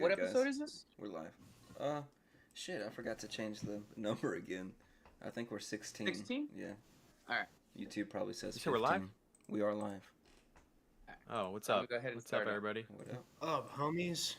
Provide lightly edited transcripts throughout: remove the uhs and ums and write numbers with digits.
What guys? episode is this? We're live. Shit, I forgot to change the number again. I think we're 16. 16? Yeah. Alright. YouTube probably says 15. You sure we're live? We are live. Oh, what's I'm up? gonna go ahead and What's start up, it. everybody? What up? Up, homies.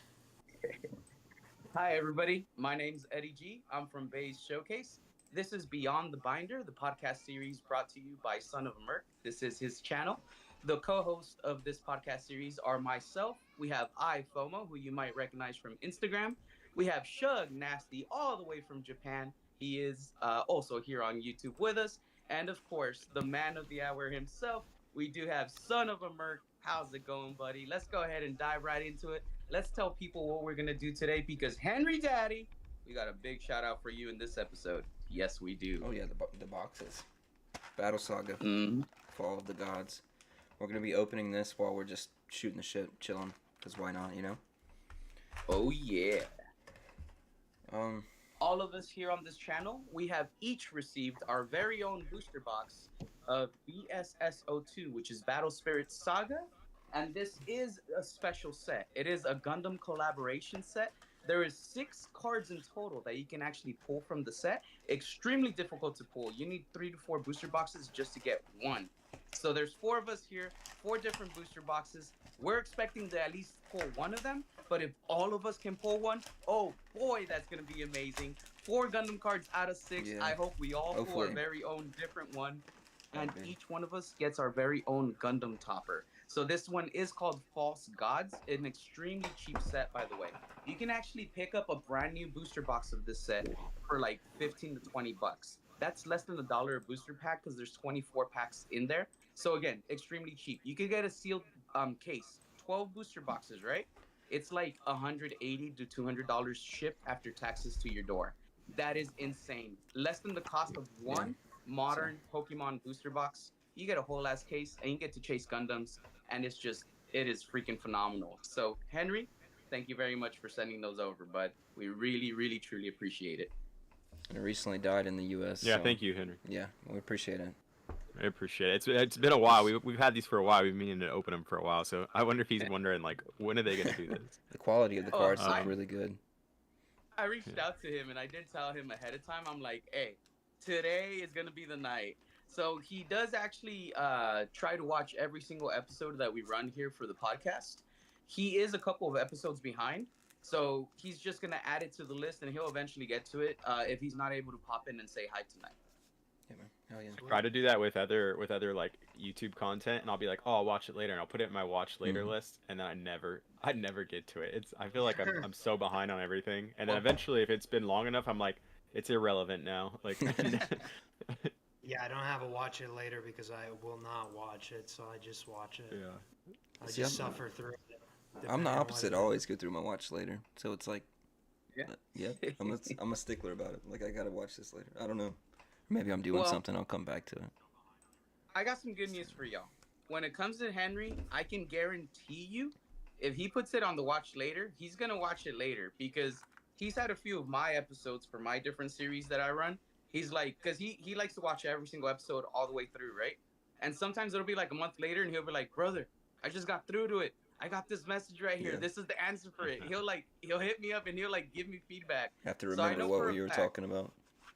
Hi, everybody. My name's Eddie G. I'm from BEYSShowcase. This is Beyond the Binder, the podcast series brought to you by Son of a Merc. This is his channel. The co-hosts of this podcast series are myself. We have IFOMO, who you might recognize from Instagram. We have Shugg Nastee, all the way from Japan. He is also here on YouTube with us. And of course, the man of the hour himself, we do have Son of a Merc. How's it going, buddy? Let's go ahead and dive right into it. Let's tell people what we're going to do today because Henry Daddy, we got a big shout out for you in this episode. Yes, we do. Oh, yeah, the boxes. Battle Saga. Mm-hmm. Fall of the Gods. We're going to be opening this while we're just shooting the shit, chilling. Because why not, you know? Oh, yeah. Um, All of us here on this channel, we have each received our very own booster box of BEYSShowcase, which is Battle Spirit Saga. And this is a special set. It is a Gundam collaboration set. There is 6 cards in total that you can actually pull from the set. Extremely difficult to pull. You need 3 to 4 booster boxes just to get one. So there's 4 of us here, 4 different booster boxes. We're expecting to at least pull one of them. But if all of us can pull one, oh boy, that's going to be amazing. 4 Gundam cards out of 6. Yeah. I hope we all pull Hopefully. our very own different one. And Okay. each one of us gets our very own Gundam topper. So this one is called False Gods, an extremely cheap set, by the way. You can actually pick up a brand new booster box of this set for like 15 to 20 bucks. That's less than $1 a booster pack because there's 24 packs in there. So again, extremely cheap. You could get a sealed case, 12 booster boxes, right? It's like $180 to $200 shipped after taxes to your door. That is insane. Less than the cost of one modern Pokemon booster box. You get a whole ass case and you get to chase Gundams, and it is freaking phenomenal. So Henry, thank you very much for sending those over, bud. We really, really, truly appreciate it. and it recently died in the U.S. Yeah, so, thank you, Henry. Yeah, we appreciate it. I appreciate it. It's been a while. We've had these for a while. We've been meaning to open them for a while. So I wonder if he's wondering, like, when are they going to do this? The quality of the cards I- is really good. I reached out to him and I did tell him ahead of time. I'm like, hey, today is gonna be the night. So he does actually try to watch every single episode that we run here for the podcast. He is a couple of episodes behind, so he's just gonna add it to the list and he'll eventually get to it if he's not able to pop in and say hi tonight. Yeah, man. Hell yeah. I try to do that with other like YouTube content, and I'll be like, oh, I'll watch it later, and I'll put it in my watch later list, and then I never get to it. I feel like I'm so behind on everything, and then eventually, if it's been long enough, I'm like, it's irrelevant now. Like, Yeah, I don't have a watch it later because I will not watch it, so I just watch it. yeah. I See, just I'm- suffer through it. I'm depending the on opposite. I what it always go through my watch later. So it's like, Yeah. I'm a stickler about it. Like, I gotta watch this later. I don't know. Maybe I'm doing Well- something. I'll come back to it. I got some good news for y'all. When it comes to Henry, I can guarantee you, if he puts it on the watch later, he's gonna watch it later because he's had a few of my episodes for my different series that I run. He's like, because he likes to watch every single episode all the way through, right? And sometimes it'll be like a month later, and he'll be like, "Brother, I just got through to it. I got this message right here. Yeah. This is the answer for it." He'll hit me up and he'll like give me feedback. Have to So I remember know what for a you were fact- talking about.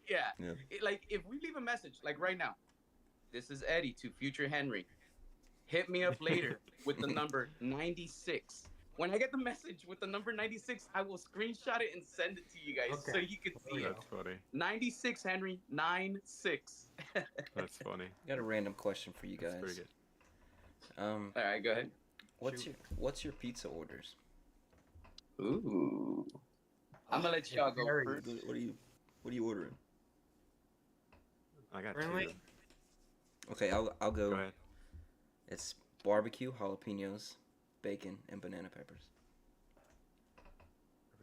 Yeah. Yeah. Like if we leave a message, like right now, this is Eddie to future Henry. Hit me up later with the number 96. When I get the message with the number 96, I will screenshot it and send it to you guys so Okay. you can see Yeah. it. That's funny. 96, Henry. 96. That's funny. Got a random question for you That's guys. pretty good. Um, All right, go ahead. what's your pizza orders? Ooh. I'm gonna let It y'all go varies. first. What are you ordering? I got Really? 2. Okay, I'll go. Go ahead. It's barbecue, jalapenos, bacon, and banana peppers.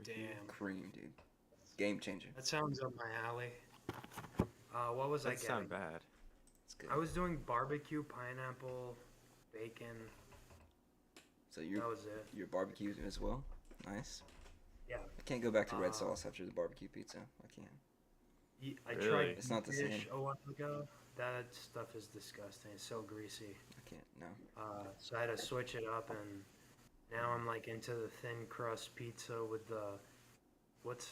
Damn, Cream, dude. Game changer. that sounds up my alley. What was I That getting? sound bad. It's good. I was doing barbecue, pineapple, bacon. So That you're was it. barbecue as well. Nice. Yeah. I can't go back to red Uh, sauce after the barbecue pizza. I can't. I Really? tried It's not the fish same. a while ago. That stuff is disgusting. It's so greasy. I can't. No. So I had to switch it up, and Now I'm like into the thin crust pizza with what's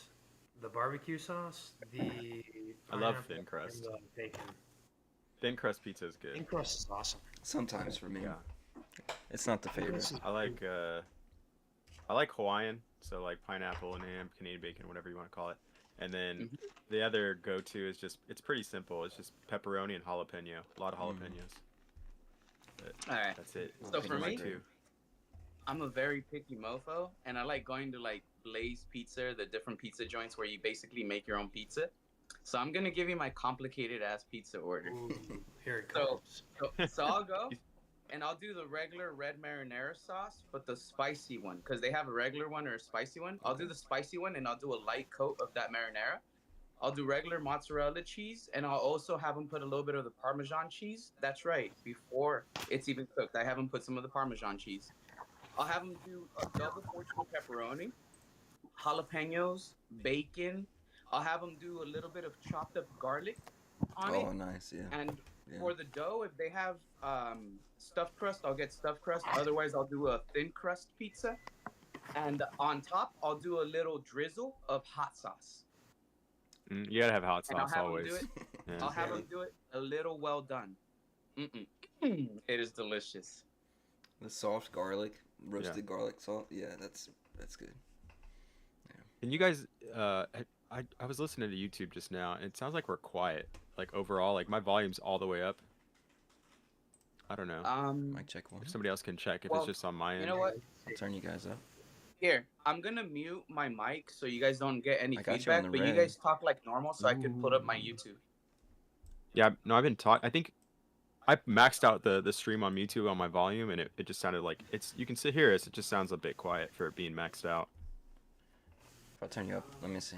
the barbecue sauce, the I love pineapple, thin crust. and the bacon. Thin crust pizza is good. Thin crust is awesome. Sometimes for me. Yeah. It's not the Thin favorite. crust is I like Hawaiian, so like pineapple and ham, Canadian bacon, whatever you want to call it. And then the other go-to is just it's pretty simple. It's just pepperoni and jalapeno. A lot of jalapenos. But All right. that's it. So Those for are my me, two. I'm a very picky mofo, and I like going to like Blaze Pizza, the different pizza joints where you basically make your own pizza. So I'm gonna give you my complicated ass pizza order. Ooh, here it So, comes. so I'll go, and I'll do the regular red marinara sauce, but the spicy one, because they have a regular one or a spicy one. I'll do the spicy one, and I'll do a light coat of that marinara. I'll do regular mozzarella cheese, and I'll also have them put a little bit of the Parmesan cheese. That's right, before it's even cooked. I have them put some of the Parmesan cheese. I'll have them do a double portion of pepperoni, jalapenos, bacon. I'll have them do a little bit of chopped up garlic on it. Oh, nice, yeah. And Yeah. for the dough, if they have stuffed crust, I'll get stuffed crust. Otherwise, I'll do a thin crust pizza. And on top, I'll do a little drizzle of hot sauce. You gotta have hot And I'll sauce have them always. do it. Yeah. I'll have them do it a little well done. It is delicious. The soft garlic, roasted garlic salt. Yeah, that's good. And you guys, I was listening to YouTube just now, and it sounds like we're quiet. Like overall, like my volume's all the way up. I don't know. Mic check one. If somebody else can check if well, it's just on my end. You know what? I'll turn you guys up. Here, I'm gonna mute my mic so you guys don't get any I got you on feedback, the but you red. guys talk like normal so I can put up my YouTube. Yeah, no, I've been talking. I think I maxed out the stream on YouTube on my volume, and it just sounded like it's. You can sit here, it just sounds a bit quiet for it being maxed out. If I turn you up, let me see.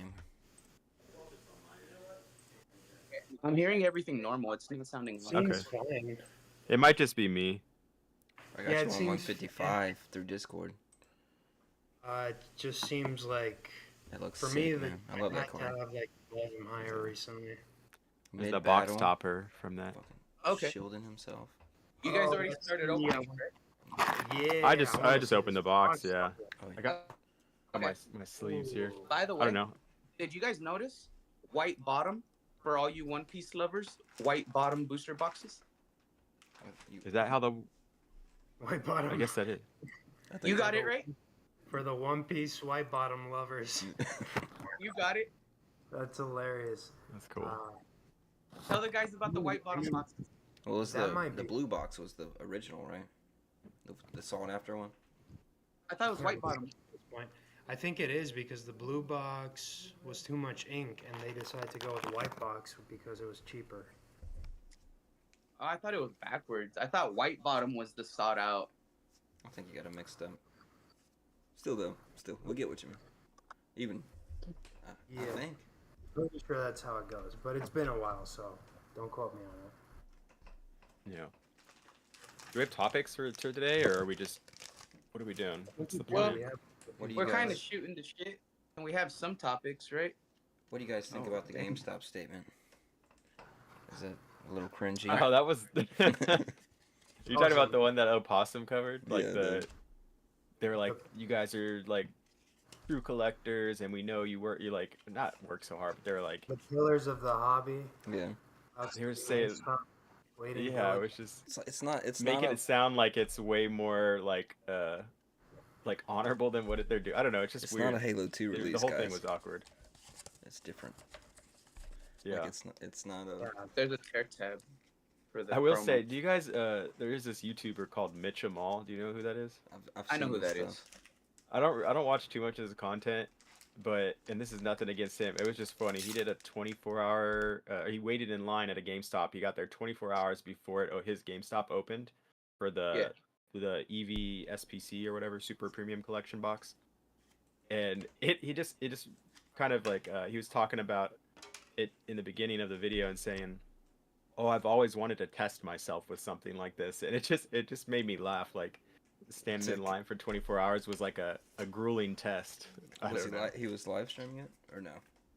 I'm hearing everything normal. It's not sounding loud. Okay. Seems fine. It might just be me. I got Yeah, you it on seems- 155 through Discord. It just seems like It looks for sick, me, man. I love that might card. have like volume higher recently. It's the box Mid-battle, topper from that. fucking Okay. shielding himself. You guys Oh, already that's started the, opening, right? Yeah. I just wanna see opened this the box, box yeah. top. Oh, I got Okay. my sleeves here. Ooh. By the I way, don't know. did you guys notice white bottom for all you One Piece lovers? White bottom booster boxes. Is that how the? White bottom. I guess that is. I think You got it right. For the One Piece white bottom lovers. You got it. That's hilarious. That's cool. Tell the guys about the white bottom boxes. Well, it's That might the be- blue box was the original, right? The sought after one. I thought it was white bottom. At this point. I think it is because the blue box was too much ink, and they decided to go with the white box because it was cheaper. Oh, I thought it was backwards. I thought white bottom was the sought out. I think you got it mixed up. Still though, we'll get what you mean. Even, I Yeah. think. Pretty sure that's how it goes, but it's been a while, so don't quote me on it. Yeah. Do we have topics for today, or are we just? What are we doing? What's the Well, plan? What do you We're guys? kind of shooting the shit, and we have some topics, right? What do you guys think Oh, about the damn. GameStop statement? Is it a little cringy? Oh, that was. You talking about the one that Opossum covered? Like Yeah, they were like, you guys are like true collectors, and we know you like not work so hard, but they were like, The pillars of the hobby. Yeah. They were saying- Waiting yeah, it for was just It's not. It's making not. it sound like it's way more like honorable than what they're doing. I don't know. It's just It's weird. not a Halo 2 The release, whole guys. thing was awkward. It's different. Yeah. Like it's not a. There's a tear tab for the I will promo. say, do you guys? There is this YouTuber called Mitch Amal. Do you know who that is? I've I know seen who this that is. stuff. I don't watch too much of his content, but and this is nothing against him. It was just funny. He did a 24-hour. He waited in line at a GameStop. He got there 24 hours before his GameStop opened for the EV SPC or whatever Super Premium Collection box, and it just kind of like he was talking about it in the beginning of the video and saying, "Oh, I've always wanted to test myself with something like this," and it just made me laugh. Like standing in line for 24 hours was like a grueling test. I Was don't know. he was live streaming it or no?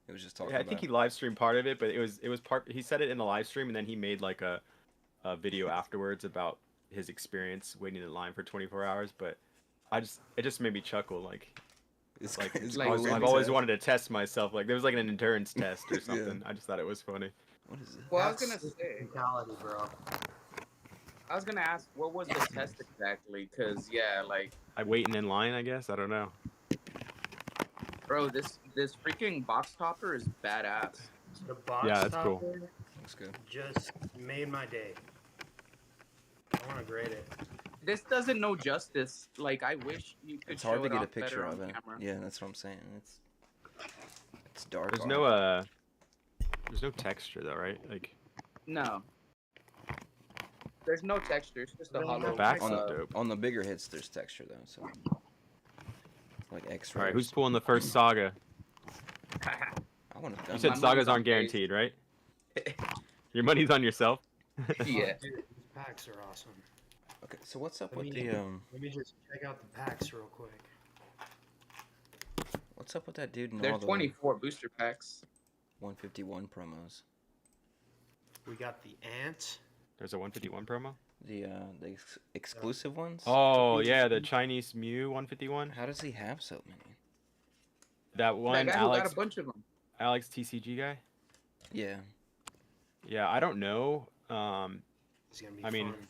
He was just talking. Yeah, I about think he it? live streamed part of it, but it was part. He said it in the live stream, and then he made like a video afterwards about his experience waiting in line for 24 hours. But it just made me chuckle. Like It's it's like I've Zen always said. wanted to test myself. Like there was like an endurance test or Yeah. something. I just thought it was funny. What is it? Well, I was That's gonna say, mentality, bro. I was gonna ask, what was the test exactly? Cause yeah, like, I waiting in line, I guess. I don't know. bro, this freaking box topper is badass. The box Yeah, that's cool. topper Looks good. just made my day. I want to grade it. This doesn't know justice. Like, I wish you could It's show hard to it get a off picture better of on it. camera. Yeah, that's what I'm saying. It's dark. There's art. no there's no texture though, right? Like No, there's no texture. It's just a Really? hollow. the back's on not the dope. on the bigger hits, there's texture though. So like X-rays. All right, who's pulling the first saga? I want to. You said My sagas money's on aren't guaranteed, right? Your money's on yourself. Yeah. Dude, these packs are awesome. Okay, so what's up Let with me- the Let me just check out the packs real quick. What's up with that dude and all There's the 24 booster packs. 151 promos? We got the ant. There's a 151 promo. The exclusive ones? Oh yeah, the Chinese Mew 151. How does he have so many? That one That guy who got Alex a bunch of them. Alex TCG guy. Yeah. Yeah, I don't know. It's gonna be I mean, fun.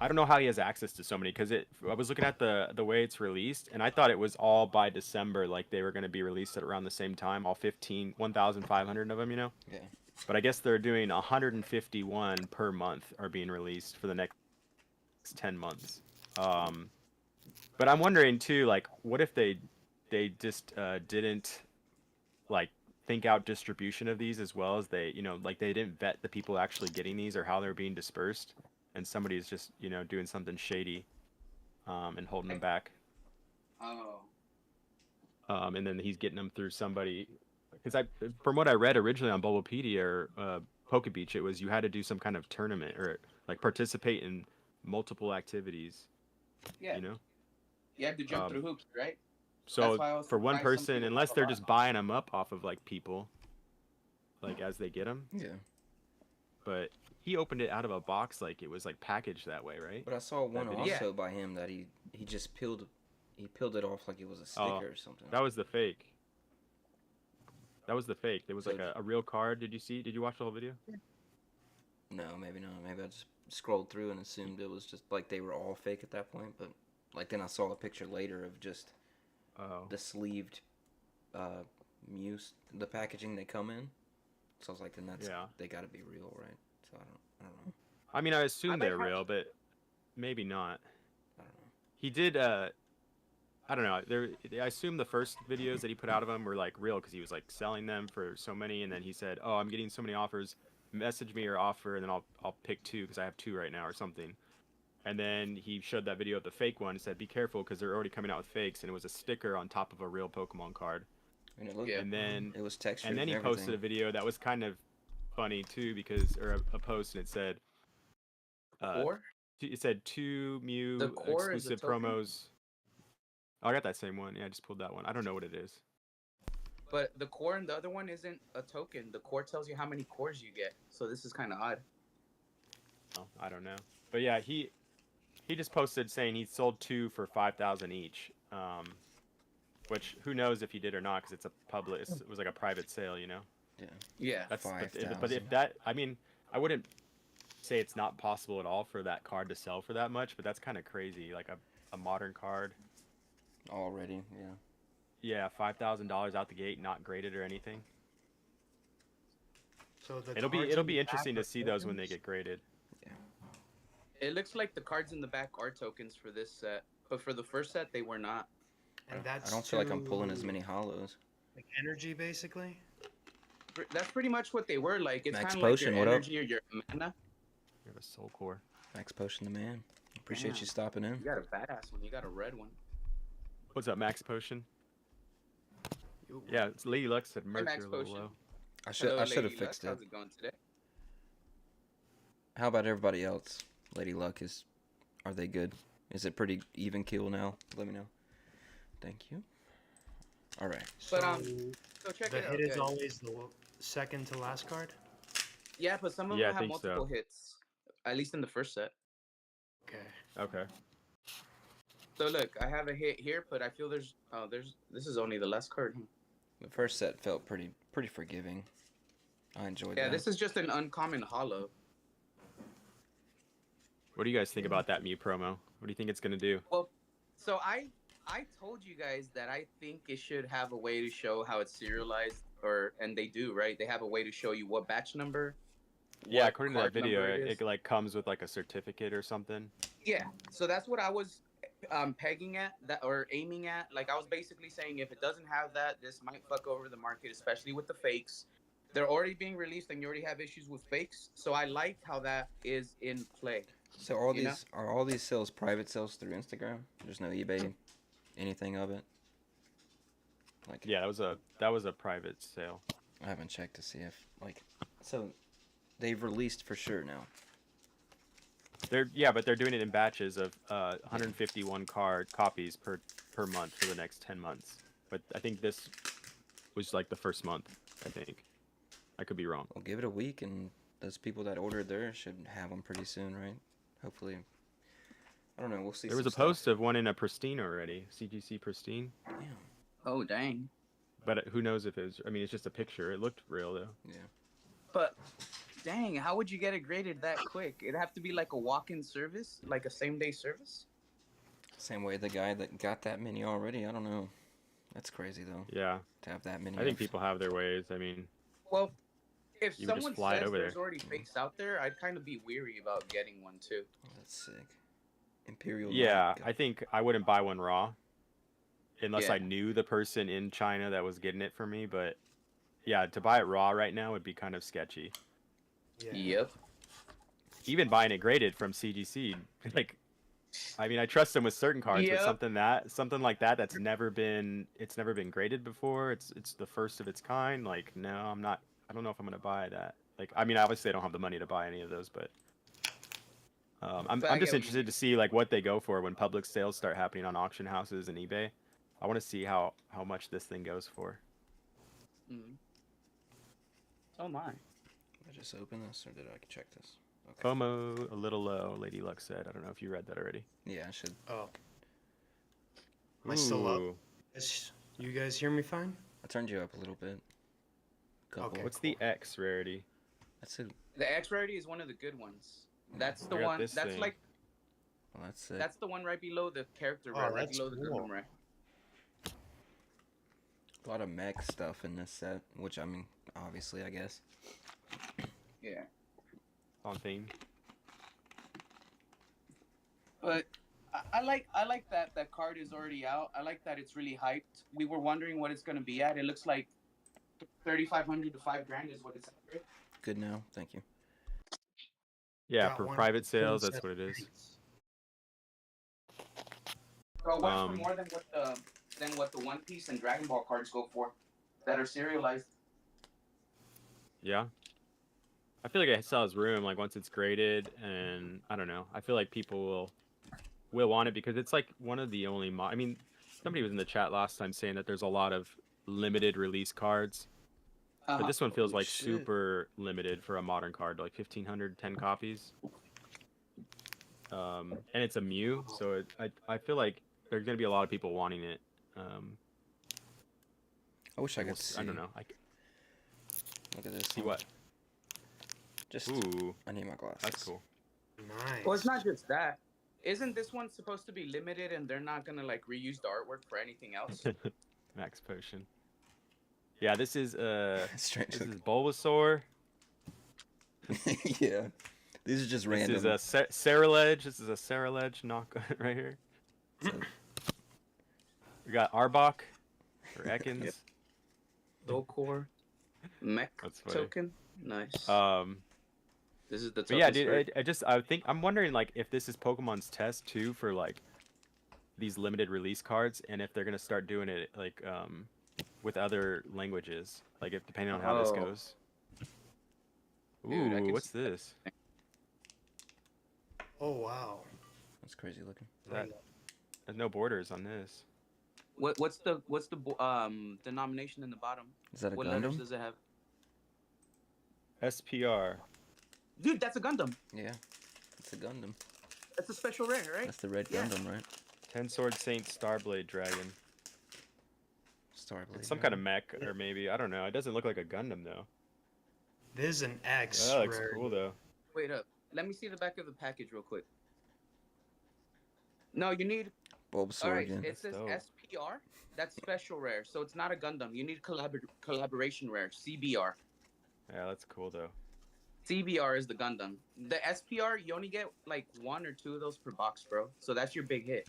I don't know how he has access to so many because I was looking at the way it's released and I thought it was all by December, like they were going to be released at around the same time, all 1,500 of them, you know. Yeah. But I guess they're doing 151 per month are being released for the next 10 months. But I'm wondering too, like, what if they just didn't like think out distribution of these as well as they, you know, like they didn't vet the people actually getting these or how they're being dispersed, and somebody's just, you know, doing something shady, and holding them back. Oh. And then he's getting them through somebody. Because from what I read originally on Bulbapedia or Poke Beach, it was you had to do some kind of tournament or like participate in multiple activities. Yeah. You know. You had to jump through hoops, right? So That's why I was for one surprised some person, people unless have a they're lot. just buying them up off of like people, like as they get them. Yeah. But he opened it out of a box, like it was like packaged that way, right? But I saw one video. also by him that he just peeled it off like it was a sticker or something. That was the fake. That was the fake. There was So- like a real card. Did you watch the whole video? No, maybe not. Maybe I just scrolled through and assumed it was just like they were all fake at that point. But like then I saw a picture later of just Oh. the sleeved Muse, the packaging they come in. So I was like, then that's they got to be real, right? So I don't know. I mean, I assume I they're might have- real, but maybe not. I don't know. He did. I don't know. I assume the first videos that he put out of them were like real because he was like selling them for so many, and then he said, "Oh, I'm getting so many offers. Message me your offer, and then I'll pick two because I have two right now or something." And then he showed that video of the fake one and said, "Be careful because they're already coming out with fakes," and it was a sticker on top of a real Pokemon card. And it looked, Yeah. And then it was textured. and then he everything. posted a video that was kind of funny too because a post and it said. Core? It said 2 Mew The core is a exclusive token? promos. Oh, I got that same one. Yeah, I just pulled that one. I don't know what it is. But the core and the other one isn't a token. The core tells you how many cores you get. So this is kind of odd. Oh, I don't know. But yeah, he just posted saying he sold 2 for 5,000 each. Which who knows if he did or not because it was like a private sale, you know. Yeah. Yeah. But 5,000. if that, I mean, I wouldn't say it's not possible at all for that card to sell for that much, but that's kind of crazy. Like a modern card. Already, yeah. Yeah, $5,000 out the gate, not graded or anything. So the It'll cards in be the interesting back to are see those when they tokens? get graded. It looks like the cards in the back are tokens for this set. But for the first set, they were not. And that's I don't feel like I'm pulling as to, many hollows. like energy, basically. That's pretty much what they were like. It's Max kind of like Potion, your what up? energy or your mana. You have a soul core. Max Potion the man. Appreciate Damn. you stopping in. You got a badass one. You got a red one. What's up, Max Potion? Ooh. Yeah, it's Lady Luck said merch Max are a little Potion. low. I should Hello, have Lady fixed Luck. it. How's it going today? How about everybody else? Lady Luck are they good? Is it pretty even keel now? Let me know. Thank you. All right. But, So So check the it out. hit is guys. always the second to last card. Yeah, but some of Yeah, I them have think so. multiple hits. At least in the first set. Okay. Okay. So look, I have a hit here, but I feel this is only the last card. The first set felt pretty forgiving. I enjoyed Yeah, that. this is just an uncommon hollow. What do you guys think about that Mew promo? What do you think it's gonna do? Well, so I told you guys that I think it should have a way to show how it's serialized, and they do, right? They have a way to show you what batch number. Yeah, what according to that card video, number it is. it like comes with like a certificate or something. Yeah, so that's what I was pegging at, that or aiming at. Like I was basically saying, if it doesn't have that, this might fuck over the market, especially with the fakes. They're already being released, and you already have issues with fakes. So I liked how that is in play. So are all these sales private sales through Instagram? There's no eBay, anything of it. Like Yeah, that was a private sale. I haven't checked to see if so they've released for sure now. But they're doing it in batches of 151 copies per month for the next 10 months. But I think this was like the first month. I think I could be wrong. Well, give it a week, and those people that ordered there should have them pretty soon, right? Hopefully. I don't know. We'll see. There was a post of one in a pristine already, CGC pristine. Damn. Oh dang! But who knows if it was? I mean, it's just a picture. It looked real though. Yeah. But dang, how would you get it graded that quick? It'd have to be like a walk-in service, like a same-day service. Same way the guy that got that many already. I don't know. That's crazy though. Yeah. To have that many. I think people have their ways. I mean. Well, if You would just someone fly it says over there's there. already fakes out there, I'd kind of be weary about getting one too. Oh, that's sick. Imperial. Yeah, Knight. I think I wouldn't buy one raw. Unless Yeah. I knew the person in China that was getting it for me. But yeah, to buy it raw right now would be kind of sketchy. Yeah. Yep. Even buying it graded from CGC, like, I mean, I trust them with certain cards, Yep. but something like that that's never been graded before. It's the first of its kind. Like, no, I'm not. I don't know if I'm gonna buy that. Like, I mean, obviously I don't have the money to buy any of those, but I'm But I just get- interested to see like what they go for when public sales start happening on auction houses and eBay. I want to see how much this thing goes for. Mm. Oh my. Did I just open this or did I check this? Okay. FOMO a little low, Lady Luck said. I don't know if you read that already. Yeah, I should. Oh. Am I still up? Ooh. You guys hear me fine? I turned you up a little bit. Couple. Okay. What's the X rarity? That's it. The X rarity is one of the good ones. That's the I got one. this That's thing. like Well, that's it. that's the one right below the character Oh, rare, right that's below the cool. Gundam rare. A lot of mech stuff in this set, which I mean, obviously, I guess. Yeah. On theme. But I like that card is already out. I like that it's really hyped. We were wondering what it's gonna be at. It looks like 3,500 to $5,000 is what it's at. Right? Good now. Thank you. Yeah, Got for one private sales, full that's set what of it is. things. So what's for Um, more than what the One Piece and Dragon Ball cards go for that are serialized? Yeah. I feel like it still has room, like once it's graded, and I don't know. I feel like people will want it because it's like one of the only I mean, somebody was in the chat last time saying that there's a lot of limited release cards. But this one feels Holy like shit. super limited for a modern card, like 1,510 copies. And it's a Mew, so I feel like there's gonna be a lot of people wanting it. I wish I could see. I don't know. Look at this. See what? Just. Ooh, I need my glasses. that's cool. Nice. Well, it's not just that. Isn't this one supposed to be limited and they're not gonna like reuse the artwork for anything else? Max potion. Yeah, this is Strange. this is Bulbasaur. Yeah. These are just random. This is a Ceruledge. This is a Ceruledge knock right here. We got Arbok or Ekans. Yep. Dokor, Mech That's funny. token, nice. This is the But yeah, toughest, right? dude, I'm wondering like if this is Pokemon's test too for like these limited release cards, and if they're gonna start doing it like with other languages, like if depending on how this Oh. goes. Dude, I Ooh, can what's see- this? Oh wow. That's crazy looking. That- There's no borders on this. What's the denomination in the bottom? Is that a What letters Gundam? does it have? SPR. Dude, that's a Gundam. Yeah. It's a Gundam. That's a special rare, right? That's the red Yeah. Gundam, right? Ten Sword Saint Starblade Dragon. Starblade. It's some kind of mech, or maybe I don't know. It doesn't look like a Gundam though. This is an X That looks rare. cool though. Wait up. Let me see the back of the package real quick. No, you need. Bulbasaur All right, again. it says dope. SPR. That's special rare, so it's not a Gundam. You need collaboration rare, CBR. Yeah, that's cool though. CBR is the Gundam. The SPR, you only get like 1 or 2 of those per box, bro. So that's your big hit.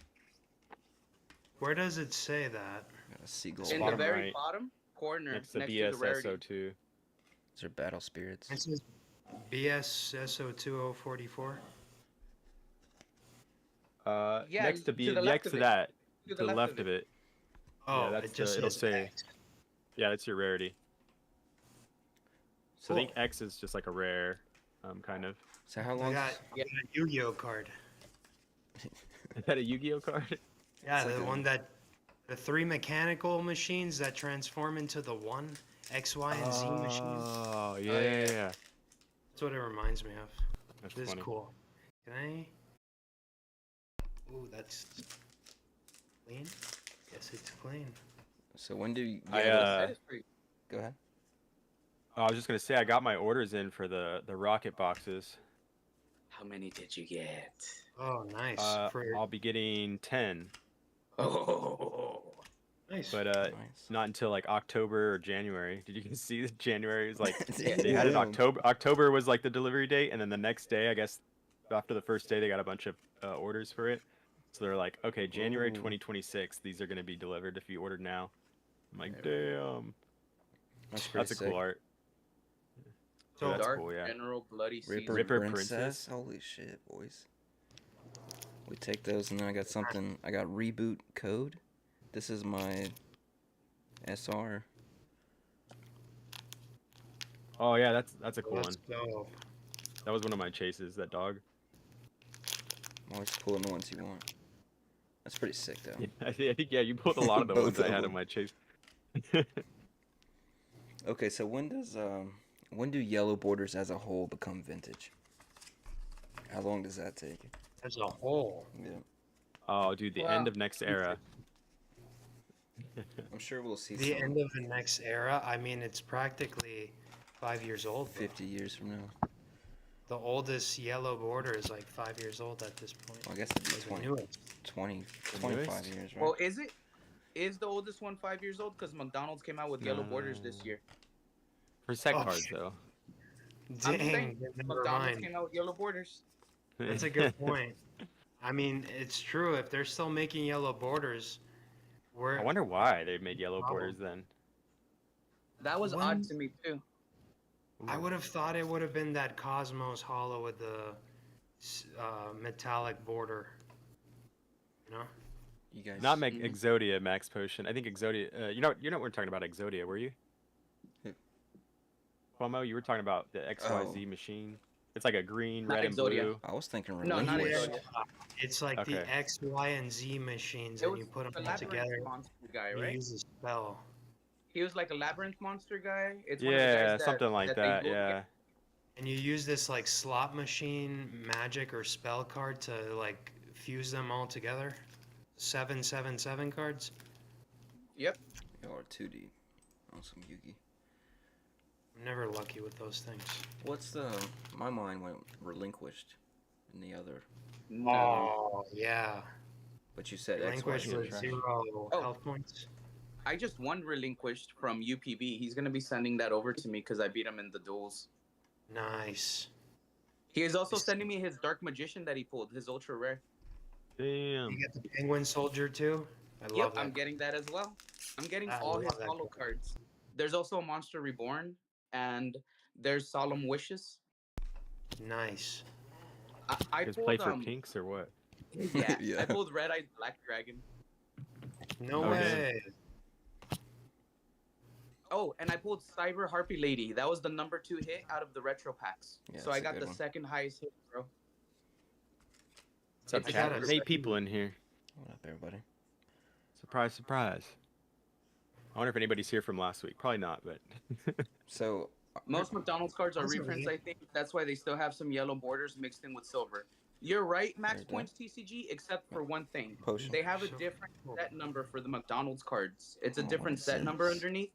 Where does it say that? Got a seagull. In the Bottom very right. bottom corner, Next to next to the rarity. BSSO2. These are battle spirits. This is BSSO2044. Yeah, next to to the left next of to it. that, To to the left of it. Oh, Yeah, that's it just it'll says say. X. Yeah, that's your rarity. So I think Cool. X is just like a rare, kind of. So how I long? got a Yu-Gi-Oh card. Is that a Yu-Gi-Oh card? Yeah, It's the like one that the 3 mechanical machines that transform into the 1 X, Y, and Z machine. Oh yeah. yeah. That's what it reminds me of. That's This funny. is cool. Can I? Ooh, that's clean. Yes, it's clean. So when do you? I, That is pretty. Go ahead. I was just gonna say I got my orders in for the rocket boxes. How many did you get? Oh, nice. I'll be getting 10, Oh. Nice. but Nice. not until like October or January. Did you guys see that January was like Yeah. they had it Damn. October. October was like the delivery date, and then the next day, I guess, after the first day, they got a bunch of orders for it. So they're like, okay, January Ooh. 2026, these are gonna be delivered if you ordered now. I'm like, There damn, That's pretty that's a sick. cool art. So that's Dark cool, yeah. General Bloody Ripper, Caesar. Ripper Princess. Princess. Holy shit, boys. We take those, and then I got something. I got reboot code. This is my SR. Oh yeah, that's a cool one. let's go. That was one of my chases. That dog. I'm always pulling the ones you want. That's pretty sick, though. I think yeah, you pulled a lot of the Both ones I of had in them. my chase. Okay, so when do yellow borders as a whole become vintage? How long does that take? As a whole. Yeah, Oh, dude, the end of next era. I'm sure we'll see The some end of the next era. I mean, it's practically 5 years old. bro. 50 years from now. The oldest yellow border is like 5 years old at this point. Well, I guess it'd Or be the 20, newest. 20 The 25 newest? years, right? Well, is it? Is the oldest one 5 years old? Because McDonald's came out with yellow borders this year. For set Oh, cards shit. though. I'm just saying, Dang, never McDonald's mind. came out with yellow borders. That's a good point. I mean, it's true. If they're still making yellow borders, I wonder why they made yellow Problem. borders then. That was When- odd to me too. I would have thought it would have been that Cosmos Hollow with the metallic border. You know? You guys. Not Exodia Max Potion. I think Exodia. You know we're talking about Exodia, were you? Who? Cuomo, you were talking about the XYZ machine. It's like a green, Not red, and Exodia. blue. I was thinking No, not relinquish. Exodia. It's like the Okay. X, Y, and Z machines, It and was you put them the all labyrinth together. monster guy, And you right? use a spell. He was like a labyrinth monster guy. It's one of the Yeah, guys something like they that. dueled Yeah. And you use this like slot machine magic or spell card to like fuse them all together. 7 cards. Yep. Or 2D. On some Yugi. I'm never lucky with those things. What's the. My mind went relinquished in the other. No. Oh yeah. But you said Relinquish XYZ. with trash. 0 Oh. health points. I just won relinquished from UPB. He's gonna be sending that over to me because I beat him in the duels. Nice. He is also sending me his Dark Magician that he pulled, his ultra rare. Damn. You get the Penguin Soldier too. I love Yep, that. I'm getting that as well. I'm getting I all love his that hollow card. cards. There's also a Monster Reborn, and there's Solemn Wishes. Nice. I You guys pulled play for pinks or what? Yeah, Yeah. I pulled Red Eyed Black Dragon. No Okay. way. Oh, and I pulled Cyber Harpy Lady. That was the number 2 hit out of the retro packs. Yeah, so I that's a got good the one. second highest hit, bro. What's up, It's chat? got a- There's 8 people in here. What up, everybody? Surprise, surprise. I wonder if anybody's here from last week. Probably not, but. So. Most McDonald's cards are That's reprints, okay. I think. That's why they still have some yellow borders mixed in with silver. You're right, max There you go. points TCG, except for one thing. Potion. They have a So different cool. set number for the McDonald's cards. It's a Oh, what different is set number this? underneath.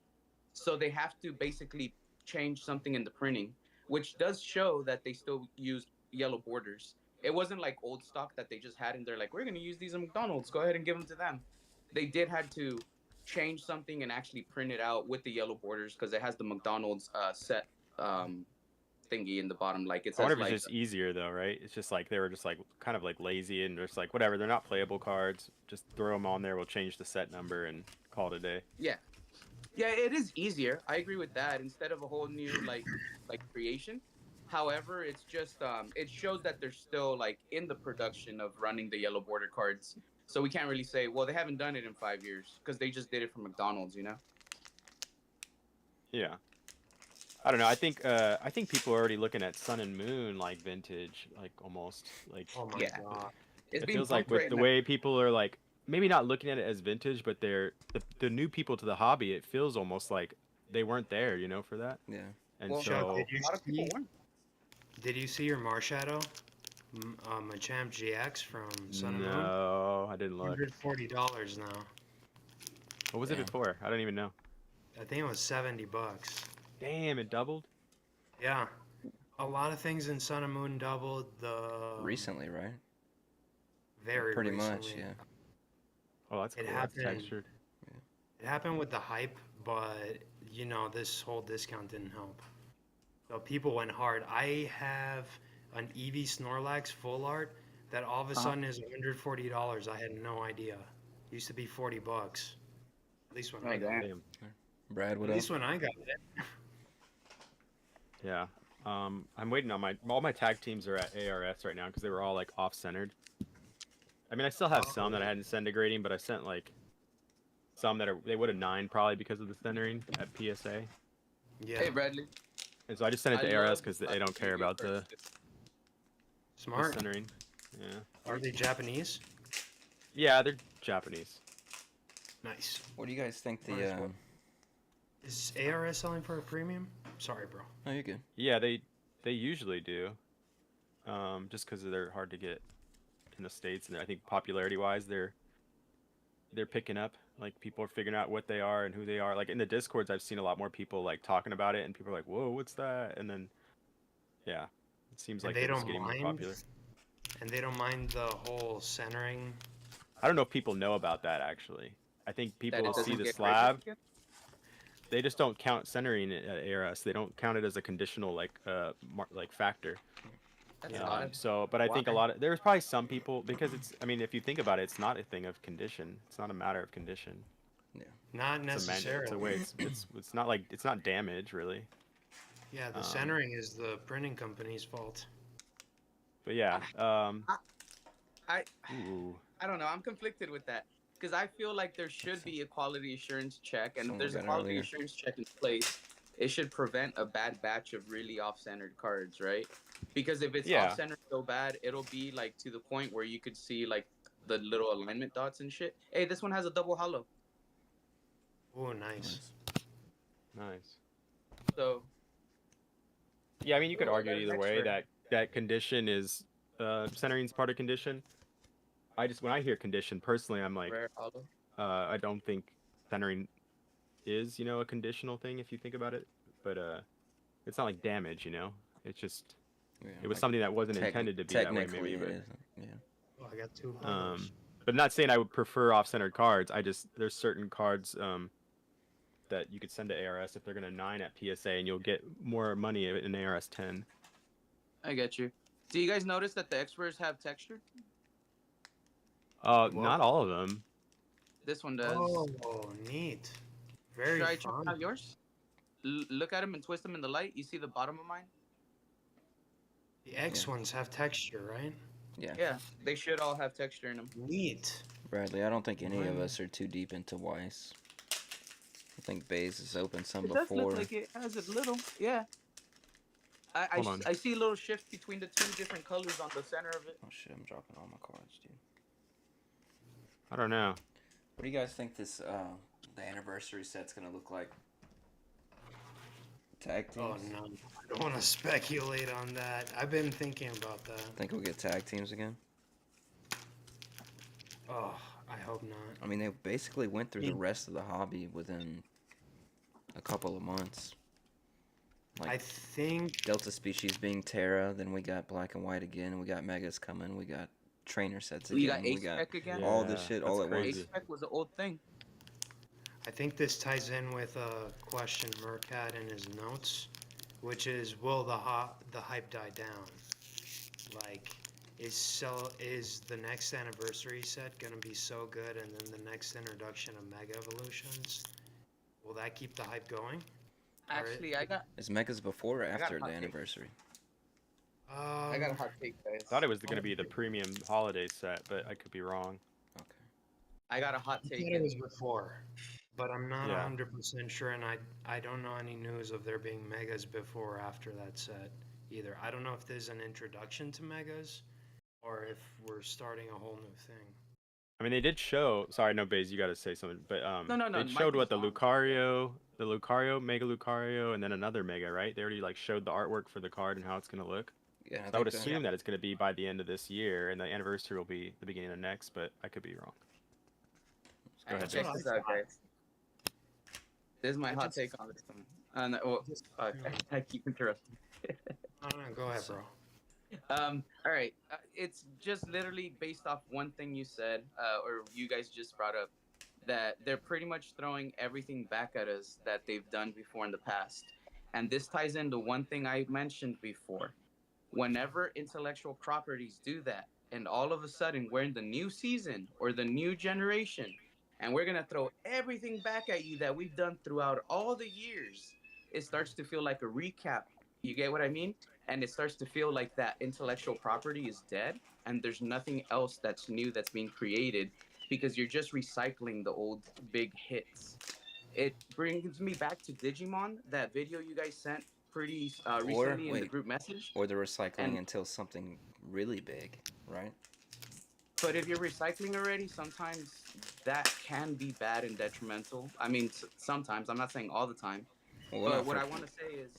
So they have to basically change something in the printing, which does show that they still use yellow borders. It wasn't like old stock that they just had and they're like, we're going to use these in McDonald's. Go ahead and give them to them. They did had to change something and actually print it out with the yellow borders because it has the McDonald's set thingy in the bottom. Like it I wonder says if it's like, just easier though, right? It's just like they were just like kind of like lazy and just like whatever. They're not playable cards. Just throw them on there. We'll change the set number and call it a day. yeah. Yeah, it is easier. I agree with that. Instead of a whole new like creation. However, it's just it shows that they're still like in the production of running the yellow border cards. So we can't really say, well, they haven't done it in 5 years because they just did it for McDonald's, you know? Yeah. I don't know. I think people are already looking at Sun and Moon like vintage, like almost like Oh my Yeah. god. It's it being feels like pumped with right the now. way people are like maybe not looking at it as vintage, but they're the new people to the hobby. It feels almost like they weren't there, you know, for that. Yeah. And Well, Shugg, so did you a lot of people see? weren't. Did you see your Marshadow? Machamp GX from Sun and Moon? no, I didn't look. $140 now. What was it Damn. for? I don't even know. I think it was $70. Damn, it doubled. Yeah. A lot of things in Sun and Moon doubled. Recently, right? Very Pretty recently. much, yeah. Oh, that's It cool. That's happened. textured. It happened with the hype, but you know, this whole discount didn't help. So people went hard. I have an Eevee Snorlax full art that all of a sudden is $140. I had no idea. Used to be $40. At least when I Oh, got it. Damn. Brad, what At up? least when I got it. Yeah. I'm waiting on all my tag teams are at ARS right now because they were all like off-centered. I mean, I still have some that I hadn't sent to grading, but I sent like some that they would have 9 probably because of the centering at PSA. Yeah. Hey, Bradley. And so I just sent it to I ARS love because they don't care about the Smart. centering. Yeah. Are they Japanese? Yeah, they're Japanese. Nice. What do you guys think Might the? as well. Is ARS selling for a premium? Sorry, bro. Oh, you're good. Yeah, they usually do. Just because they're hard to get in the States, and I think popularity-wise, they're picking up. Like people are figuring out what they are and who they are. Like in the Discords, I've seen a lot more people like talking about it, and people are like, "Whoa, what's that?" And then, yeah, it seems And like they they're just don't getting more mind. popular. And they don't mind the whole centering. I don't know if people know about that actually. I think That people it will see doesn't the get slab. racist again? They just don't count centering it at ARS. They don't count it as a conditional like factor. That's odd. So, but I think a Why? lot of there's probably some people because it's. I mean, if you think about it, it's not a thing of condition. It's not a matter of condition. Not It's necessarily. a way. It's not like it's not damage really. Yeah, the centering is the printing company's fault. But yeah. I Ooh. I don't know. I'm conflicted with that because I feel like there should be a quality assurance check, and if Someone there's a got quality earlier. assurance check in place, it should prevent a bad batch of really off-centered cards, right? Because if it's Yeah. off-centered so bad, it'll be like to the point where you could see like the little alignment dots and shit. Hey, this one has a double hollow, Oh, nice. Nice. so Yeah, I mean, you could Ooh, I argue got an either way X-ray. that condition is centering's part of condition. When I hear condition personally, I'm like, rare hollow. I don't think centering is a conditional thing if you think about it. But it's not like damage, It's just Yeah, it was like, something that wasn't intended to be that way, technically maybe. it But isn't. Yeah. Oh, I got 2 bundles. but not saying I would prefer off-centered cards. There's certain cards that you could send to ARS if they're gonna 9 at PSA, and you'll get more money in ARS 10. I get you. Do you guys notice that the X-rays have texture? Not all of them. This one does. Oh, neat. Very Should I check fun. out yours? Look at them and twist them in the light. You see the bottom of mine? The X ones have texture, right? Yeah. Yeah, they should all have texture in them. Neat. Bradley, I don't think any of Mine- us are too deep into Weiss. I think Bays has opened some It does before. look like it has a little, yeah. Hold on. I see a little shift between the two different colors on the center of it. Oh shit, I'm dropping all my cards, dude. I don't know. What do you guys think this the anniversary set's gonna look like? Tag Oh teams. no, I don't want to speculate on that. I've been thinking about that. Think we'll get tag teams again. Oh, I hope not. I mean, they basically went through the mean- rest of the hobby within a couple of months. I Like think Delta Species being Terra, then we got Black and White again. We got Megas coming. We got trainer sets We again. got Ace Spec again. all this shit that's all at once. crazy. Ace Spec was an old thing. I think this ties in with a question Merc had in his notes, which is, will the hype die down? Like, is the next anniversary set gonna be so good, and then the next introduction of Mega Evolutions, will that keep the hype going? Actually, I got Is Megas before or got a after hot the take. anniversary? I got a hot take, guys. I thought it was going to be the premium holiday set, but I could be wrong. Okay. I got a hot I take. thought it was before, but I'm not Yeah. 100% sure, and I don't know any news of there being Megas before or after that set either. I don't know if there's an introduction to Megas, or if we're starting a whole new thing. I mean, they did show. Sorry, no, Baze, you got to say something. But No, they Mike showed what was the on. Lucario, Mega Lucario, and then another Mega, right? They already like showed the artwork for the card and how it's gonna look. Yeah, So I would assume that it's gonna be by the end of this year, and the anniversary will be the beginning of next. But I could be wrong. Go ahead, Check Jake. this out, guys. This is my hot take on this one. I keep interrupting. I don't know, go ahead, bro. All right. It's just literally based off one thing you said, or you guys just brought up, that they're pretty much throwing everything back at us that they've done before in the past. And this ties into one thing I mentioned before. Whenever intellectual properties do that, and all of a sudden we're in the new season or the new generation, and we're going to throw everything back at you that we've done throughout all the years, it starts to feel like a recap. You get what I mean? And it starts to feel like that intellectual property is dead and there's nothing else that's new that's being created because you're just recycling the old big hits. It brings me back to Digimon, that video you guys sent pretty recently in the group message. Or the recycling And- until something really big, right? But if you're recycling already, sometimes that can be bad and detrimental. I mean, sometimes. I'm not saying all the time. Well, But what I want to say is,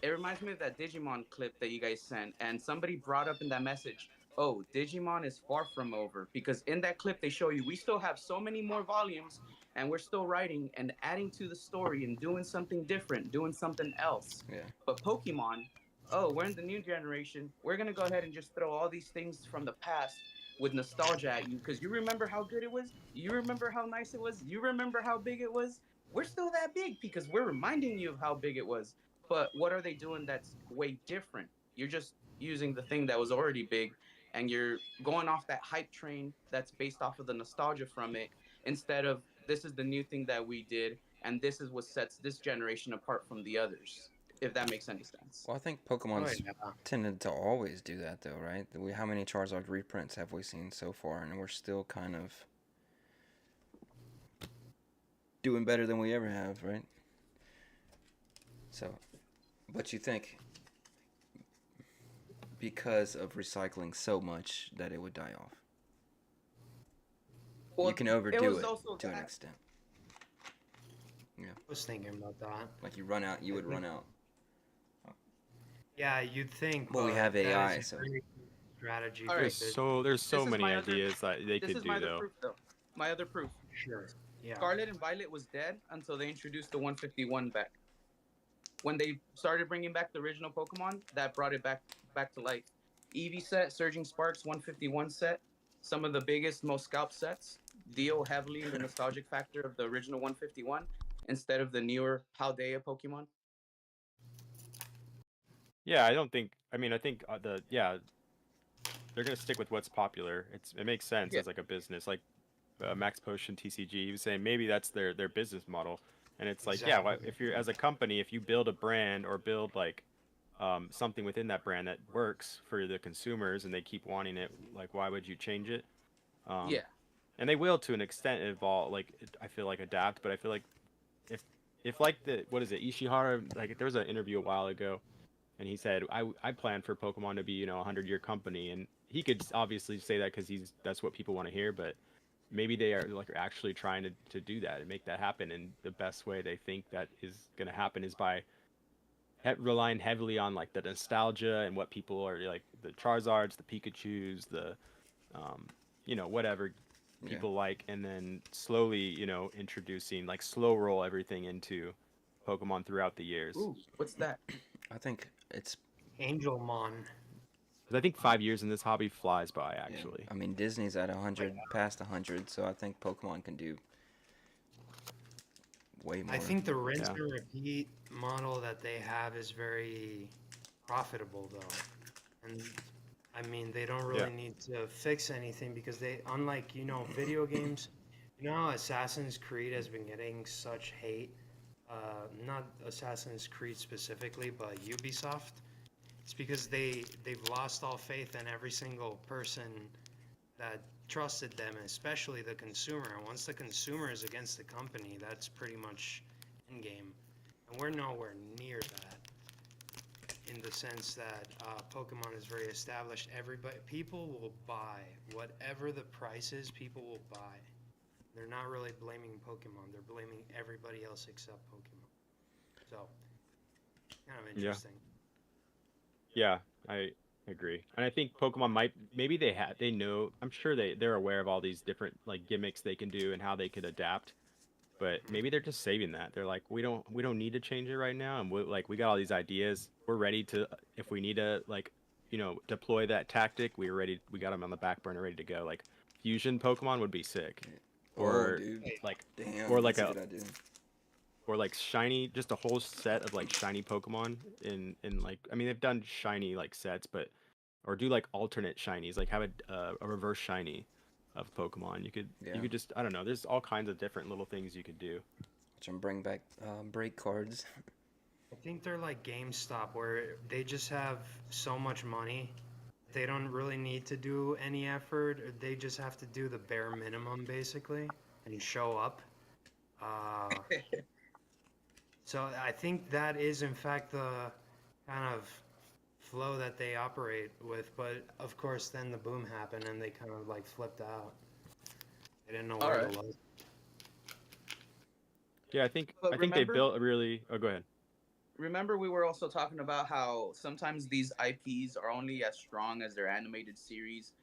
it reminds me of that Digimon clip that you guys sent, and somebody brought up in that message, oh, Digimon is far from over, because in that clip they show you we still have so many more volumes, and we're still writing and adding to the story and doing something different, doing something else. Yeah. But Pokemon, oh, we're in the new generation. We're gonna go ahead and just throw all these things from the past with nostalgia at you, because you remember how good it was, you remember how nice it was, you remember how big it was. We're still that big because we're reminding you of how big it was. But what are they doing that's way different? You're just using the thing that was already big and you're going off that hype train that's based off of the nostalgia from it, instead of this is the new thing that we did and this is what sets this generation apart from the others, if that makes any sense. Well, I think Pokemon's yeah. tended to always do that, though, right? How many Charizard reprints have we seen so far, and we're still kind of doing better than we ever have, right? So, but you think because of recycling so much that it would die off? Well, You can overdo was it also to an that. extent. I was thinking about that. Like you would run out. Yeah, you'd think. Well, we but have that is AI, a so- great strategy. All for right. There's so This is many my other- ideas that they This could is my do other though. proof, though. My other proof. Sure. Yeah. Scarlet and Violet was dead until they introduced the 151 back. When they started bringing back the original Pokemon, that brought it back to life. Eevee set, Surging Sparks 151 set, some of the biggest, most scalped sets, deal heavily in the nostalgic factor of the original 151 instead of the newer Paldea Pokemon. Yeah, I don't think. I mean, I think they're gonna stick with what's popular. It makes sense Yeah. as like a business, like Max Potion TCG. He was saying maybe that's their business model, and it's like Exactly. if you're as a company, if you build a brand or build like something within that brand that works for the consumers and they keep wanting it, like why would you change it? Yeah. And they will to an extent evolve. Like I feel like adapt, but I feel like if like what is it, Ishihara? Like there was an interview a while ago. And he said, I plan for Pokemon to be, a 100-year company. And he could obviously say that because that's what people want to hear. But maybe they are like actually trying to do that and make that happen. And the best way they think that is going to happen is by relying heavily on like the nostalgia and what people are like, the Charizards, the Pikachus, the whatever Yeah. people like, and then slowly, introducing like slow roll everything into Pokemon throughout the years. Ooh, what's that? I think it's Angelmon. 'Cause I think 5 years in this hobby flies by, yeah. actually. I mean, Disney's at 100, past 100, so I think Pokemon can do way more. I think the rinse Yeah. and repeat model that they have is very profitable, though. And I mean, they don't really need to fix anything because they, unlike, video games, how Assassin's Creed has been getting such hate. Not Assassin's Creed specifically, but Ubisoft. It's because they've lost all faith in every single person that trusted them, especially the consumer. And once the consumer is against the company, that's pretty much in game. And we're nowhere near that, in the sense that Pokemon is very established. People will buy whatever the price is. People will buy. They're not really blaming Pokemon. They're blaming everybody else except Pokemon. So, kind of interesting. Yeah, I agree. And I think Pokemon they know, I'm sure they're aware of all these different like gimmicks they can do and how they could adapt. But maybe they're just saving that. They're like, we don't need to change it right now, and we got all these ideas. We're ready to, if we need to deploy that tactic, we're ready. We got them on the back burner, ready to go. Like fusion Pokemon would be sick. Or dude. like Damn, or like that's a good idea. or like shiny, just a whole set of like shiny Pokemon in like, I mean, they've done shiny like sets, but or do like alternate shinies, like have a reverse shiny of Pokemon. You could just, I don't know, there's all kinds of different little things you could do. Which I'm bring back break cards. I think they're like GameStop, where they just have so much money. They don't really need to do any effort. They just have to do the bare minimum, basically, and show up. So I think that is, in fact, the kind of flow that they operate with. But, of course, then the boom happened, and they kind of, like, flipped out. They didn't know where to look. Yeah, I think But they built a really... Oh, go ahead. Remember, we were also talking about how sometimes these IPs are only as strong as their animated series.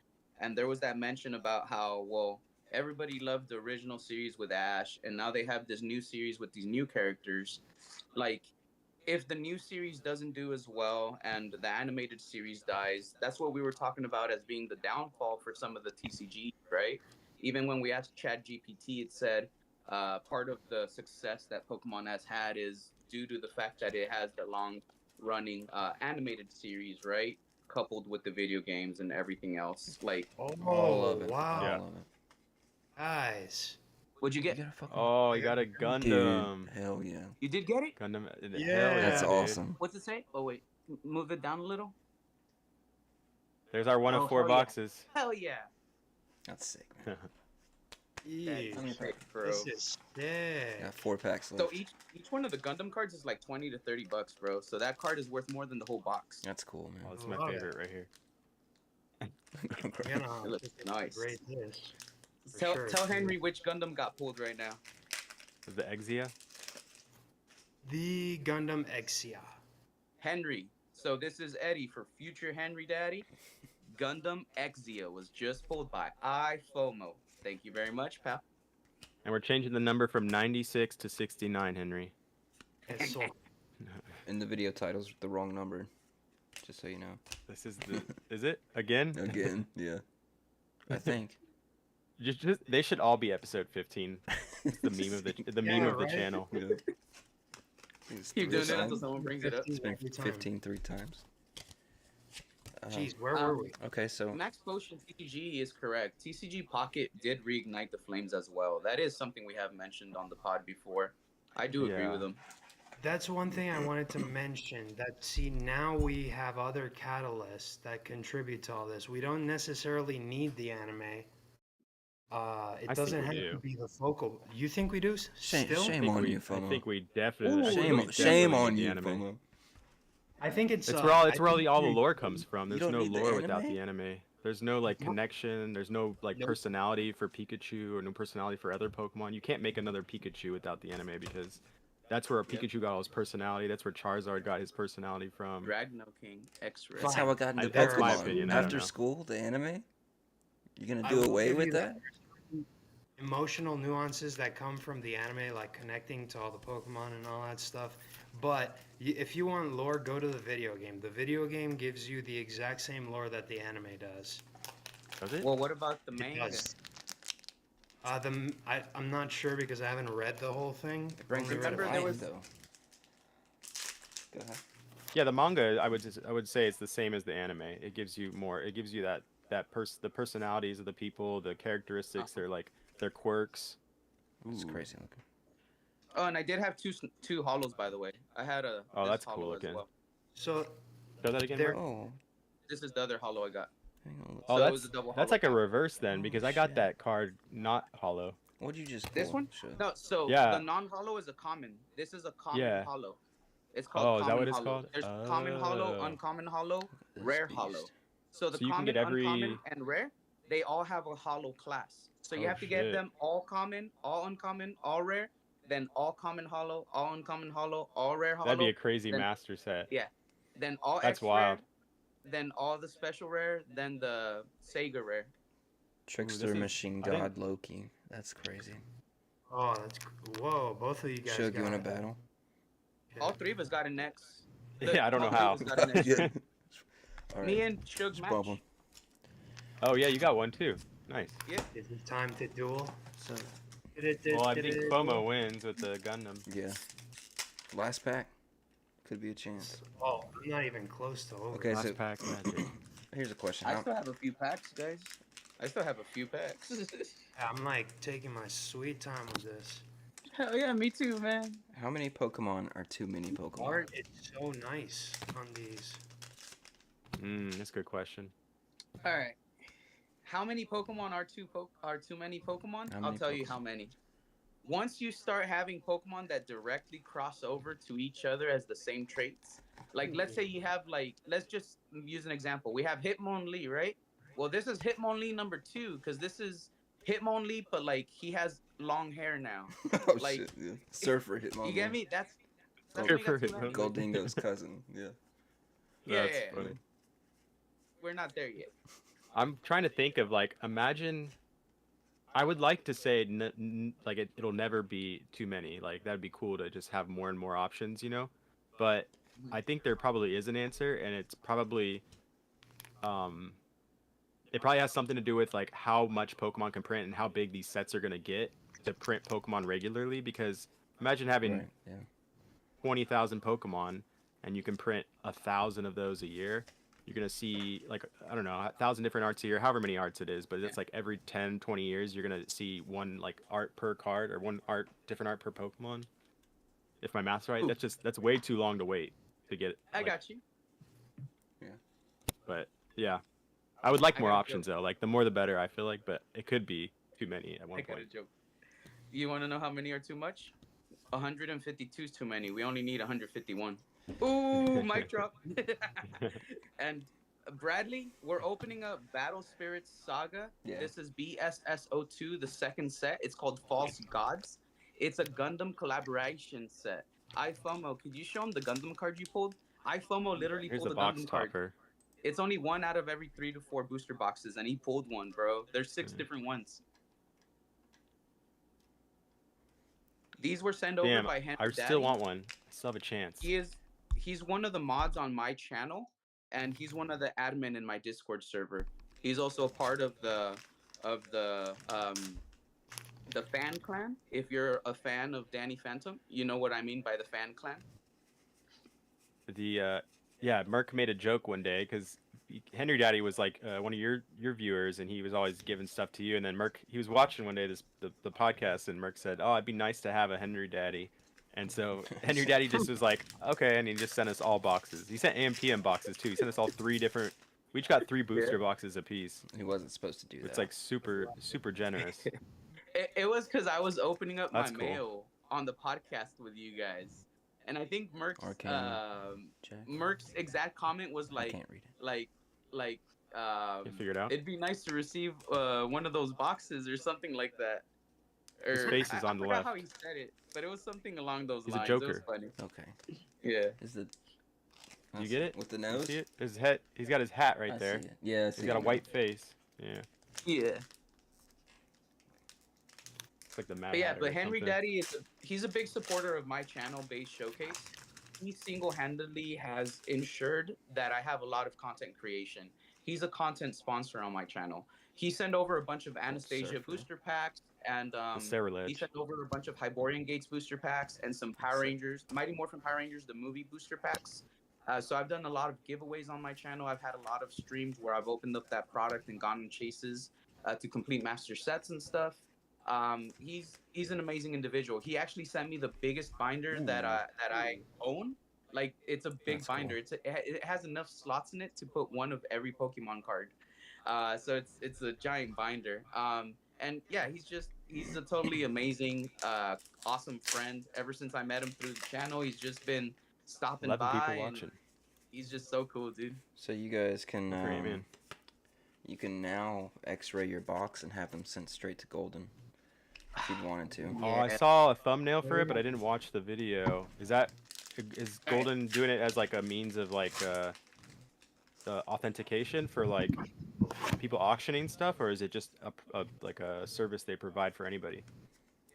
And there was that mention about how, well, everybody loved the original series with Ash, and now they have this new series with these new characters. Like, if the new series doesn't do as well and the animated series dies, that's what we were talking about as being the downfall for some of the TCG, right? Even when we asked ChatGPT, it said part of the success that Pokemon has had is due to the fact that it has the long-running animated series, right? Coupled with the video games and everything else. Like, all of it. Wow. Yeah. All of it. Guys. What'd you get? You got a fucking... Oh, you got a Gundam. Dude, hell yeah. You did get it? Gundam. Yeah. Hell That's dude. awesome. What's it say? Oh, wait. Move it down a little. There's our one Oh, of 4 hell yeah. boxes. Hell yeah. That's sick, man. Yeah. That's sick, bro. This is sick. Got 4 packs left. So each one of the Gundam cards is like $20 to $30, bro. So that card is worth more than the whole box. That's cool, Oh, man. this is Love my it. favorite right here. You know, It looks this is nice. Great this. For Tell sure. tell Henry which Gundam got pulled right now. Is the Exia? The Gundam Exia. Henry. So this is Eddie for future Henry Daddy. Gundam Exia was just pulled by IFOMO. Thank you very much, pal. And we're changing the number from 96 to 69, Henry. Eso. In the video title's the wrong number. Just so you know. This is the... Is it? Again? Again, yeah. I think. Just they should all be episode 15. It's the meme of the meme Yeah, of the right? channel. Yeah. It's Keep 3 doing that times. until someone brings it up. It's been Every time. 15 3 times. Jeez, where were we? Okay, so Max Potion TCG is correct. TCG Pocket did reignite the flames as well. That is something we have mentioned on the pod before. I do agree Yeah. with him. That's one thing I wanted to mention. That, see, now we have other catalysts that contribute to all this. We don't necessarily need the anime. It I doesn't think have we to do. be the focal. You think we do? shame Still? on you, I FOMO. think we definitely... Ooh, Shame definitely on need you, the anime. FOMO. I think it's. It's I where all think the we- lore comes from. You There's don't no need the lore without anime? the anime. There's no like connection. There's no like Nope. personality for Pikachu or no personality for other Pokemon. You can't make another Pikachu without the anime because That's where Yep. Pikachu got all his personality. That's where Charizard got his personality from. Ragno King, X-Ray. That's how I got into That's my Pokemon. opinion, I don't After know. school, the anime. You gonna I do will away give with you that? emotional nuances that come from the anime, like connecting to all the Pokemon and all that stuff. But if you want lore, go to the video game. The video game gives you the exact same lore that the anime does. Does it? Well, what about the It manga? does. I'm not sure because I haven't read the whole thing. It brings Only me read to Remember a there life, was- though. Go ahead. Yeah, the manga. I would say it's the same as the anime. It gives you more. It gives you the personalities of the people, the characteristics, their quirks. It's Ooh. crazy looking. Oh, and I did have two hollows, by the way. I had a Oh, this that's hollow cool as looking. well. So Show that again, There- Mark? Oh, This is the other hollow I got. hang on. Oh, So it was a double that's hollow like a pack. reverse then, Oh, because I got shit. that card not hollow. What'd you just pull? This one? Show. No, so Yeah. the non-hollow is a common. This is a common Yeah. hollow. It's called Oh, common is that what it's hollow. called? There's common hollow, Oh. uncommon hollow, This rare beast. hollow. So the So you can common, get every- uncommon, and rare, they all have a hollow class. So you Oh, have to get shit. them all common, all uncommon, all rare, then all common hollow, all uncommon hollow, all rare hollow. That'd be a crazy then- master set. Yeah. Then all That's X wild. rare, then all the special rare, then the Sega rare. Trickster this is- Machine I didn't- God Loki. That's crazy. oh, that's whoa! Both of you guys. Shugg, you got wanna it. battle? All three of us got an X. Yeah, I don't know all three how. of us got an X. Yeah. All Me right. and Shugg Just match. bump 'em. Oh yeah, you got one too. Nice. Is it time to duel? So, Well, I think FOMO wins with the Gundam. yeah. Last pack. Could be a chance. Oh, I'm not even close to over. Okay, so Last pack magic. here's a question. I still have a few packs, guys. I still have a few packs. I'm like taking my sweet time with this. Hell yeah, me too, man. How many Pokemon are too many Pokemon? Art is so nice on these. That's a good question. All right. How many Pokemon are too many Pokemon? How I'll many tell you Pokemon? how many. Once you start having Pokemon that directly cross over to each other as the same traits, like let's say you have let's just use an example. We have Hitmonlee, right? Well, this is Hitmonlee number 2 because this is Hitmonlee, but like he has long hair now. Oh like- shit! Yeah. Surfer Hitmonlee. You get me? That's Surfer what we got too Hitmonlee. many. Goldingo's cousin. Yeah. Yeah, That's yeah. funny. We're not there yet. I'm trying to think of imagine. I would like to say it'll never be too many. Like that'd be cool to just have more and more options, you know. But I think there probably is an answer, and it's probably, it probably has something to do with like how much Pokemon can print and how big these sets are gonna get to print Pokemon regularly. Because imagine having Right. Yeah. 20,000 Pokemon, and you can print 1,000 of those a year. You're gonna see I don't know 1,000 different arts a year, however many arts it is, but it's like every 10, 20 years you're gonna see one art per card or one different art per Pokemon. If my math's right, Ooh. that's way too long to wait to get. I got you. But yeah, I would like I more got a options though. Like the more the better, I feel like, but it could be too many at one I got a point. joke. You want to know how many are too much? 152 is too many. We only need 151. Ooh, mic drop. And Bradley, we're opening up Battle Spirits Saga. Yeah. This is BEYSShowcase, the second set. It's called False Gods. It's a Gundam collaboration set. IFOMO, could you show him the Gundam card you pulled? IFOMO literally Here's pulled the a box Gundam card. topper. It's only one out of every 3 to 4 booster boxes, and he pulled one, bro. There's 6 different ones. These were sent over Damn, by Henry I Daddy. still want one. I still have a chance. He's one of the mods on my channel, and he's one of the admin in my Discord server. He's also a part of the fan clan. If you're a fan of Danny Phantom, you know what I mean by the fan clan. Yeah, Merc made a joke one day because Henry Daddy was like one of your viewers, and he was always giving stuff to you. And then Merc, he was watching one day the podcast, and Merc said, "Oh, it'd be nice to have a Henry Daddy." And so Henry Daddy just was like, "Okay," and he just sent us all boxes. He sent AMPM boxes too. He sent us all 3 different. We each got 3 booster boxes apiece. He wasn't supposed to do that. It's like super generous. It was because I was opening up That's my cool. mail on the podcast with you guys, and I think Arcane Jack. Merc's exact comment was I like, can't read it. You figured out? it'd be nice to receive one of those boxes or something like that. His Or face is I on the forgot left. how he said it, but it was something along those He's a lines. It was Joker. funny. Okay. Yeah. Is the Do you get it? with the You nose? see it? His head. He's got his hat right I there. see it. Yeah, I see He's got a it now. white face. Yeah. Yeah. It's like the Mad But yeah, Hatter but or Henry something. Daddy he's a big supporter of my channel BEYSShowcase. He single-handedly has ensured that I have a lot of content creation. He's a content sponsor on my channel. He sent over a bunch of Anastasia Surfer. booster packs, and The Sarah he Ledge. sent over a bunch of Hyborian Gates booster packs and some Power Rangers, Mighty Morphin Power Rangers, the movie booster packs. So I've done a lot of giveaways on my channel. I've had a lot of streams where I've opened up that product and gone on chases to complete master sets and stuff. He's an amazing individual. He actually sent me the biggest binder that I own. Like, it's a big That's cool. binder. It has enough slots in it to put one of every Pokemon card. So it's a giant binder. And yeah, he's a totally amazing, awesome friend. Ever since I met him through the channel, he's just been stopping 11 by, people and watching. he's just so cool, dude. So you guys can Good for you, man. you can now X-ray your box and have them sent straight to Golden if you wanted to. Oh, I saw a thumbnail for it, but I didn't watch the video. Is Golden doing it as like a means of like the authentication for like people auctioning stuff, or is it just like a service they provide for anybody?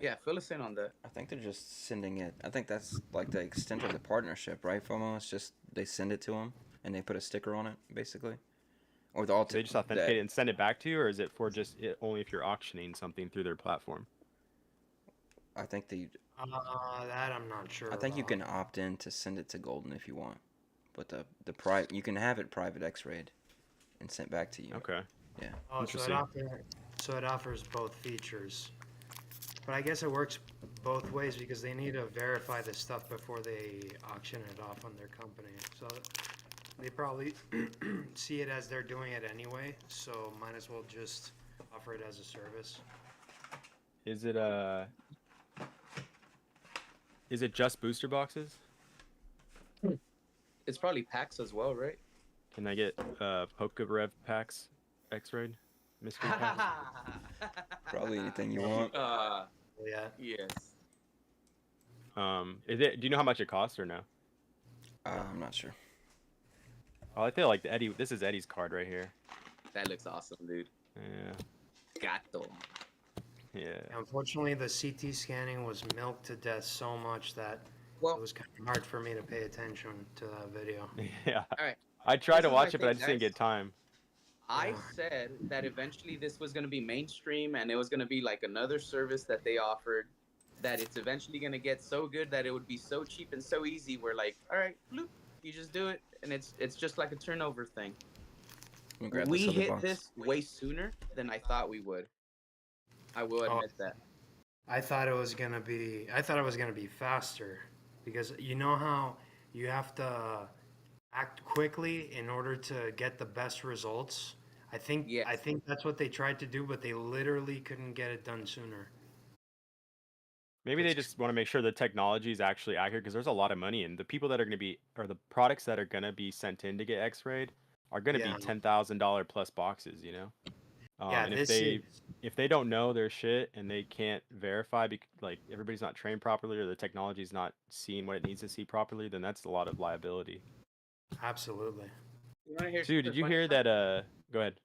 Yeah, fill us in on that. I think they're just sending it. I think that's like the extent of the partnership, right, FOMO? It's just they send it to them and they put a sticker on it, basically. Or the Do they just authenticate it and send it back to you, or is it for just only if you're auctioning something through their platform? I think That I'm not sure. I think you about. can opt in to send it to Golden if you want, but you can have it private X-rayed and sent back to you. Okay. Yeah. Oh, Interesting. so it offers both features. But I guess it works both ways because they need to verify the stuff before they auction it off on their company. So they probably see it as they're doing it anyway, so might as well just offer it as a service. Is it just booster boxes? It's probably packs as well, right? Can I get Pokerev packs X-rayed? Mystery packs? Probably anything you want. Yeah. Yes. Do you know how much it costs or no? I'm not sure. Oh, I feel like Eddie. This is Eddie's card right here. That looks awesome, dude. Yeah. Gato. Yeah. Unfortunately, the CT scanning was milked to death so much that it Well, was kind of hard for me to pay attention to that video. Yeah. all right. I tried This to is watch my it, but I thing, just didn't guys. get time. I said that eventually this was going to be mainstream and it was going to be like another service that they offered, that it's eventually going to get so good that it would be so cheap and so easy. We're like, all right, bloop, you just do it. And it's just like a turnover thing. Let me grab We this other hit box. this way sooner than I thought we would. I will admit that. I thought it was gonna be faster because you know how you have to act quickly in order to get the best results. I think Yes. that's what they tried to do, but they literally couldn't get it done sooner. Maybe they just want to make sure the technology is actually accurate because there's a lot of money in the people that are going to be, or the products that are going to be sent in to get X-rayed are going to Yeah. be $10,000 plus boxes, you know. Yeah, And this if they don't know their shit and they can't verify, like everybody's not trained properly or the technology's not seeing what it needs to see properly, then that's a lot of liability. absolutely. You want to hear Dude, did something you funny? hear that? Go ahead.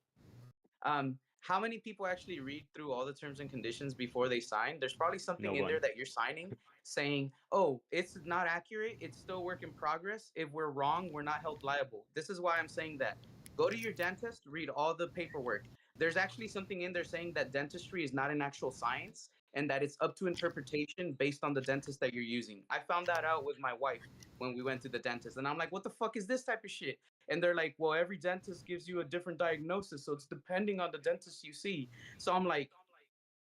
How many people actually read through all the terms and conditions before they sign? There's probably something No in there one. that you're signing saying, oh, it's not accurate. It's still work in progress. If we're wrong, we're not held liable. This is why I'm saying that. Go to your dentist, read all the paperwork. There's actually something in there saying that dentistry is not an actual science and that it's up to interpretation based on the dentist that you're using. I found that out with my wife when we went to the dentist. And I'm like, what the fuck is this type of shit? And they're like, well, every dentist gives you a different diagnosis, so it's depending on the dentist you see. So I'm like,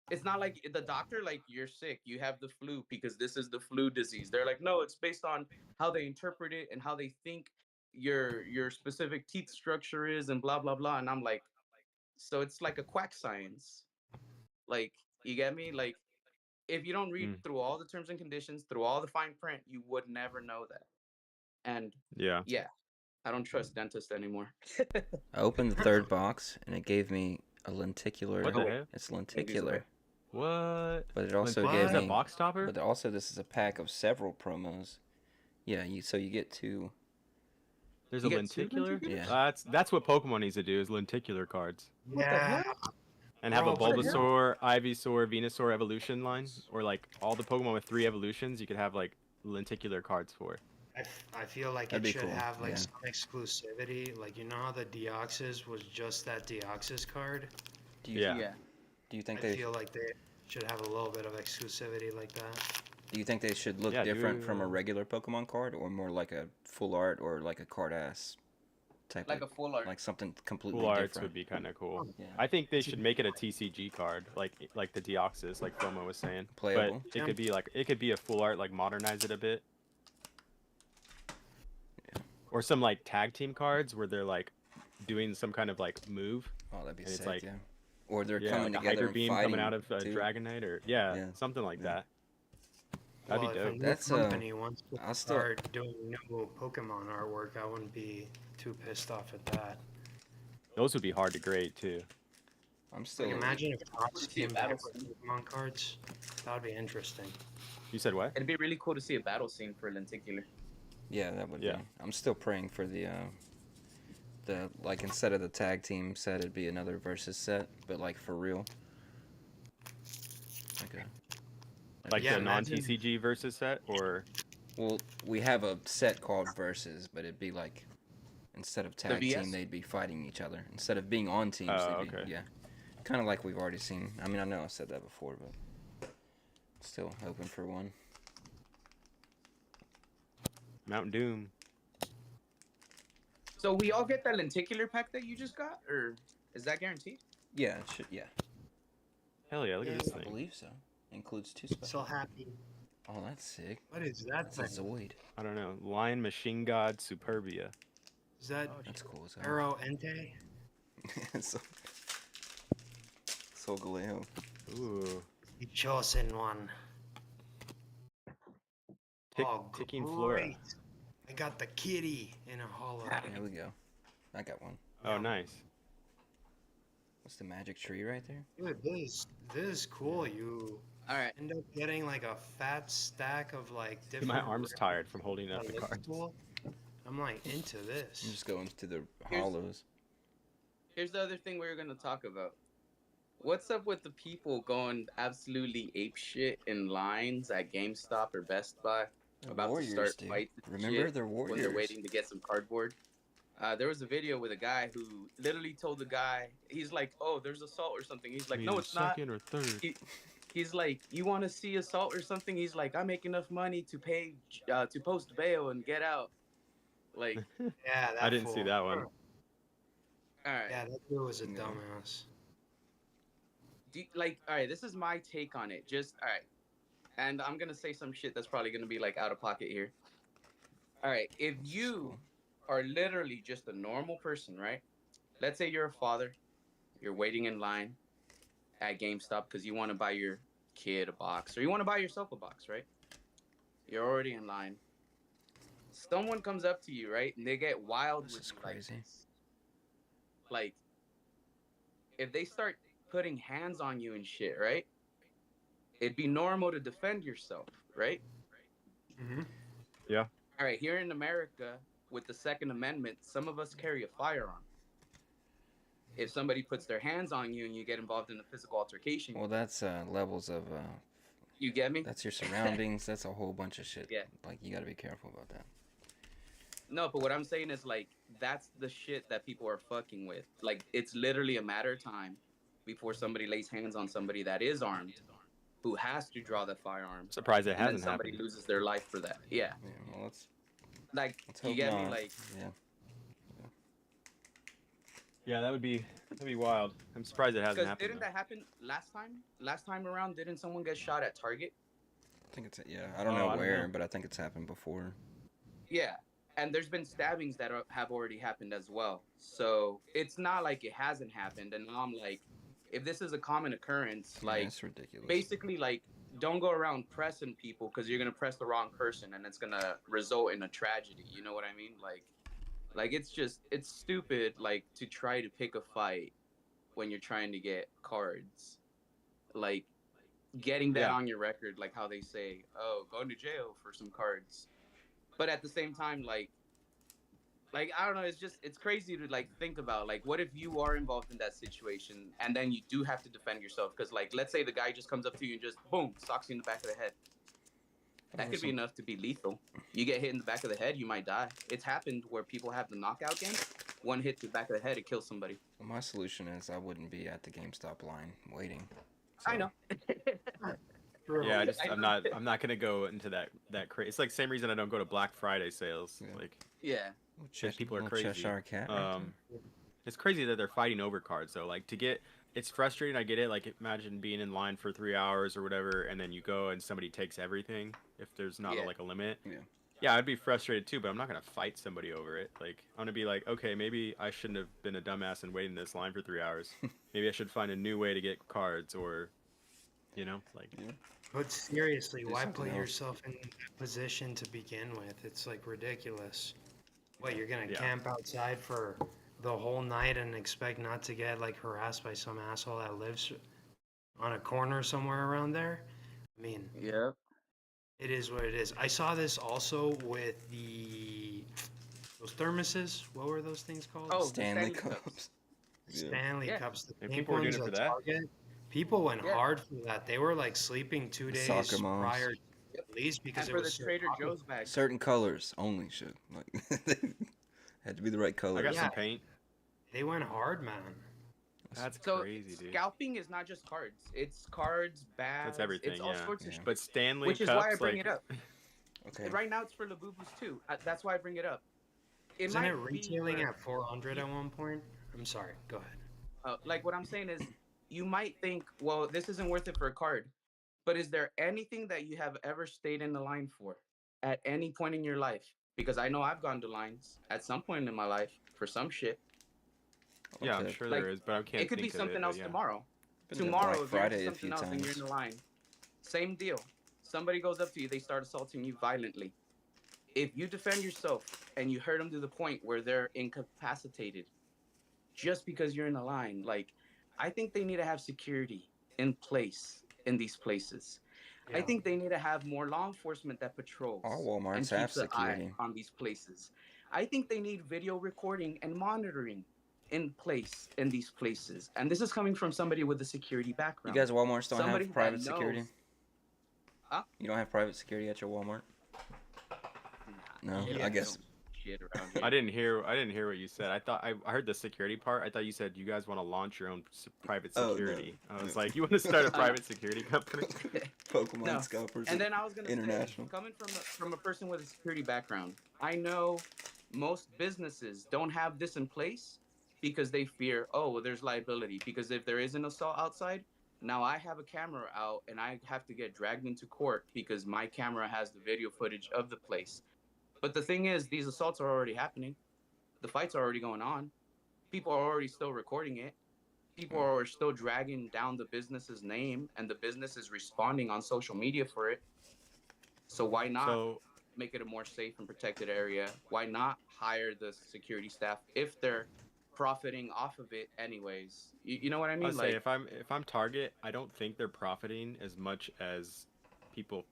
it's not like the doctor, like, you're sick, you have the flu because this is the flu disease. They're like, no, it's based on how they interpret it and how they think your specific teeth structure is and blah blah blah. And I'm like, so it's like a quack science. Like, you get me? Like, if you don't read through all the terms and conditions, through all the fine print, you would never know that. And Yeah. I don't trust dentists anymore. I opened the third box and it gave me a lenticular. What the heck? It's lenticular. What? But it also What? gave Is that me. box topper? But also, this is a pack of several promos. Yeah, so you get two. There's You a get two lenticular. lenticulars? Yeah. That's what Pokemon needs to do is lenticular cards. What the Yeah. hell? And have a Bro, but Bulbasaur, Ivysaur, Venusaur evolution line, or like all the Pokemon with 3 evolutions, you could have like lenticular cards for. I feel like That'd it be should cool, have like yeah. some exclusivity. Like, you know how the Deoxys was just that Deoxys card? Do you, Yeah. Do you think I they? feel like they should have a little bit of exclusivity like that. Do you think they should look Yeah, different from a do- regular Pokemon card, or more like a full art, or like a card ass type Like a of, full art. like something completely Full arts different? would be kind of cool. Yeah. I think they should make it a TCG card, like the Deoxys, like FOMO was saying. Playable. But it could be a full art, like modernize it a bit. Yeah. Or some like tag team cards where they're like doing some kind of like move. Oh, that'd be And it's sick. like- Yeah. Or they're Yeah, coming like a together Hyper and Beam fighting coming out of too. Dragonite, or Yeah. something like Yeah. that. That'd Well, be if a dope. new That's, company wants to I'll still- start doing new Pokemon artwork, I wouldn't be too pissed off at that. Those would be hard to grade too. I'm still. Like, imagine if Topps See a came back battle with Pokemon cards. That would be interesting. You said what? It'd be really cool to see a battle scene for lenticular. Yeah, that would Yeah. be. I'm still praying for the like instead of the tag team set, it'd be another versus set, but like for real. Okay. Like Yeah, the imagine- non-TCG versus set, or Well, we have a set called versus, but it'd be like instead of tag VS? team, they'd be fighting each other. Instead of being on teams, Oh, they'd be, okay. yeah, kind of like we've already seen. I mean, I know I said that before, but still hoping for one. Mount Doom. So we all get that lenticular pack that you just got, or is that guaranteed? Yeah, it should. Yeah, Hell yeah! Look at this I thing. believe so. Includes two So special. happy. Oh, that's sick. What is that That's a thing? Zoid. I don't know. Lion Machine God Superbia. Is that That's cool as hell. Arrow Entei? so, Galeo. Ooh. The chosen one. Ticking Flora. great. I got the kitty in a hollow. There we go. I got one. Oh, nice. What's the magic tree right there? Dude, this is cool. You All right. end up getting like a fat stack of like Dude, different. my arm's tired from holding up the That's cards. cool. I'm like into I'm this. just going to the Here's- hollows. Here's the other thing we were gonna talk about. What's up with the people going absolutely ape shit in lines at GameStop or Best Buy They're about warriors, to start dude. fights? and Remember, shit they're when warriors. they're waiting to get some cardboard. There was a video with a guy who literally told the guy, he's like, "Oh, there's assault or something." He's like, "No, it's not." Second or third. He's like, "You want to see assault or something?" He's like, "I make enough money to pay to post bail and get out." Like, Yeah, that I didn't see fool. that one. all right. Yeah, that dude was a Yeah. dumbass. Like, all right, this is my take on it. Just all right, and I'm gonna say some shit that's probably gonna be like out of pocket here. All right, if you are literally just a normal person, right? Let's say you're a father, you're waiting in line at GameStop because you want to buy your kid a box, or you want to buy yourself a box, right? You're already in line. Someone comes up to you, right, and they get wild This with is you like crazy. this. Like, if they start putting hands on you and shit, right? It'd be normal to defend yourself, right? Mm-hmm. All right, here in America, with the Second Amendment, some of us carry a firearm. If somebody puts their hands on you and you get involved in a physical altercation, Well, that's levels of. you get me? That's your surroundings. That's a whole bunch of shit. Yeah. Like you got to be careful about that. No, but what I'm saying is like that's the shit that people are fucking with. Like it's literally a matter of time before somebody lays hands on somebody that is armed, who has to draw the firearm, Surprised it and then hasn't somebody happened. loses their life for that. Yeah, Yeah. Well, let's like you hope get me? not. Like Yeah. Yeah, that'd be wild. I'm surprised it hasn't because happened. didn't that happen last time? Last time around, didn't someone get shot at Target? I think it's yeah. I don't Oh, know I don't where, know. but I think it's happened before. Yeah, and there's been stabbings that have already happened as well. So it's not like it hasn't happened. And now I'm like, if this is a common occurrence, Yeah, like it's ridiculous. basically, like don't go around pressing people because you're gonna press the wrong person and it's gonna result in a tragedy. You know what I mean? Like it's stupid. Like to try to pick a fight when you're trying to get cards. Like getting that Yeah. on your record, like how they say, "Oh, going to jail for some cards." But at the same time, like I don't know, it's crazy to like think about like what if you are involved in that situation and then you do have to defend yourself because like let's say the guy just comes up to you and just boom socks you in the back of the head. That could be enough to be lethal. You get hit in the back of the head, you might die. It's happened where people have the knockout game. One hit to the back of the head, it kills somebody. Well, my solution is I wouldn't be at the GameStop line waiting. I know. Yeah, I I'm not gonna go into that crazy. It's like same reason I don't go to Black Friday sales. Yeah. Like Yeah. people are Little crazy. Cheshire cat. Right It's crazy that they're fighting over cards though. Like it's frustrating. I get it. Like imagine being in line for 3 hours or whatever, and then you go and somebody takes everything. If there's not Yeah. like a limit. Yeah. Yeah, I'd be frustrated too, but I'm not gonna fight somebody over it. Like I'm gonna be like, okay, maybe I shouldn't have been a dumbass and waited in this line for 3 hours. Maybe I should find a new way to get cards, or, like. Yeah. But seriously, Do why something put else. yourself in that position to begin with? It's like ridiculous. What, you're gonna Yeah. camp outside for the whole night and expect not to get like harassed by some asshole that lives on a corner somewhere around there? I mean, Yeah. it is what it is. I saw this also with those thermoses. What were those things called? Oh, Stanley Stanley Cups. Cups. Yeah. Stanley Yeah. Cups. The And pink people were doing ones it for at that? Target. People went Yeah. hard for that. They were like sleeping 2 The days soccer moms. prior, at least, because And it for the was so Trader popular. Joe's bag. Certain colors only should like had to be the right color. I got Yeah. some paint. They went hard, man. That's So crazy, dude. scalping is not just cards. It's cards, bags. That's everything, It's all yeah. sorts of Yeah. shit. But Stanley Which is Cups, why I bring like, it up. Okay. Right now it's for Labubus too. That's why I bring it up. Isn't might it be retailing where- at 400 at one point? I'm sorry. Go ahead. like what I'm saying is, you might think, well, this isn't worth it for a card, but is there anything that you have ever stayed in the line for at any point in your life? Because I know I've gone to lines at some point in my life for some shit. Yeah, I'm Okay. sure Like, there is, but I can't It could be think of something it, but else yeah. tomorrow. Been to Tomorrow, Black if you're Friday a into few something else and you're in times. the line, same deal. Somebody goes up to you, they start assaulting you violently. If you defend yourself and you hurt them to the point where they're incapacitated, just because you're in a line, like, I think they need to have security in place in these places. I Yeah. think they need to have more law enforcement that patrols All and Walmarts have keeps an eye security. on these places. I think they need video recording and monitoring in place in these places. And this is coming from somebody with a security You background. guys Walmarts don't Somebody have that private security? knows- Huh? You don't have private security at your Walmart? No, Yeah, I guess. don't shit around here. I didn't hear what you said. I heard the security part. I thought you said you guys want to launch your own private Oh, no. security. I was No. like, you want to start a private security company? Pokemon No. scalpers. And then I was gonna International. say, coming from a person with a security background, I know most businesses don't have this in place because they fear, oh, well, there's liability. Because if there is an assault outside, now I have a camera out and I have to get dragged into court because my camera has the video footage of the place. But the thing is, these assaults are already happening. The fights are already going on. People are already still recording it. People are still dragging down the business's name, and the business is responding on social media for it. So why not So make it a more safe and protected area? Why not hire the security staff if they're profiting off of it anyways? You know what I mean? I'd say if I'm Target, I don't think they're profiting as much as people.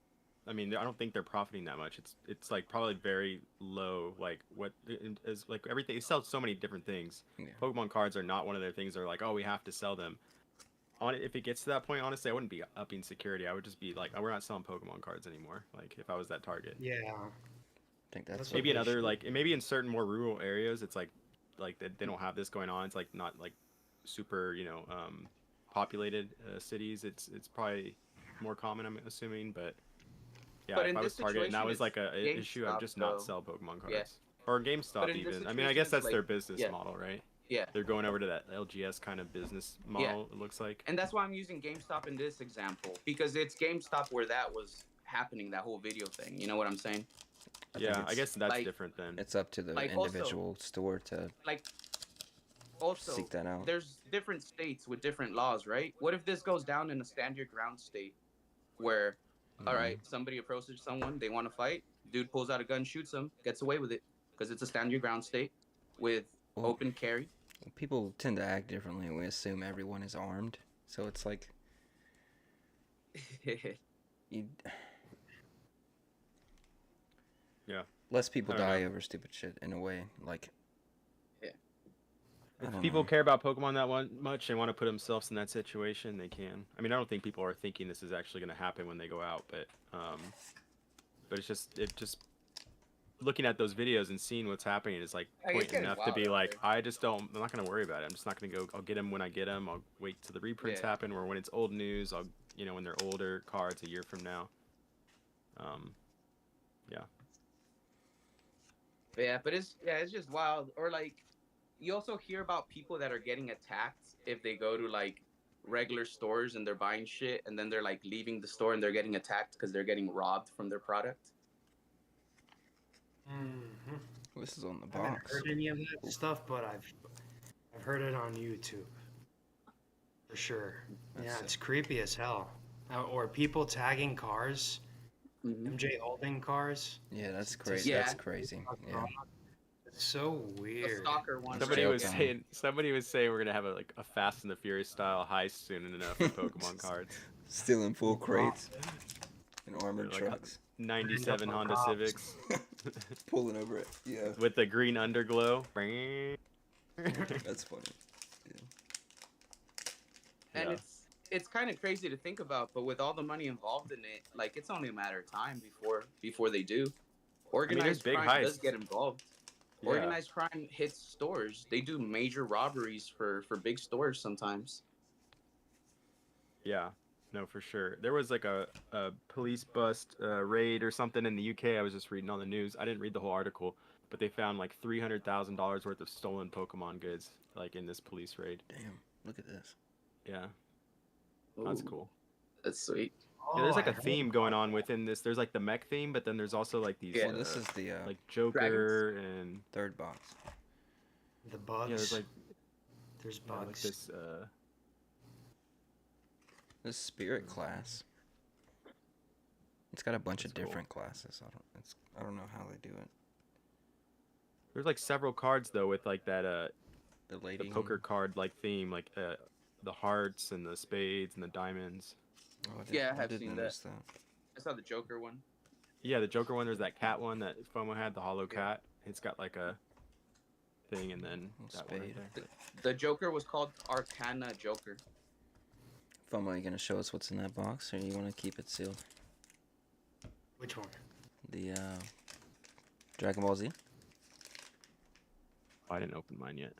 I mean, I don't think they're profiting that much. It's like probably very low. Like what is like everything. They sell so many different things. Yeah. Pokemon cards are not one of their things. They're like, oh, we have to sell them. If it gets to that point, honestly, I wouldn't be upping security. I would just be like, oh, we're not selling Pokemon cards anymore. Like if I was that Target. Yeah. I think that's That's Maybe what in they other should. like maybe in certain more rural areas, it's like they don't have this going on. It's like not like super populated cities. It's probably more common, I'm assuming, but yeah, But if in I was this Target and that situation, was like a it's issue, I'd GameStop, just not though. sell Pokemon cards. Yeah. Or GameStop But in this even. I mean, I situation, guess it's that's their like- business yeah. model, right? Yeah. They're going over to that LGS kind of business model. It looks like. And that's why I'm using GameStop in this example, because it's GameStop where that was happening, that whole video thing. You know what I'm saying? I think Yeah, I it's- guess that's like- different then. It's up to the Like, also- individual store to Like, also, seek that out. there's different states with different laws, right? What if this goes down in a stand your ground state where, all Mhm. right, somebody approaches someone, they want to fight, dude pulls out a gun, shoots him, gets away with it because it's a stand your ground state with Well, open carry. people tend to act differently. We assume everyone is armed, so it's like You, Yeah. less people I don't die know. over stupid shit in a way. Like, Yeah. I If don't people know. care about Pokemon that one much and want to put themselves in that situation, they can. I mean, I don't think people are thinking this is actually going to happen when they go out, but it just looking at those videos and seeing what's happening is like Like, it's point getting enough to wild be out like, there. I'm not gonna worry about it. I'm just not gonna go. I'll get them when I get them. I'll wait till the reprints Yeah. happen, or when it's old news. I'll, when they're older cards a year from now. Yeah. Yeah, but it's just wild. Or like, you also hear about people that are getting attacked if they go to like regular stores and they're buying shit, and then they're like leaving the store and they're getting attacked because they're getting robbed from their product. Hmm. This is on the I haven't box. heard any of that stuff, but I've heard it on YouTube for sure. That's Yeah, sick. it's creepy as hell. Or people tagging cars, Mm-hmm. MJ holding cars. Yeah, that's to crazy. Yeah. That's crazy. Yeah. It's so The weird. stalker one, That's right? jail was time. saying somebody was saying we're gonna have a Fast and the Furious style heist soon enough with Pokemon cards. Stealing full crates and armored Like trucks. 97 on Honda cops. Civics Pulling over it. Yeah. with the green underglow. That's funny. And Yeah. it's kind of crazy to think about, but with all the money involved in it, like it's only a matter of time before they do. there's Organized big crime does heists. get involved. Yeah. Organized crime hits stores. They do major robberies for big stores sometimes. Yeah, no, for sure. There was like a police bust raid or something in the UK. I was just reading on the news. I didn't read the whole article, but they found like $300,000 worth of stolen Pokemon goods, like in this police raid. Damn. Look at this. Yeah, that's Ooh, cool. That's sweet. Yeah, there's like I a heard theme about going on within this. There's like the mech theme, but then there's also like these Yeah. Well, this is the like Joker and third box. the bugs. yeah, there's like There's yeah, like bugs. this This spirit class. It's got a bunch That's of cool. different classes. I don't know how they do it. there's like several cards though with like that The the lady. poker card like theme, like the hearts and the spades and the diamonds. Oh, Yeah, I I have did seen notice that. I saw the Joker one. Yeah, the Joker one. There's that cat one that FOMO had, the hollow Yeah. cat. It's got like a thing, and then Little that one right spade. there. The Joker was called Arcana Joker. FOMO, are you gonna show us what's in that box, or you want to keep it sealed? Which one? The Dragon Ball Z. I didn't open mine yet.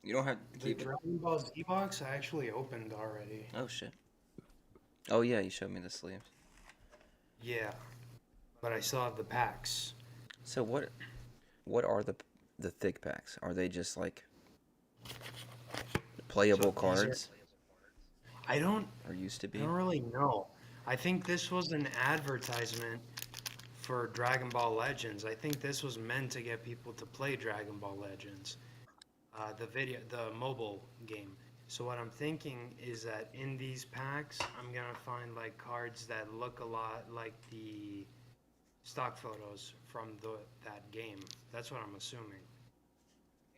You don't have to The keep it. Dragon Ball Z box I actually opened already. Oh shit. Oh yeah, you showed me the sleeves. Yeah, but I still have the packs. So what are the thick packs? Are they just like playable So these are- cards, I don't or used to I be? don't really know. I think this was an advertisement for Dragon Ball Legends. I think this was meant to get people to play Dragon Ball Legends, the mobile game. So what I'm thinking is that in these packs, I'm gonna find like cards that look a lot like the stock photos from that game. That's what I'm assuming.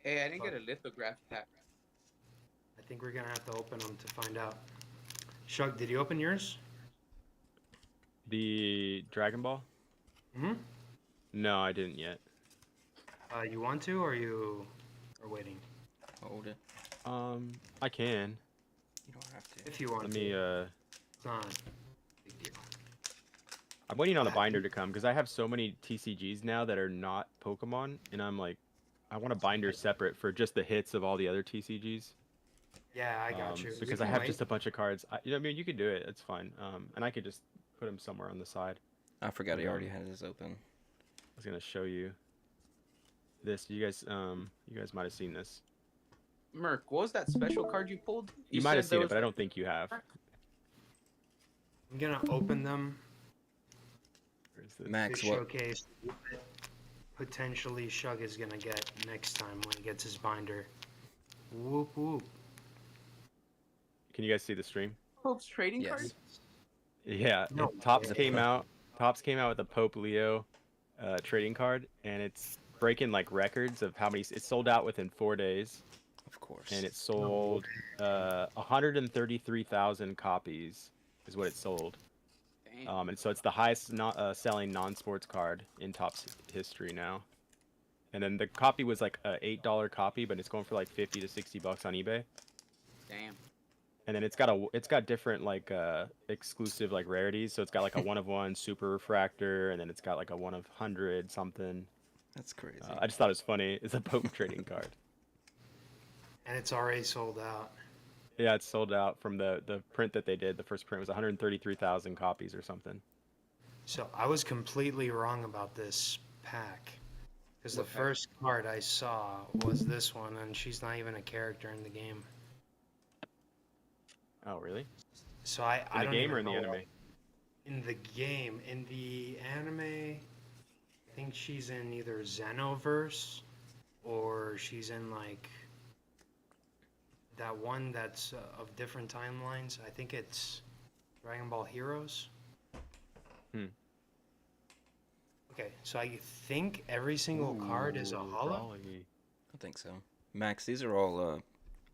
Hey, I didn't get a lithograph pack. I think we're gonna have to open them to find out. Shugg, did you open yours? The Dragon Ball? Mm-hmm. No, I didn't yet. You want to, or you are waiting? Hold it. I can. You don't have to. If you want Let to. me. It's not a big deal. I'm waiting on the binder to come because I have so many TCGs now that are not Pokemon, and I'm like, I want a binder separate for just the hits of all the other TCGs. Yeah, I got you. Because I have just a bunch of cards. I mean, you could do it. It's fine. And I could just put them somewhere on the side. I forgot he already had his open. I was gonna show you this. You guys might have seen this. Merc, what was that special card you pulled? You might have said seen there it, but I don't think you have. I'm gonna open them. Where's this? Max, To what? showcase what potentially Shugg is gonna get next time when he gets his binder. Whoop whoop. Can you guys see the stream? Pope's trading Yes. card? Yeah. No. Topps came out. Topps came out with a Pope Leo trading card, and it's breaking like records of how many. It sold out within 4 days, Of course. and it sold 133,000 copies is what it sold. Damn. And so it's the highest selling non-sports card in Topps history now. And then the copy was like a $8 copy, but it's going for like 50 to 60 bucks on eBay. Damn. And then it's got different like exclusive like rarities. So it's got like a 1 of 1 super refractor, and then it's got like a 1 of 100 something. That's crazy. I just thought it was funny. It's a Pope trading card. And it's already sold out. Yeah, it's sold out from the print that they did. The first print was 133,000 copies or something. So I was completely wrong about this pack. Because the What pack? first card I saw was this one, and she's not even a character in the game. Oh, really? So I In the don't game or even in the know anime? In the game. In the anime, I think she's in either Xenoverse or she's in like that one that's of different timelines. I think it's Dragon Ball Heroes. Hmm. Okay, so I think every single card is a holo. I think so. Max, these are all.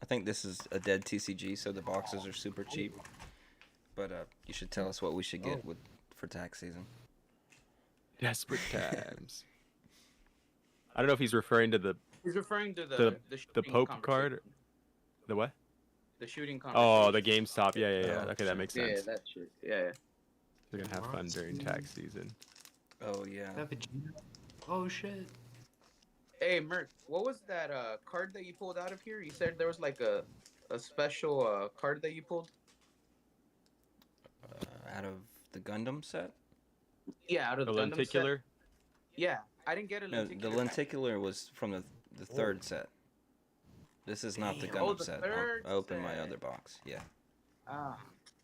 I think this is a dead TCG, so the boxes are super cheap. But you should tell us what we should get for tax season. Desperate times. I don't know if he's referring to the He's referring to the shooting Pope conversation. card. The what? The shooting conversation. Oh, the GameStop. Yeah. Oh, Okay, that makes Yeah, sense. that shit. Yeah. We're gonna have fun during tax season. Oh yeah. That Vegeta? Oh shit. Hey, Merc, what was that card that you pulled out of here? You said there was like a special card that you pulled. Out of the Gundam set. Yeah, out of The the Gundam set. lenticular. Yeah, I didn't get a No, lenticular. the lenticular was from the third set. This is not the Damn. Gundam Oh, the set. third I opened my set. other box. Yeah. Ah,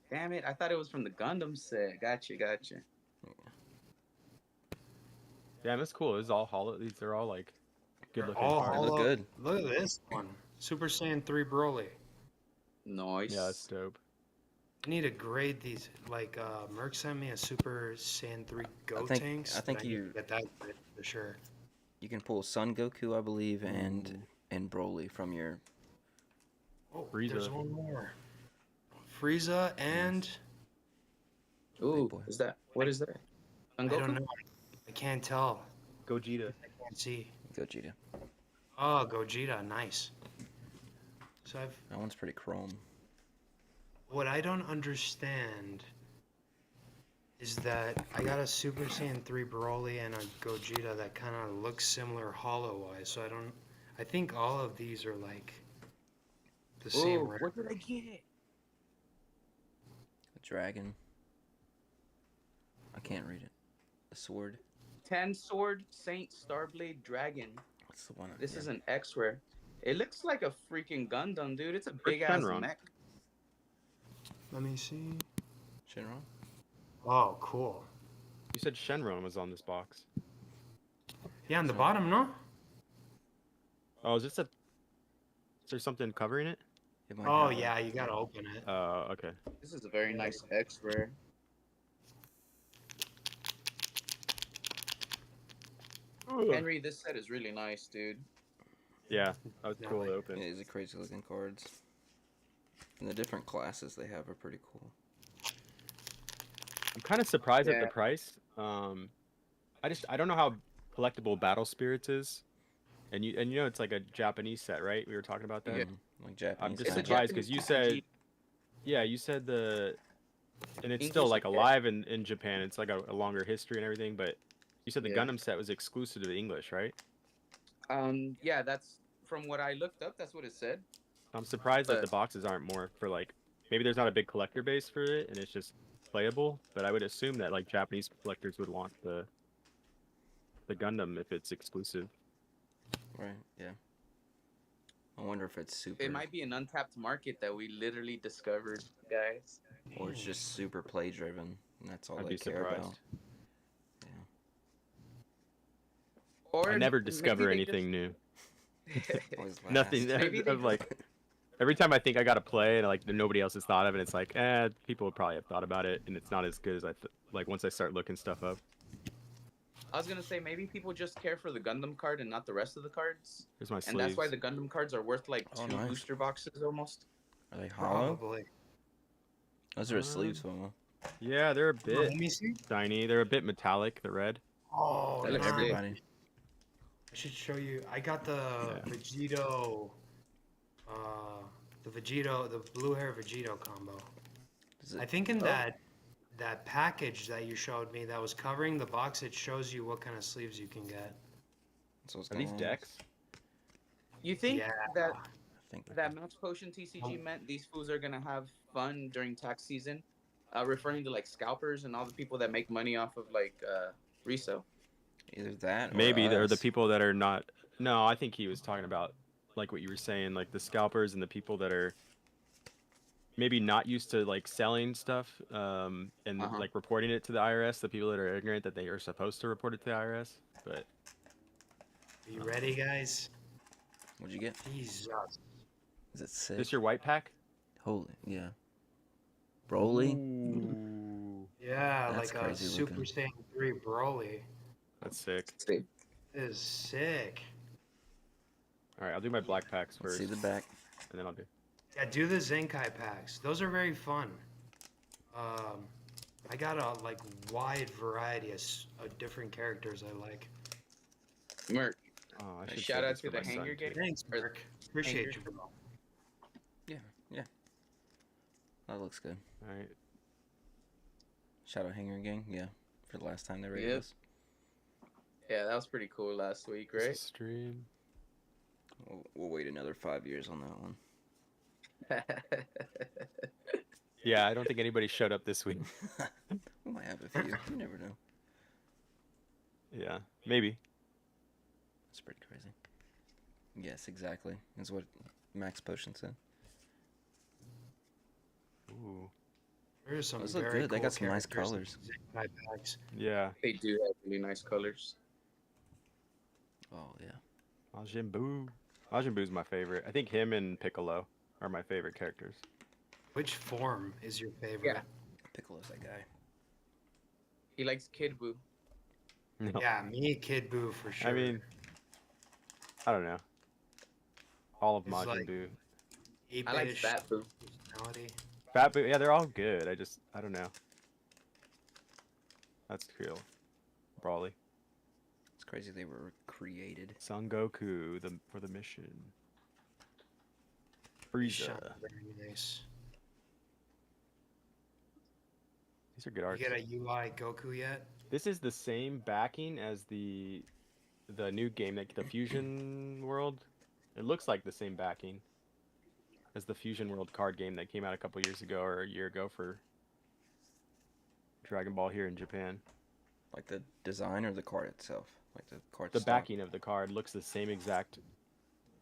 damn it! I thought it was from the Gundam set. Gotcha. Yeah, that's cool. This is all hollow. These are all like good looking all cards. They look hollow. good. Look at this one. Super Saiyan 3 Broly. Nice. Yeah, that's dope. I need to grade these. Like, Merc sent me a Super Saiyan 3 Gotenks. I think need you- to get that graded for sure. You can pull Son Goku, I believe, and Broly from your. Oh, Frieza. there's one more. Frieza and Ooh, boy. is that what is that? I don't know. I can't tell. Gogeta. I can't see. Gogeta. Oh, Gogeta, nice. So That one's pretty chrome. what I don't understand is that I got a Super Saiyan 3 Broly and a Gogeta that kind of looks similar hollow-wise. So I think all of these are like the same Ooh, rare. what did I get? The dragon. I can't read it. The sword. 10 Sword Saint Starblade Dragon. What's the one? This yeah. is an X-Rare. It looks like a freaking Gundam, dude. It's a Where's big ass Shenron? mech. Let me see. Shenron. Oh, cool. You said Shenron was on this box. Yeah, on the bottom, no? Oh, is there something covering it? It might Oh, have yeah, you gotta open it. Okay. This is a very nice X-Rare. Henry, this set is really nice, dude. Yeah, that was cool to Yeah, open. these are crazy looking cards. And the different classes they have are pretty cool. I'm kind of surprised at Yeah. the price. I don't know how collectible Battle Spirits is, and you know it's like a Japanese set, right? We were talking about that. Yeah. Like Japanese. I'm just It's a surprised because Japanese you said, TCG. yeah, you said and it's English still like and alive in Japan. It's like a longer history and everything, but you said the Yeah. Gundam set was exclusive to the English, right? Yeah, that's from what I looked up. That's what it said. I'm surprised that the But- boxes aren't more for like maybe there's not a big collector base for it and it's just playable, but I would assume that like Japanese collectors would want the Gundam if it's exclusive. Right. Yeah. I wonder if it's super. It might be an untapped market that we literally discovered, guys. Or it's just super play driven. And that's all I'd they be care about. surprised. Or I never maybe discover they anything new. Always Nothing. last. Maybe they I'm like every time I think I gotta play and like nobody else has thought of it, it's like people would probably have thought about it and it's not as good as like once I start looking stuff up. I was gonna say maybe people just care for the Gundam card and not the rest of the cards, Here's my and sleeves. that's why the Gundam cards are worth like Oh, 2 nice. booster boxes almost. Are they hollow? Probably. Those are sleeves, FOMO. Yeah, they're a Oh, bit let me see. shiny. They're a bit metallic, the red. Oh, That For looks nice. sick. everybody. I should show you. I got the Yeah. Vegito, the Vegito, the blue hair Vegito combo. Is I it, think in Oh. that package that you showed me that was covering the box, it shows you what kind of sleeves you can get. so it's Are these gonna, decks? You think Yeah. that I think that Max Potion TCG meant these fools are gonna have fun during tax season, referring to like scalpers and all the people that make money off of like resale. either that or Maybe they're the us. people that are not. No, I think he was talking about like what you were saying, like the scalpers and the people that are maybe not used to like selling stuff, and Uh-huh. like reporting it to the IRS. The people that are ignorant that they are supposed to report it to the IRS. But Are you ready, guys? What'd you get? Jesus. Is it sick? this your white pack? Holy, yeah. Broly? Ooh, Yeah, That's like a crazy Super looking. Saiyan 3 Broly. that's sick. See. It is sick. All right, I'll do my black packs Let's first, see the back. and then I'll do. Yeah, do the Zenkai packs. Those are very fun. I got a like wide variety of different characters I like. Merc. Oh, I should Shout save out this to for the my son, hanger too. game. Thanks, Or- Mark. Appreciate Hanger. you, bro. Yeah. That looks good. All right. Shadow Hanger Gang, yeah. For the last time they rated Yep. us. Yeah, that was pretty cool last week, This right? is stream. We'll wait another 5 years on that one. Yeah, I don't think anybody showed up this week. We might have a few. You never know. Yeah, maybe. It's pretty crazy. Yes, exactly. Is what Max Potion said. Ooh. There's some Those look very good. They cool got some nice characters in colors. Zenkai packs. Yeah. They do have really nice colors. Oh, yeah. Majin Buu. Majin Buu's my favorite. I think him and Piccolo are my favorite characters. Which form is your favorite? Yeah. Piccolo's that guy. He likes Kid Buu. No. Yeah, me, Kid Buu for sure. I mean, I don't know. All of It's Majin like- Buu. I like 8-bit-ish Fat Buu. personality. Fat Buu, yeah, they're all good. I don't know. That's cool. Brawly. It's crazy they were created. Son Goku, for the mission. Shot, Frieza. very nice. These are good You arts. get a UI Goku yet? This is the same backing as the new game, like the Fusion World. It looks like the same backing as the Fusion World card game that came out a couple years ago or a year ago for Dragon Ball here in Japan. Like the design or the card itself? Like the card The stock? backing of the card looks the same exact.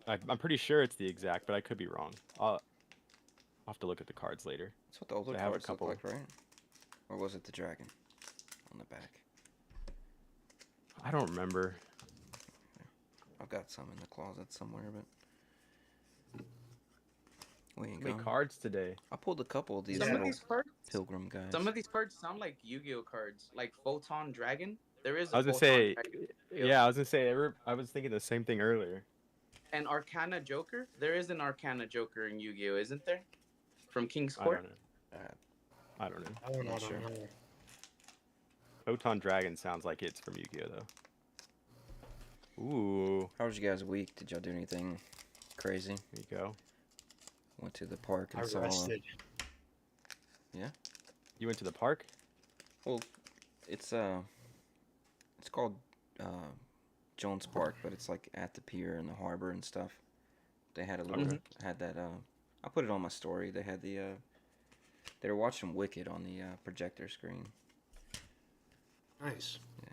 I'm pretty sure it's the exact, but I could be wrong. I'll have to look at the cards later. That's what the older They have a cards look couple. like, right? Or was it the dragon on the back? I don't remember. I've got some in the closet somewhere, but we ain't How many going. cards today? I pulled a couple of these Some of little these cards, pilgrim guys. some of these cards sound like Yu-Gi-Oh cards, like Photon Dragon. There is a I was gonna Photon say, Dragon. yeah, I was gonna say. I was thinking the same thing earlier. And Arcana Joker. There is an Arcana Joker in Yu-Gi-Oh, isn't there? From King's I Court. don't know. Uh, I don't know. I don't Not sure. know. Photon Dragon sounds like it's from Yu-Gi-Oh though. Ooh, how was you guys' week? Did y'all do anything crazy? there you go. Went to the park I and saw. rested. You went to the park? Well, it's called Jones Park, but it's like at the pier and the harbor and stuff. They had a little Okay. had that. I put it on my story. They had the. They were watching Wicked on the projector screen. Nice. Yeah.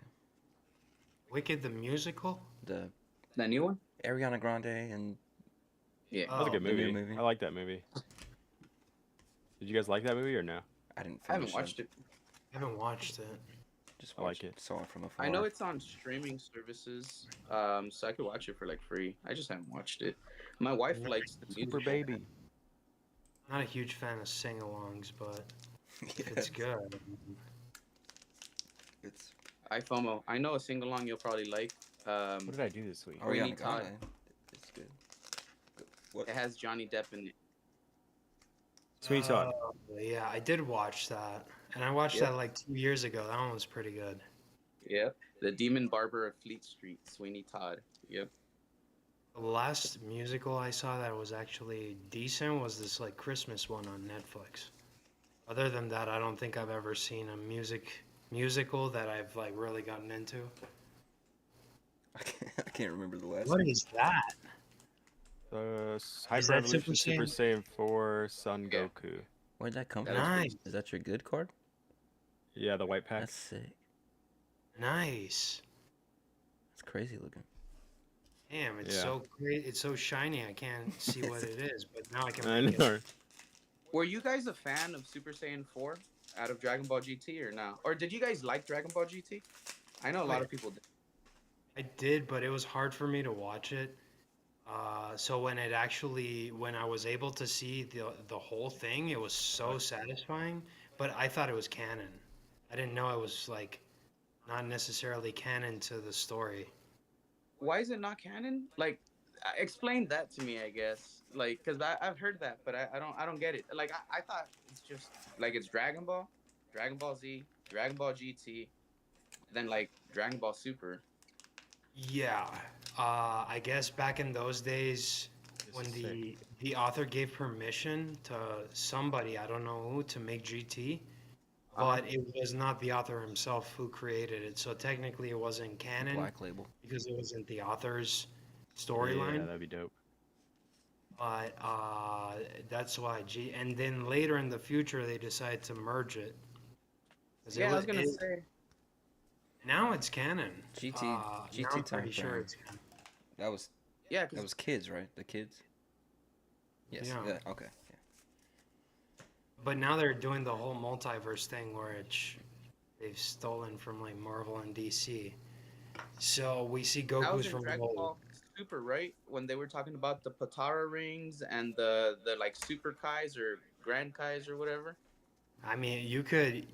Wicked the musical? The The new one. Ariana Grande and Yeah. That was a good the new movie. movie. I like that movie. Did you guys like that movie or no? I didn't. I haven't finish watched it. I haven't watched it. Just I like watched it. Saw it from afar. I know it's on streaming services, so I could watch it for like free. I just haven't watched it. My wife Yeah. likes the music. Super Baby. Not a huge fan of sing-alongs, but if Yeah, it's good. It's IFOMO. I know a sing along you'll probably like. What did I do this week? we Ariana need Todd. Grande. It's good. What? It has Johnny Depp in it. Sweeney Todd. Yeah, I did watch that. And I watched Yep. that like 2 years ago. That one was pretty good. Yep. The Demon Barber of Fleet Street, Sweeney Todd. Yep. The last musical I saw that was actually decent was this like Christmas one on Netflix. Other than that, I don't think I've ever seen a musical that I've like really gotten into. I can't remember the last What one. is that? Hyper that Super Evolution Super Saiyan? Saiyan 4 Son Yeah. Goku. Where'd that come That from? was pretty. Nice, Is that your good card? Yeah, the white pack. That's sick. nice. That's crazy looking. Damn, it's Yeah. so great. It's so shiny. I can't see what it is, but now I can I make it. know. Were you guys a fan of Super Saiyan 4 out of Dragon Ball GT or no? Or did you guys like Dragon Ball GT? I know a lot Wait. of people did. I did, but it was hard for me to watch it. So when I was able to see the whole thing, it was so satisfying. But I thought it was canon. I didn't know it was like not necessarily canon to the story. Why is it not canon? Like, explain that to me, I guess. Like, cause I've heard that, but I don't get it. Like, I thought it's just like it's Dragon Ball, Dragon Ball Z, Dragon Ball GT, then like Dragon Ball Super. Yeah, I guess back in those days, when This is sick. the author gave permission to somebody, I don't know who, to make GT, Uh-huh. but it was not the author himself who created it. So technically, it wasn't canon Black Label. because it wasn't the author's Yeah, storyline. that'd be dope. But that's why and then later in the future, they decided to merge it. 'Cause Yeah, I was gonna say. now it's canon. GT Now GT I'm time pretty sure frame. it's canon. That was Yeah, that cause was kids, right? The kids. Yes. Yeah. Yeah. Okay. Yeah. But now they're doing the whole multiverse thing where they've stolen from like Marvel and DC. So we see that Goku's was in from Dragon old. Ball Super, right? When they were talking about the Patara rings and the like Super Kais or Grand Kais or whatever. I mean, you could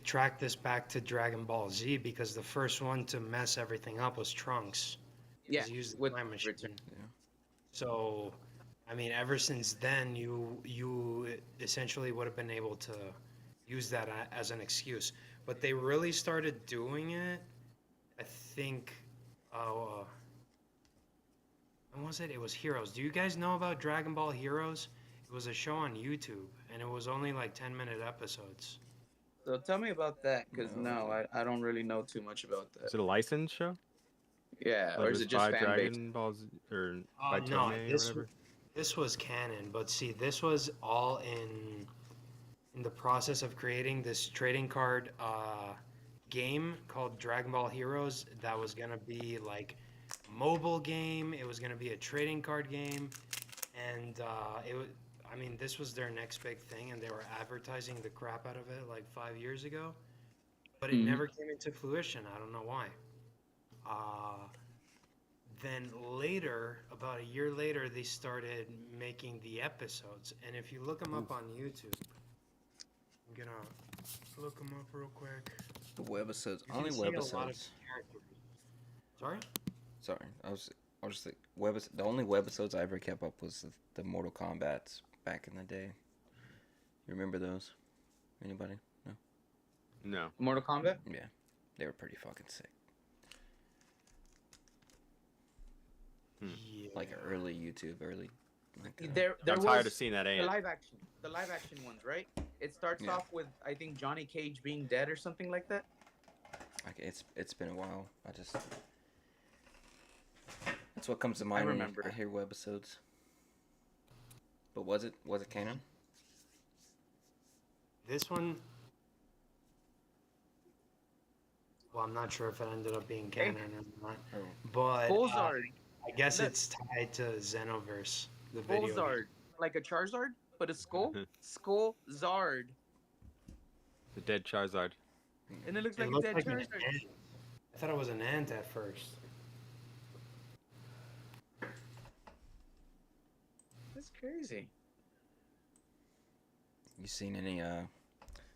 track this back to Dragon Ball Z because the first one to mess everything up was Trunks. Yeah, He used the with time machine. Return. Yeah. So, I mean, ever since then, you essentially would have been able to use that as an excuse. But they really started doing it, I think. When was it? It was Heroes. Do you guys know about Dragon Ball Heroes? It was a show on YouTube, and it was only like 10-minute episodes. So tell me about that, because No. no, I don't really know too much about that. Is it a licensed show? Yeah, Like, or is was it just by fan based? Dragon Ball Z or by Oh no, Toei or whatever? this was canon, but see, this was all in the process of creating this trading card game called Dragon Ball Heroes that was gonna be like mobile game. It was gonna be a trading card game, and it was. I mean, this was their next big thing, and they were advertising the crap out of it like 5 years ago, but it Mhm. never came into fruition. I don't know why. Then later, about a year later, they started making the episodes, and if you look them up on YouTube, I'm gonna look them up real quick. The webisodes. You can Only see a lot of webisodes. characters. Sorry? Sorry, I was just like the only webisodes I ever kept up was the Mortal Kombat's back in the day. You remember those? Anybody? No. No. Mortal Kombat? Yeah, they were pretty fucking sick. Yeah. Like early YouTube, like There I'm was tired of seeing that the ant. the live action ones, right? It starts Yeah. off with I think Johnny Cage being dead or something like that. okay, it's been a while. That's what comes to mind remember. when I hear webisodes. But was it canon? This one. Well, I'm not sure if it ended up being canon or not, Oh, but Bullzard, I guess Look. it's tied to Xenoverse, the video. game. Bullzard, like a Charizard, but a skull, Skull Zard, The dead Charizard. and it looks It like a looked dead like an Charizard. ant. I thought it was an ant at first. That's crazy. you seen any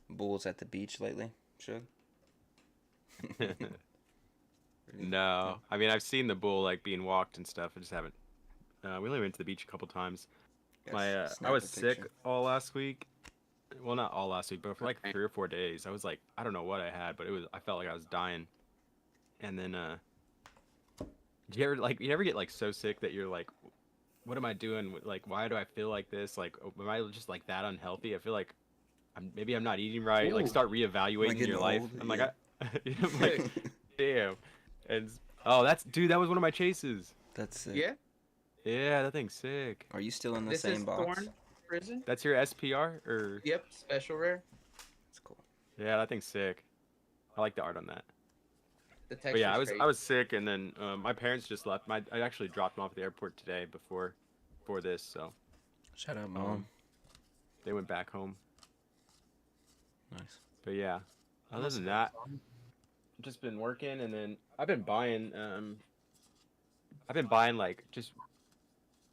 bulls at the beach lately, Shugg? No, I mean I've seen the bull like being walked and stuff. I just haven't. We only went to the beach a couple times. I Snap was a sick picture. all last week, well, not all last week, but for like Okay. 3 or 4 days. I was like, I don't know what I had, but I felt like I was dying. And then, do you ever get like so sick that you're like, what am I doing? Like, why do I feel like this? Like, am I just like that unhealthy? I feel like maybe I'm not eating right. Like, Ooh. start Am I reevaluating getting your life. old? I'm like, Yeah. I'm like, damn. And oh, that was one of my chases. That's sick. Yeah. Yeah, that thing's sick. Are you still in the This same is box? Thorn Prison. That's your SPR or? Yep. Special rare. That's cool. Yeah, that thing's sick. I like the art on that. The But yeah, texture's great. I was sick, and then my parents just left. I actually dropped them off at the airport today before this, so Shout out, Mom. they went back home. Nice. But yeah, other Must than have that, been fun. I've just been working, and then I've been buying like just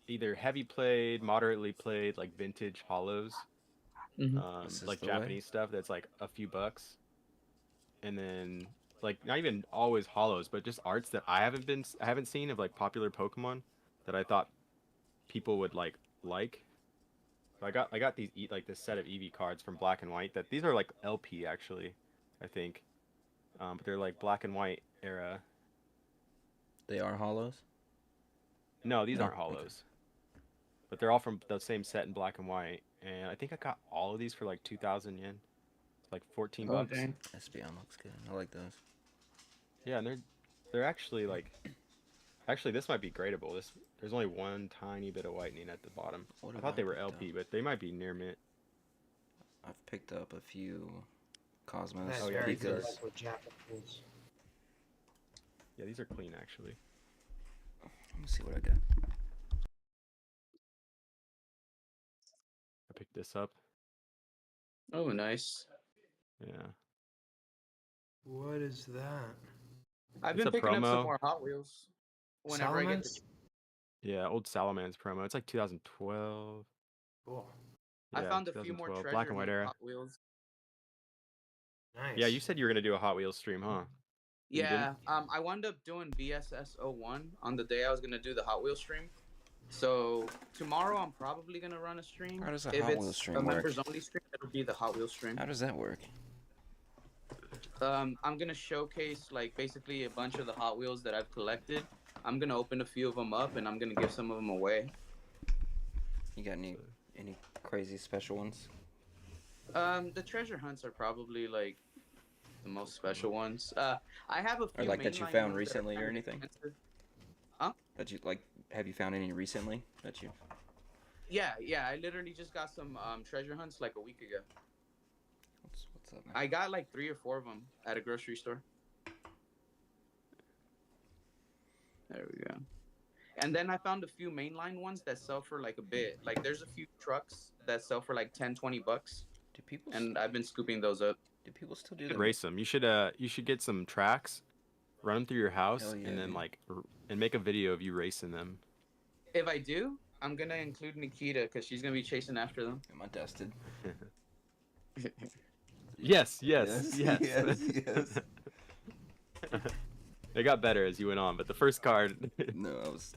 either heavy played, moderately played, like vintage hollows, This is like the way. Japanese stuff that's like a few bucks, and then like not even always hollows, but just arts that I haven't seen of like popular Pokemon that I thought people would like. So I got these like this set of Eevee cards from Black and White. That these are like LP actually, I think, but they're like Black and White era. They are hollows. No, these No, aren't okay. hollows, but they're all from the same set in Black and White. And I think I got all of these for like 2,000 yen, like 14 Oh, bucks. dang. SBM looks good. I like those. Yeah, and they're actually like actually this might be gradable. There's only one tiny bit of whitening at the bottom. What I have thought they were picked LP, up? but they might be near mint. I've picked up a few Cosmos That's Oh, yeah, very these good are- like with Japanese. Yeah, these are clean actually. Let me see what I got. I picked this up. Oh, nice. Yeah. What is that? I've It's been a picking up some promo. more Hot Wheels. Whenever I get Salamence? Yeah, old Salamence promo. It's like 2012. Cool. I Yeah, found a few more 2012. treasure Black and white hunt era. Hot Wheels. Nice. Yeah, you said you were gonna do a Hot Wheels stream, huh? You Yeah, didn't? I wound up doing BSS01 on the day I was gonna do the Hot Wheels stream. So tomorrow I'm probably gonna run a stream. How does a if Hot it's Wheels stream a work? members only stream, it'll be the Hot Wheels stream. How does that work? I'm gonna showcase like basically a bunch of the Hot Wheels that I've collected. I'm gonna open a few of them up and I'm gonna give some of them away. You got any crazy special ones? The treasure hunts are probably like the most special ones. I have a few Or like that you mainline found ones that are recently or kinda anything? expensive. That you like? Have you found any recently that you? Yeah. I literally just got some treasure hunts like a week ago. What's up, man? I got like 3 or 4 of them at a grocery store. There we go. And then I found a few mainline ones that sell for like a bit. Like there's a few trucks that sell for like 10, 20 bucks. Do people? And I've been scooping those up. Do people still do You should them? race them. You should get some tracks, run them through your house, Hell yeah, and then dude. like and make a video of you racing them. If I do, I'm going to include Nikita because she's going to be chasing after them. Am I dusted? Yes. yes. It got better as you went on, but the first card No, I was.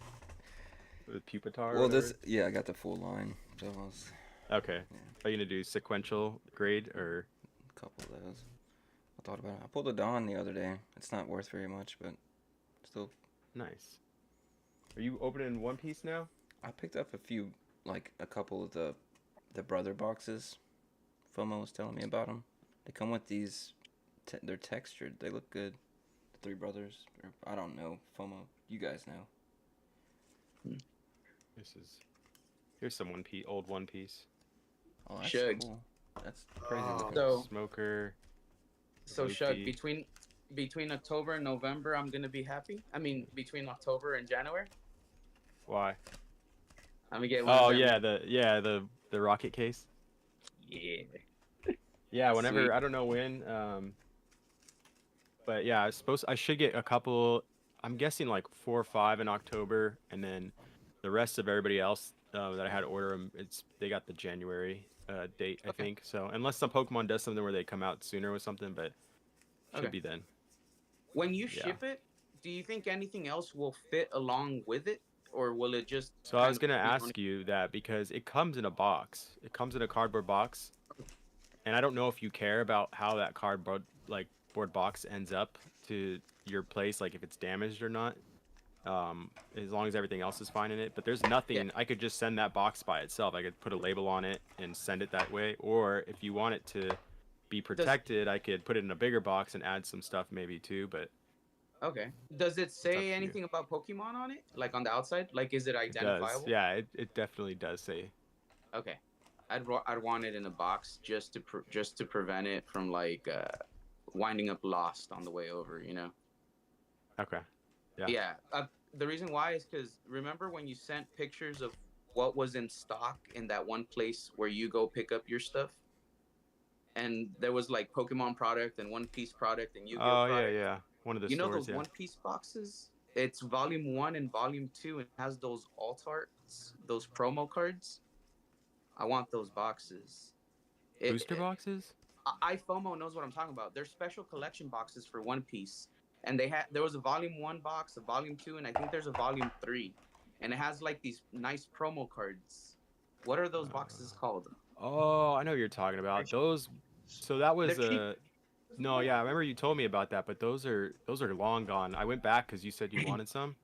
with Pupitar. Well, this. Yeah, I got the full line. So I was Okay. Yeah. Are you gonna do sequential grade or? a couple of those. I thought about it. I pulled a Dawn the other day. It's not worth very much, but still. Nice. Are you opening One Piece now? I picked up a few, like a couple of the brother boxes. FOMO was telling me about them. They come with these. They're textured. They look good. The three brothers. Or, I don't know. FOMO. You guys know. Here's some old One Piece. Oh, that's Shugg. cool. That's crazy Oh. looking. So- Smoker. So Luffy. Shugg, between October and November, I'm going to be happy. I mean, between October and January, Why? I'm going to get one Oh of them. yeah, the rocket case. Yeah. Yeah, whenever Sweet. I don't know when. But yeah, I should get a couple. I'm guessing like 4 or 5 in October, and then the rest of everybody else that I had to order them. They got the January date, I Okay. think. So unless some Pokemon does something where they come out sooner with something, but should Okay. be then. When you Yeah. ship it, do you think anything else will fit along with it? Or will it just... So I was kind gonna of be on- ask you that because it comes in a box. It comes in a cardboard box, and I don't know if you care about how that cardboard board box ends up to your place, like if it's damaged or not. As long as everything else is fine in it. But there's nothing. I could just send that box by itself. I could put a label on it and send it that way. Or if you want it to be protected, I could put it in a bigger box and add some stuff maybe too. But Okay. Does it it's up to say you. anything about Pokemon on it? Like on the outside? Like, is it It does. identifiable? Yeah, it definitely does say. Okay. I'd want it in a box just to prevent it from like winding up lost on the way over. You know. Okay. Yeah. Yeah. The reason why is because remember when you sent pictures of what was in stock in that one place where you go pick up your stuff, and there was like Pokemon product and One Piece product and Yu-Gi-Oh Oh yeah, product. yeah. One of the You know stores. those Yeah. One Piece boxes? It's Volume 1 and Volume 2, and has those alt arts, those promo cards. I want those boxes. Booster boxes. IFOMO knows what I'm talking about. They're special collection boxes for One Piece, and there was a Volume 1 box, a Volume 2, and I think there's a Volume 3, and it has like these nice promo cards. What are those boxes called? Oh, I know what you're talking about. Those. So that was They're cheap. No, yeah, I remember you told me about that, but those are long gone. I went back because you said you wanted some,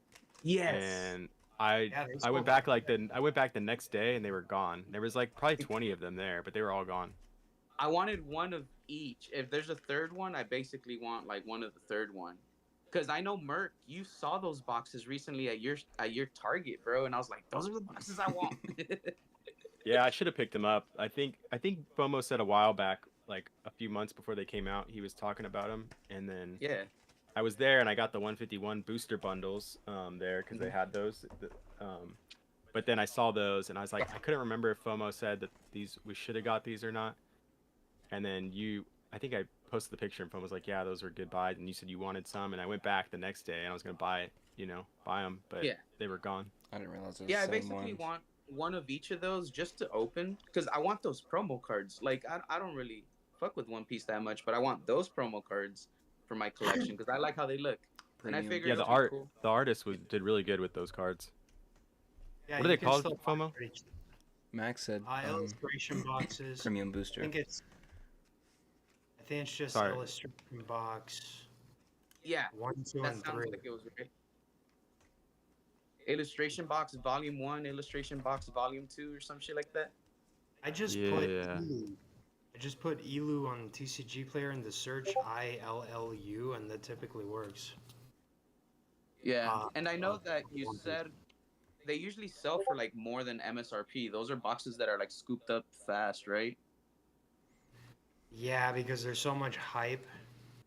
Yes. and I Yeah, they I went sold back out. I went back the next day and they were gone. There was like probably 20 of them there, but they were all gone. I wanted one of each. If there's a third one, I basically want like one of the third one. Cause I know Merc, you saw those boxes recently at your Target, bro, and I was like, those are the boxes I want. Yeah, I should have picked them up. I think FOMO said a while back, like a few months before they came out, he was talking about them, and then Yeah. I was there and I got the 151 booster bundles there because they had those. But then I saw those and I was like, I couldn't remember if FOMO said that we should have got these or not. And then I think I posted the picture and FOMO was like, yeah, those were good buys. And you said you wanted some, and I went back the next day and I was gonna buy them, but Yeah. they were gone. I didn't realize it was Yeah, I the same basically ones. want one of each of those just to open because I want those promo cards. Like I don't really fuck with One Piece that much, but I want those promo cards for my collection because I like how they look. And I Premium. figured Yeah, it'll the be art cool. the artist did really good with those cards. Yeah, What are they you can called, still buy FOMO? pretty cheap. Max said Illustration boxes. premium I booster. think it's just Sorry. illustration box Yeah, 1, 2, that and sounds 3. like it was right. Illustration box volume 1, illustration box volume 2, or some shit like that. I just Yeah. put Elu on TCG Player in the search ILLU, and that typically works. Yeah, and I know that you One Piece. said they usually sell for like more than MSRP. Those are boxes that are like scooped up fast, right? Yeah, because there's so much hype,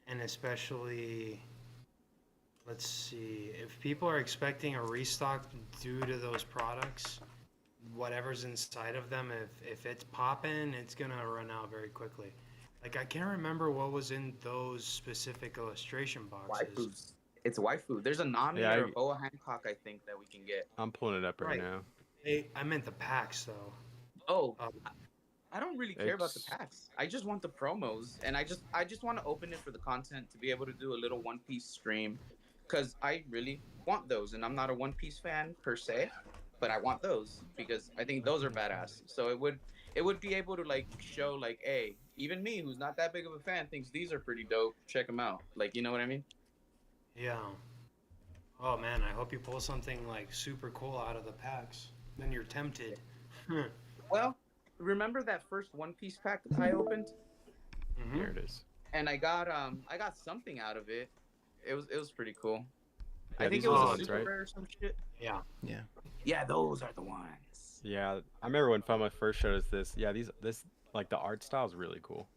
and especially, let's see, if people are expecting a restock due to those products, whatever's inside of them, if it's popping, it's gonna run out very quickly. Like, I can't remember what was in those specific illustration boxes. Waifus. It's waifu. There's a Nami Yeah, or a Boa Hancock, I think, that we can get. I'm pulling it up right Right. now. I meant the packs, though. Oh, Um, I don't really care about the It's- packs. I just want the promos, and I just want to open it for the content to be able to do a little One Piece stream, because I really want those, and I'm not a One Piece fan per se, but I want those because I think those are badass. So it would be able to like show like, hey, even me who's not that big of a fan thinks these are pretty dope. Check them out. Like, you know what I mean? Yeah. Oh man, I hope you pull something like super cool out of the packs. Then you're tempted. Well, remember that first One Piece pack that I opened, Mhm. Here it is. and I got something out of it. It was pretty cool. Yeah, I think these it are was the a ones, super right? rare or some shit. Yeah. Yeah. Yeah, those are the ones. Yeah, I remember when FOMO first showed us this. Yeah, this like the art style is really cool.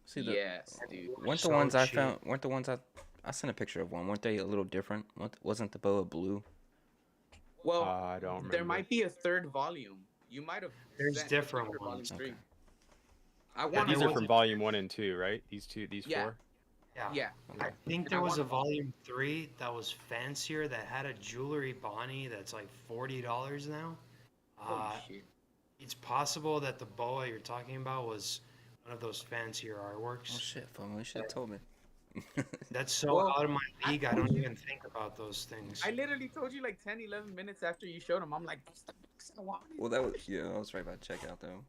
See the Yes, dude. weren't the So ones I cheap. found weren't the ones I sent a picture of one. Weren't they a little different? Wasn't the boa blue? Well, I don't remember. there might be a third volume. You might have. There's sent the different picture of volume ones. 3. Okay. I Yeah, want these there are was from a- volume 1 and 2, right? These Yeah. 4. Yeah. Yeah. I think And there I was a want- volume 3 that was fancier that had a jewelry Bonnie that's like $40 now. Holy shit. It's possible that the boa you're talking about was one of those fancier Oh artworks. shit, FOMO, you should have told me. That's so Well, out of my league, I told don't you. even think about those things. I literally told you like 10, 11 minutes after you showed them. I'm like, that's the box I wanted. Well, that was I was right about checkout though.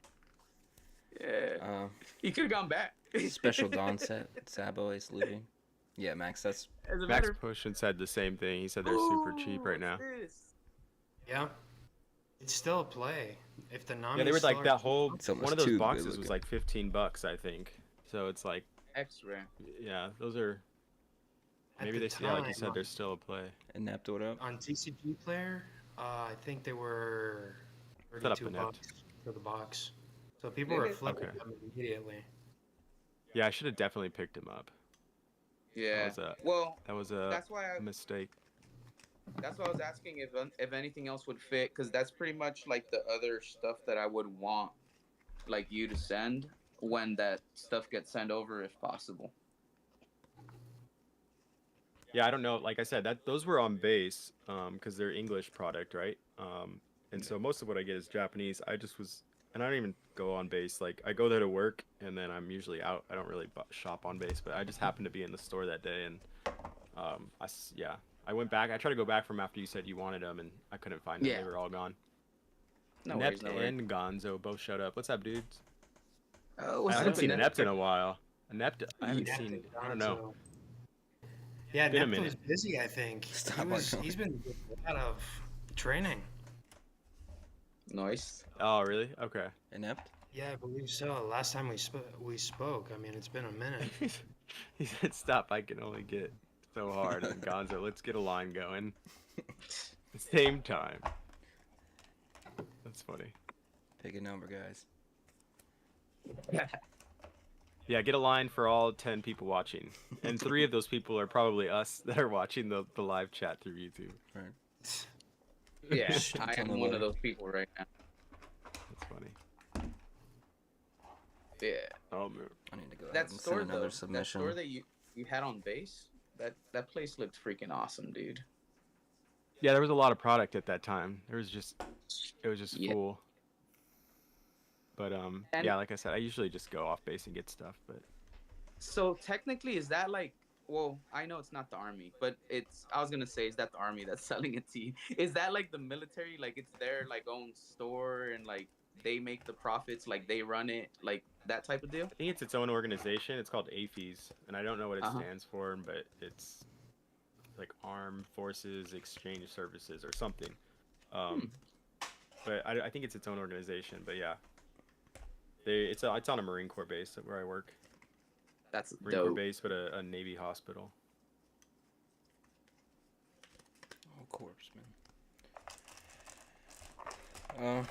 Yeah. Uh, You could have gone back. Special Dawn set. Sabo is leaving. Yeah, Max. That's As a Max matter of Push and said the same thing. He said they're super cheap right what's now. this? Yeah. It's still a play. If the Nami Yeah, they were like that whole It's almost one of those too good boxes was looking. like $15, I think. So it's like, X-ray. yeah, those are at maybe the they, yeah, like you time, said, they're still a play. Inept, what up? on TCG Player, I think they were Set up 32 Inept. bucks for the box. So people were Really? flipping Okay. them immediately. Yeah, I should have definitely picked him up. Yeah. was a- Well, That was a that's why mistake. that's why I was asking if anything else would fit, because that's pretty much like the other stuff that I would want like you to send when that stuff gets sent over, if possible. Yeah, I don't know. Like I said, that those were on base, because they're English product, right? And so most of what I get is Japanese. I don't even go on base. Like I go there to work, and then I'm usually out. I don't really shop on base, but I just happened to be in the store that day, and I went back. I tried to go back from after you said you wanted them, and I couldn't find them. Yeah. They were all gone. No worries, Inept no worries. and Gonzo both showed up. What's up, dudes? What's I haven't up, seen Inept? Inept in a while. Inept, I haven't Inept seen. and I don't know. Gonzo. Yeah, Been a Nept was minute. busy, I think. Stop, He's been doing a lot of training. Nice. Oh, really? Okay. Inept? Yeah, I believe so. Last time we spoke, I mean, it's been a minute. He said, "Stop! I can only get so hard." And Gonzo, let's get a line going. Same time. That's funny. Pick a number, guys. Yeah, get a line for all 10 people watching, and 3 of those people are probably us that are watching the live chat through YouTube. Right. Yeah, Shit, I tell am me one why. of those people right now. That's funny. Yeah. Oh man. I need to go ahead That and store send another though, that submission. store that you had on base, that place looked freaking awesome, dude. Yeah, there was a lot of product at that time. It was just Yeah. full. But And yeah, like I said, I usually just go off base and get stuff. But so technically, is that like? Well, I know it's not the army, but it's. I was gonna say, is that the army that's selling it to you? Is that like the military? Like it's their like own store and like they make the profits, like they run it, like that type of deal. I think it's its own organization. It's called AFES, and I don't know what it Uh-huh. stands for, but it's like Armed Forces Exchange Services or something. But I think it's its own organization. But yeah, it's on a Marine Corps base where I work. That's Marine Corps dope. base, but a Navy hospital. Oh, corpse, man.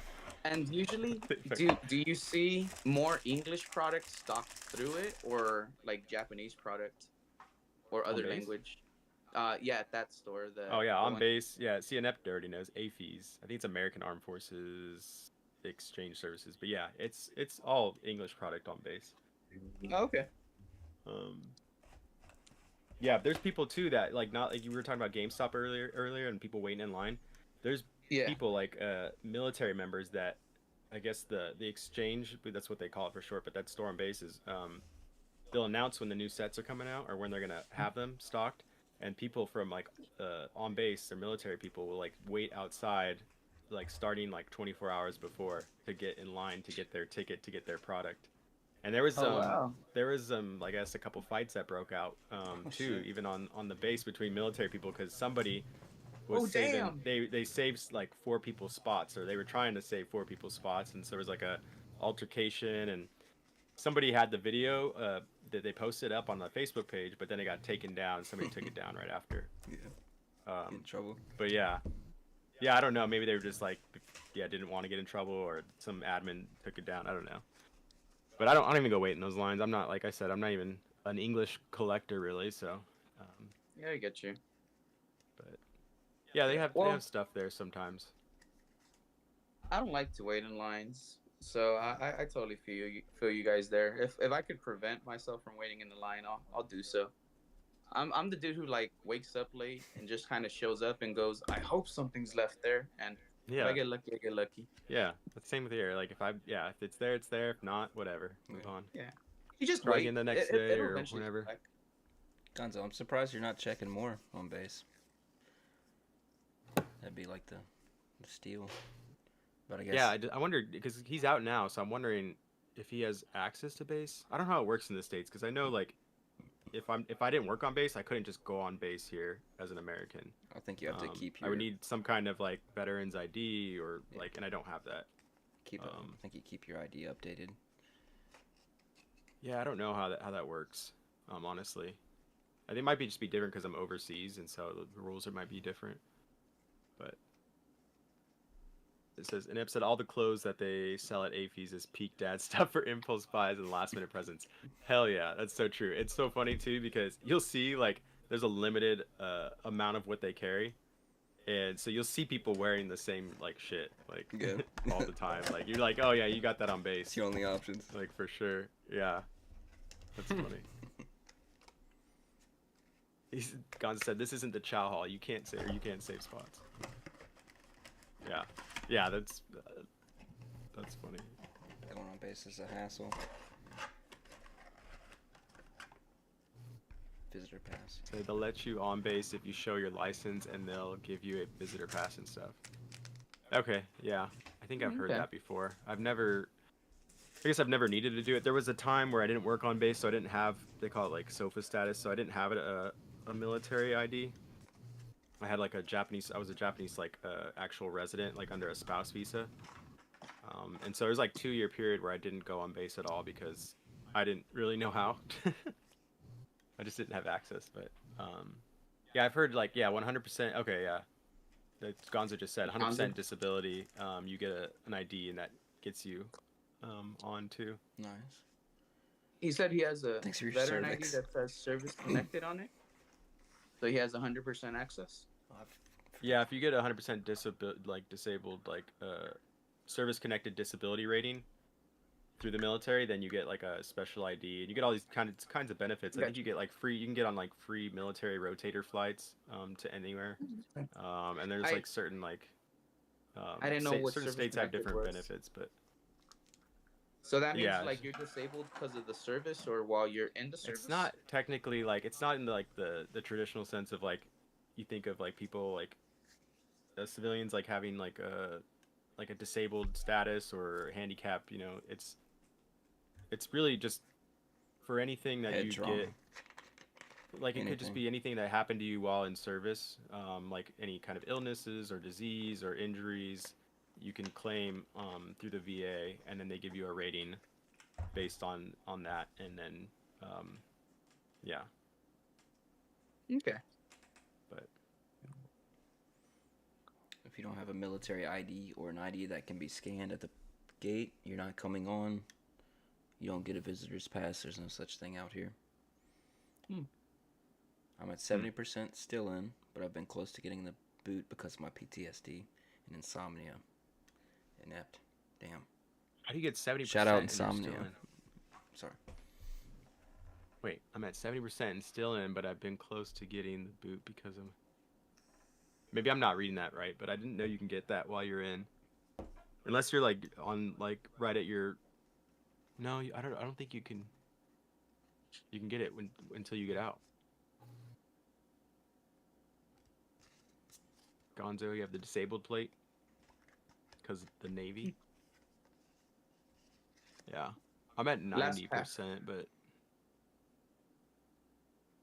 And usually, do you see more English product stocked through it, or like Japanese product, or other base? language? Yeah, at that store. Oh yeah, the on one- base. Yeah, see, Inept already knows AFES. I think it's American Armed Forces Exchange Services. But yeah, it's all English product on base. Oh, okay. Yeah, there's people too that like not like you were talking about GameStop earlier and people waiting in line. There's Yeah. people like military members that I guess the exchange, that's what they call it for short, but that store on base is they'll announce when the new sets are coming out or when they're gonna have them stocked, and people from like on base or military people will like wait outside like starting like 24 hours before to get in line to get their ticket to get their product. And there was wow. I guess a couple fights that broke out too, shit. even on the base between military people, because somebody was Oh, saving. damn. They saved like 4 people's spots, or they were trying to save 4 people's spots, and so there was like a altercation, and somebody had the video that they posted up on the Facebook page, but then it got taken down. Somebody took it down right after. Yeah. Get in trouble. But yeah, I don't know. Maybe they were just like, didn't want to get in trouble, or some admin took it down. I don't know. But I don't even go wait in those lines. I'm not, like I said, I'm not even an English collector really. So. Yeah, I get you. But yeah, they have Well- stuff there sometimes. I don't like to wait in lines, so I totally feel you guys there. If I could prevent myself from waiting in the line, I'll do so. I'm the dude who like wakes up late and just kind of shows up and goes, I hope something's left there, and if Yeah. I get lucky, I get lucky. Yeah, the same with here. Like if it's there, it's there. If not, whatever. Move on. You just Try wait. again the next day it'll or eventually whenever. come back. Gonzo, I'm surprised you're not checking more on base. That'd be like the steal. But I guess. Yeah, I wondered because he's out now, so I'm wondering if he has access to base. I don't know how it works in the States because I know like if I didn't work on base, I couldn't just go on base here as an American. I think you have to keep I your would need some kind of like veterans ID or like, and I don't have that. I think you keep your ID updated. Yeah, I don't know how that works. Honestly, I think it might just be different because I'm overseas, and so the rules might be different. But it says, Inep said all the clothes that they sell at AFES is peak dad stuff for impulse buys and last minute presents. Hell yeah, that's so true. It's so funny too because you'll see like there's a limited amount of what they carry, and so you'll see people wearing the same like shit like all the time. Like you're like, oh yeah, you got that on base. It's the only options. Like for sure, yeah. That's funny. Gon said, "This isn't the Chow Hall. You can't save spots." Yeah, that's funny. Going on base is a hassle. Visitor pass. So they'll let you on base if you show your license, and they'll give you a visitor pass and stuff. Okay, yeah, I think I've heard that before. I guess I've never needed to do it. There was a time where I didn't work on base, so I didn't have, they call it like SOFA status, so I didn't have a military ID. I had like I was a Japanese like actual resident, like under a spouse visa. And so there was like 2-year period where I didn't go on base at all because I didn't really know how. I just didn't have access, but yeah, I've heard like, yeah, 100%, okay, yeah. That Gonzo just said, 100% disability, you get an ID and that gets you on too. Nice. He said he has a Thanks for your veteran ID cervix. that says service connected on it. So he has 100% access. Yeah, if you get 100% disabled service connected disability rating through the military, then you get like a special ID and you get all these kinds of benefits. I think you get like you can get on like free military rotator flights to anywhere. And there's like certain like I didn't know what certain states have different benefits, but so that means like you're disabled because of the service or while you're in the service? It's not technically like, it's not in the traditional sense of like you think of like people like civilians like having like a disabled status or handicap, you know. It's really just for anything that you get, like it could just be anything that happened to you while in service, like any kind of illnesses or disease or injuries. You can claim through the VA, and then they give you a rating based on that, and then yeah. Okay. But if you don't have a military ID or an ID that can be scanned at the gate, you're not coming on. You don't get a visitor's pass. There's no such thing out here. I'm at 70% still in, but I've been close to getting the boot because of my PTSD and insomnia. Inept. Damn. How do you get 70%? Shout out insomnia. Sorry. Wait, I'm at 70% and still in, but I've been close to getting the boot because of... Maybe I'm not reading that right, but I didn't know you can get that while you're in. Unless you're like on like right at your... No, I don't think you can... You can get it until you get out. Gonzo, you have the disabled plate because of the Navy. Yeah, I'm at 90%, but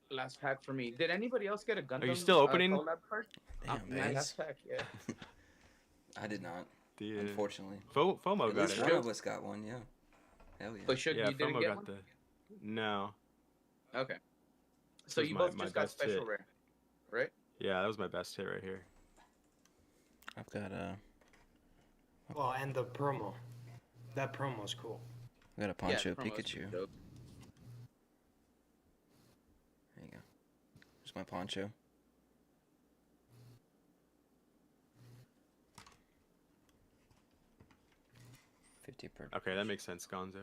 last pack for me. Did anybody else get a Gundam? Are you still opening? Collab card? Damn, last pack, yeah. I did not. Dude. Unfortunately. FOMO At got least it. one of us got one, yeah. Hell yeah. But Shugg, Yeah, you didn't FOMO get got one? the... No. Okay. So was you my both just got best special hit. rare, right? Yeah, that was my best hit right here. I've got a... Well, and the promo. That promo's cool. I got a Poncho promos Pikachu. are dope. There you go. There's my Poncho. $50 per... Okay, that makes sense, Gonzo.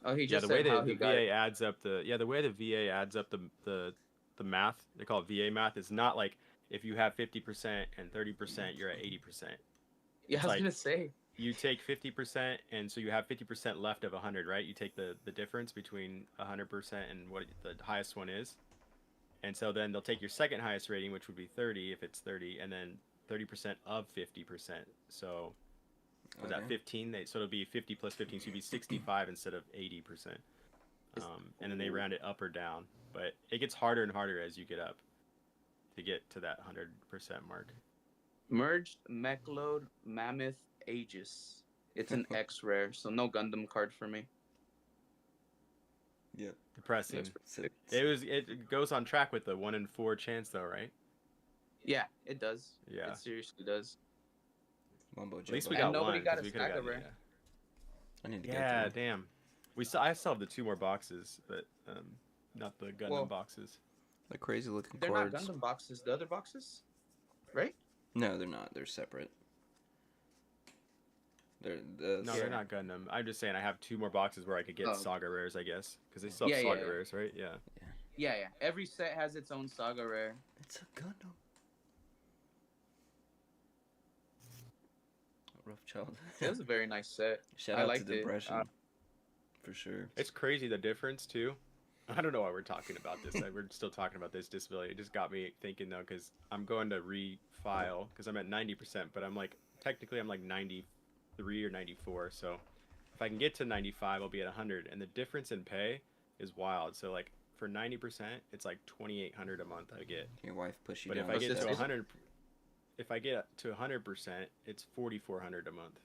Oh, he Yeah, just the way said how the he got VA it. adds up the way the VA adds up the math, they call it VA math, is not like if you have 50% and 30%, you're at 80%. Yeah, I was like- gonna say. You take 50%, and so you have 50% left of 100, right? You take the difference between 100% and what the highest one is. And so then they'll take your second highest rating, which would be 30 if it's 30, and then 30% of 50%. So Was that 15? So it'll be 50 plus 15, so it'd be 65 instead of 80%. And then they round it up or down, but it gets harder and harder as you get up to get to that 100% mark. Merged Mechload Mammoth Aegis. It's an X rare, so no Gundam card for me. Yeah. Depressing. It goes on track with the 1 in 4 chance though, right? Yeah, it does. Yeah. It seriously does. Mumbo At least jumbo. we got And nobody one. got 'Cause a we could've Saga gotten- rare. I need to get Yeah, one. damn. I still have the 2 more boxes, but not the Gundam boxes. The crazy looking They're cards. not Gundam boxes. The other boxes, right? No, they're not. They're separate. They're They're not Gundam. I'm just saying I have 2 more boxes where I could get Saga rares, I guess, because they still have Saga rares, right? Yeah. Yeah. Every set has its own Saga rare. It's a Gundam. Rough childhood. It was a very nice set. Shout I out to liked it. depression. For sure. It's crazy the difference too. I don't know why we're talking about this. We're still talking about this disability. It just got me thinking though, because I'm going to refile because I'm at 90%, but I'm like technically I'm like 93 or 94. So if I can get to 95, I'll be at 100. And the difference in pay is wild. So like for 90%, it's like 2,800 a month I get. Your wife push you But down. if I get the to steps. 100, if I get to 100%, it's 4,400 a month.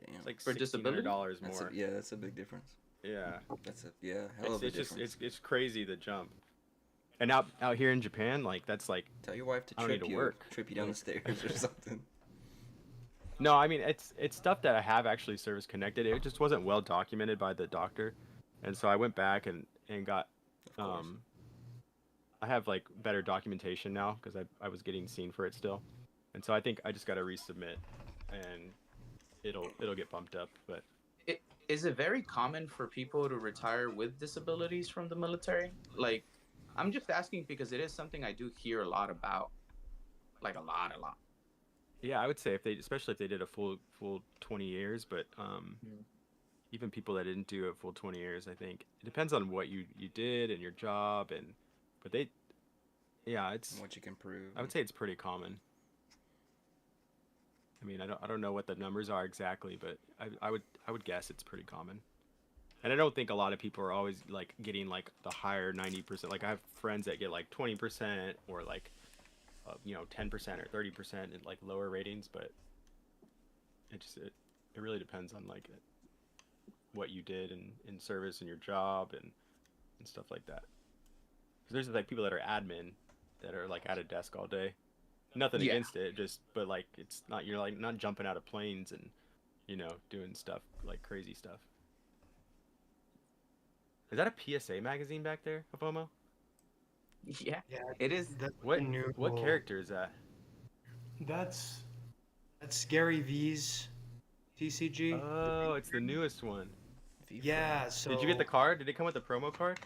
Damn. It's like For disability? $1,600 That's more. that's a big difference. Yeah. That's hell of a It's just difference. it's crazy the jump. And out here in Japan, like that's like Tell your wife to I don't trip need to you, work. trip you down the stairs or something. no, I mean it's stuff that I have actually service connected. It just wasn't well documented by the doctor, and so I went back and got Of course. I have like better documentation now because I was getting seen for it still, and so I think I just got to resubmit, and it'll get bumped up. But Is it very common for people to retire with disabilities from the military? Like, I'm just asking because it is something I do hear a lot about. Like, a lot. yeah, I would say especially if they did a full 20 years, but even people that didn't do a full 20 years, I think it depends on what you did and your job but it's What you can prove. I would say it's pretty common. I mean, I don't know what the numbers are exactly, but I would guess it's pretty common. And I don't think a lot of people are always like getting like the higher 90%. Like I have friends that get like 20% or like 10% or 30% in like lower ratings, but it really depends on like what you did in service and your job and stuff like that. Because there's like people that are admin that are like at a desk all day. Nothing against it, but like it's not, you're like not jumping out of planes and doing stuff like crazy stuff. Is that a PSA magazine back there, IFOMO? Yeah, Yeah, it is. that's What the new- what character is that? That's Gary V's TCG. Oh, it's the newest one. Yeah. So Did you get the card? Did it come with the promo card?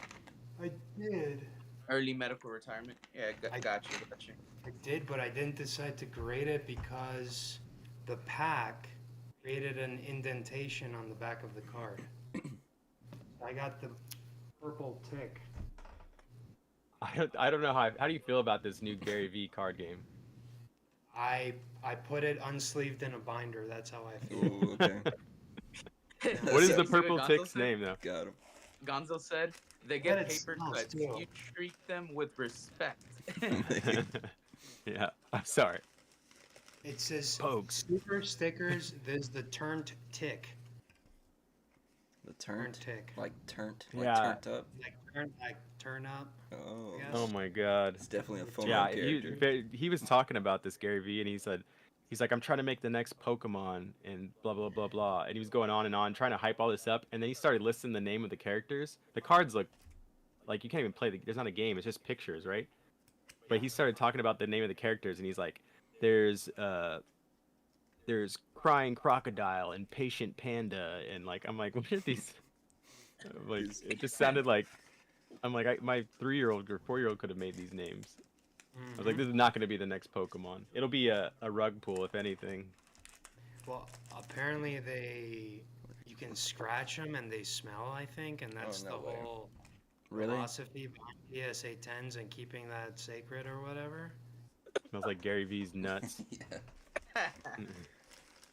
I did. Early medical retirement. Yeah, got you. I did, but I didn't decide to grade it because the pack created an indentation on the back of the card. I got the purple tick. I don't know how do you feel about this new Gary V card game? I put it unsleeved in a binder. That's how I feel. Ooh, okay. What is See the what purple Gonzo tick's said? name though? Got him. Gonzo said they But get it's paper not cuts. still. You treat them with respect. Yeah, I'm sorry. It says Pokes. super stickers. There's the turned tick. The Turned turnt, tick. like turnt, like Yeah. turnt up. Like turn up. Oh, Yes. Oh my god. it's definitely a FOMO Yeah, character. he was talking about this Gary V, and he's like, I'm trying to make the next Pokemon and blah blah blah blah, and he was going on and on trying to hype all this up, and then he started listing the name of the characters. The cards look like you can't even play. There's not a game. It's just pictures, right? But he started talking about the name of the characters, and he's like, there's crying crocodile and patient panda, and like I'm like, what are these? Like it just sounded like I'm like my 3-year-old or 4-year-old could have made these names. I was like, this is not going to be the next Pokemon. It'll be a rug pull, if anything. Well, apparently you can scratch them and they smell, I think, and that's no the way. whole Really? philosophy behind PSA 10s and keeping that sacred or whatever. Smells like Gary V's nuts. Yeah.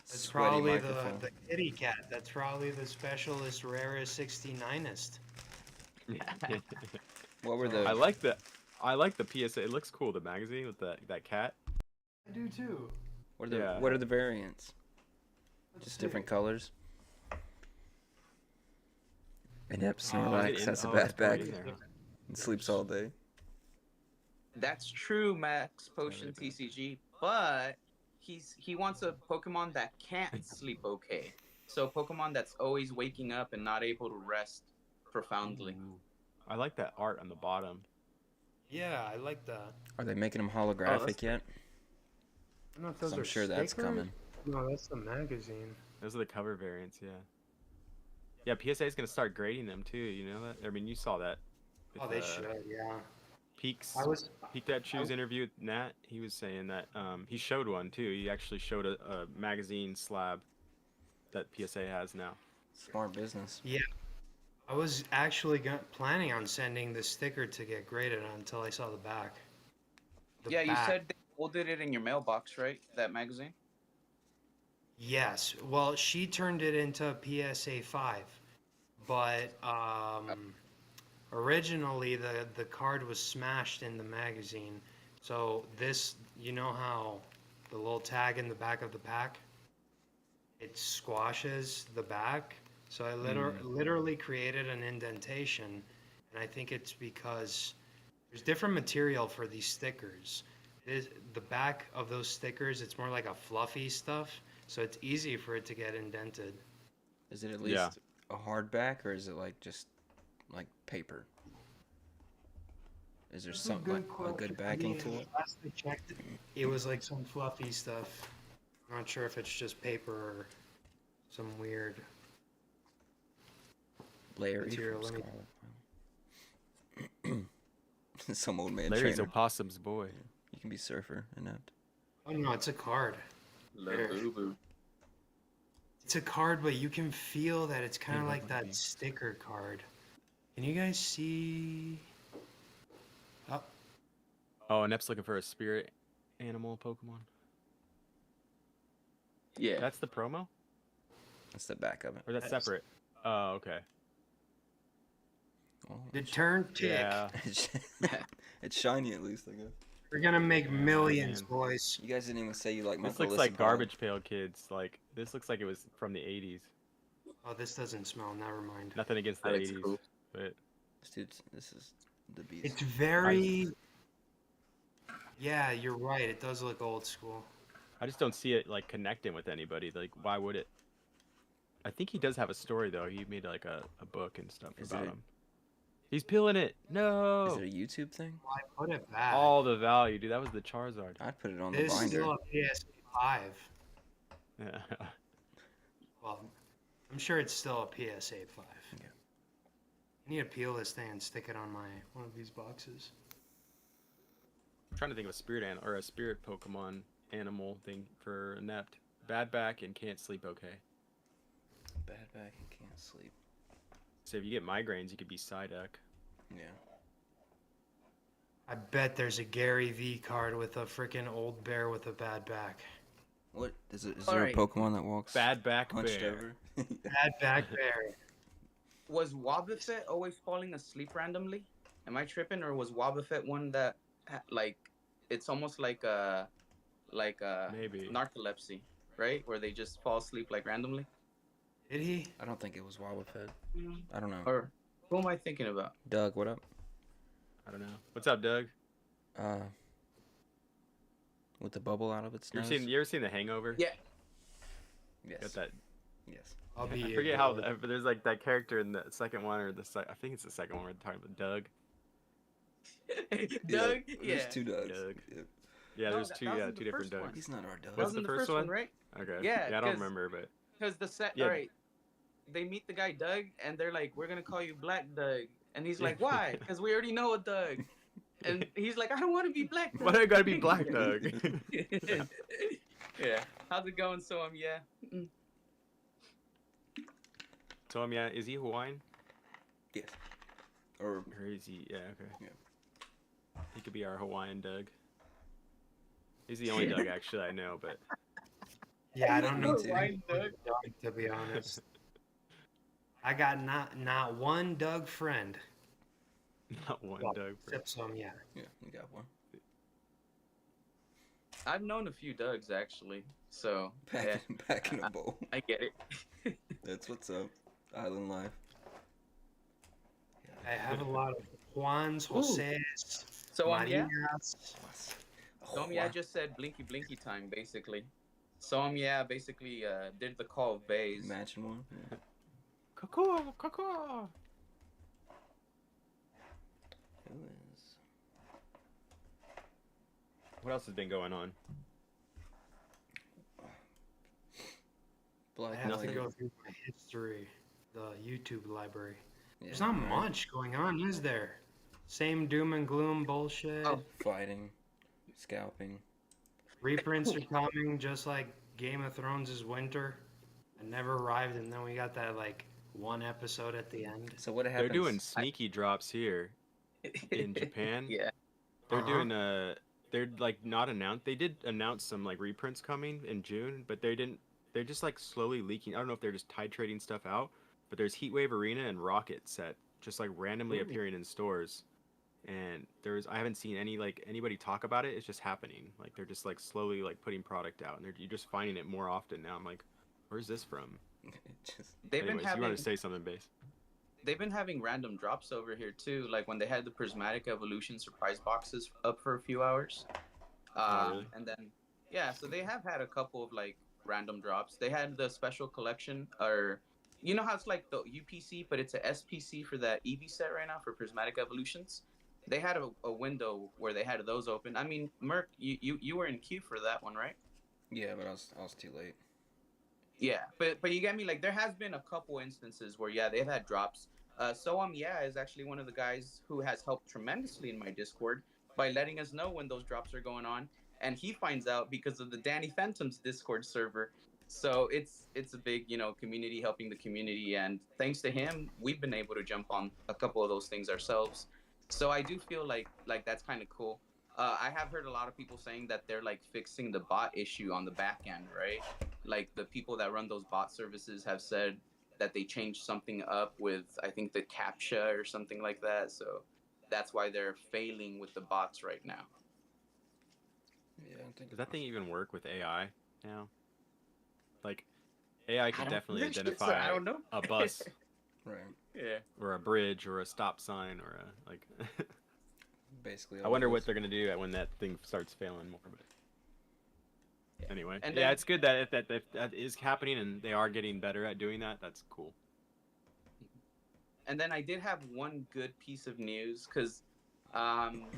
That's Sweaty probably microphone. the kitty cat. That's probably the specialist rarest 69est. What were I the like the PSA. It looks cool. The magazine with that cat. I do too. Yeah. what are the variants? Let's Just see. different colors. Inept Oh, is it Snorlax in- has a oh, bad it's already back in there. and sleeps all day. That's true, Max Potion really TCG, but he wants a Pokemon that can't sleep okay. So Pokemon that's always waking up and not able to rest profoundly. Ooh. I like that art on the bottom. Yeah, I like that. Are they making them that's holographic yet? I don't know if 'Cause those I'm are sure that's stickers. coming. No, that's the magazine. Those are the cover variants. Yeah. Yeah, PSA is gonna start grading them too. You know that? I mean, you saw that. Oh, they should. Yeah. Peaks. Peak that Choose interview with Nat. He was saying that he showed one too. He actually showed a magazine slab that PSA has now. Smart business. Yeah. I was actually planning on sending the sticker to get graded until I saw the back. The Yeah, you back. said they folded it in your mailbox, right? That magazine? Yes. Well, she turned it into PSA 5, but originally the card was smashed in the magazine. So this, you know how the little tag in the back of the pack, it squashes the back. So I literally created an indentation, and I think it's because there's different material for these stickers. The back of those stickers, it's more like a fluffy stuff, so it's easy for it to get indented. Is it at least a hardback or is it like just like paper? Is there something like a good backing to it? Last I checked, it was like some fluffy stuff. I'm not sure if it's just paper or some weird Larry material. from Let me- Scarlet. Some old man Larry's trainer. Opossum's boy. You can be surfer, inept. Oh no, it's a card. Labubu. It's a card, but you can feel that it's kind of like that sticker card. Can you guys see? Oh, Oh, Nep's looking for a spirit animal Pokemon. Yeah. That's the promo, That's the back of it. or that's separate? Oh, okay. Oh, the turn tick. Yeah. it's shiny at least, I guess. We're gonna make millions, man. boys. You guys didn't even say you like my This looks like Garbage Pail Kids. Like this looks like it was from the '80s. Oh, this doesn't smell. Never mind. Nothing against the That's '80s, cool. but Dude, this is the beast. It's very. Yeah, you're right. It does look old school. I just don't see it like connecting with anybody. Like, why would it? I think he does have a story though. He made like a book and stuff Is about it- him. He's peeling it. No. Is it a YouTube thing? Why put it back? All the value, dude. That was the Charizard. I'd put it on the This is binder. still a PS5. Yeah. Well, I'm sure it's still a PSA 5. Yeah. I need to peel this thing and stick it on one of these boxes. I'm trying to think of a spirit Pokemon animal thing for Inept. Bad back and can't sleep okay. Bad back and can't sleep. So if you get migraines, you could be Psyduck. Yeah. I bet there's a Gary V card with a freaking old bear with a bad back. What is it? Is All there right. a Pokemon that walks Bad back hunched bear. over? Bad back bear. Was Wobbuffet always falling asleep randomly? Am I tripping, or was Wobbuffet one that like it's almost like a Maybe. narcolepsy, right? Where they just fall asleep like randomly? Did he? I don't think it was Wobbuffet. I don't know. Or who am I thinking about? Doug, what up? I don't know. What's up, Doug? With the bubble out of its nose. You ever seen The Hangover? Yeah. Yes. Got that. Yes. I'll be. I forget how. But there's like that character in the second one, or I think it's the second one. We're talking about Doug. Doug? Yeah. There's two Dougs. Doug. Yeah. Yeah, No, there's that two. was Yeah, in the two different first one. Dougs. He's not our Doug. What's Wasn't the first one? right? Okay. Yeah, I don't 'cause- remember, but Because the set, Yeah. all right, they meet the guy Doug, and they're like, "We're gonna call you Black Doug," and he's like, "Why?" Because we already know a Doug, and he's like, "I don't want to be Black Doug." why do I gotta be Black Doug? Yeah. How's it going, Soam? Yeah. So yeah, is he Hawaiian? Yes. Or Or is he? Yeah, okay. Yeah. He could be our Hawaiian Doug. He's the only Doug actually I know, but Yeah, I don't Me know too. Ryan Doug. Doug, to be honest. I got not one Doug friend. Not one Well, Doug. except some, yeah. Yeah, we got one. I've known a few Dougs actually, so yeah, Back in a bowl. I get it. That's what's up. Island life. I have a lot of Juans, Ooh. Jose's, So yeah. Marias. So yeah, just said blinky blinky time basically. So yeah, basically did the call of bays. Imagine one. Yeah. Caw, caw. Who is? What else has been going on? I Black have to Knight. go through my history, the YouTube library. Yeah, There's not right. much going on, is there? Same doom and gloom bullshit. Oh. Fighting, scalping. Reprints are coming just like Game of Thrones' winter. It never arrived, and then we got that like one episode at the end. So what They're happens? doing sneaky drops here in Japan. Yeah. They're Uh-huh. doing they're like not announced. They did announce some like reprints coming in June, but they didn't. They're just like slowly leaking. I don't know if they're just titrating stuff out, but there's Heatwave Arena and Rocket set just like randomly Ooh. appearing in stores. And I haven't seen anybody talk about it. It's just happening. Like they're just like slowly like putting product out, and you're just finding it more often now. I'm like, where's this from? Just They've Anyways, been having you want to say something, Base? they've been having random drops over here too. Like when they had the Prismatic Evolution surprise boxes up for a few hours. Really? And then yeah, so they have had a couple of like random drops. They had the special collection, or you know how it's like the UPC, but it's a SPC for that EV set right now for Prismatic Evolutions. They had a window where they had those open. I mean, Merc, you were in queue for that one, right? yeah, but I was too late. Yeah, but you get me. Like there has been a couple instances where yeah they've had drops. Yeah is actually one of the guys who has helped tremendously in my Discord by letting us know when those drops are going on, and he finds out because of the Danny Phantom's Discord server. So it's a big community helping the community, and thanks to him we've been able to jump on a couple of those things ourselves. So I do feel like that's kind of cool. I have heard a lot of people saying that they're like fixing the bot issue on the back end, right? Like the people that run those bot services have said that they changed something up with I think the captcha or something like that. So that's why they're failing with the bots right now. Yeah, I think Does that thing even work with AI now? Like, AI could definitely I identify don't know. a bus right. Yeah. or a bridge or a stop sign or a like. Basically. I wonder what they're gonna do when that thing starts failing more. But anyway, And yeah, then- it's good that if that is happening and they are getting better at doing that. That's cool. And then I did have one good piece of news because,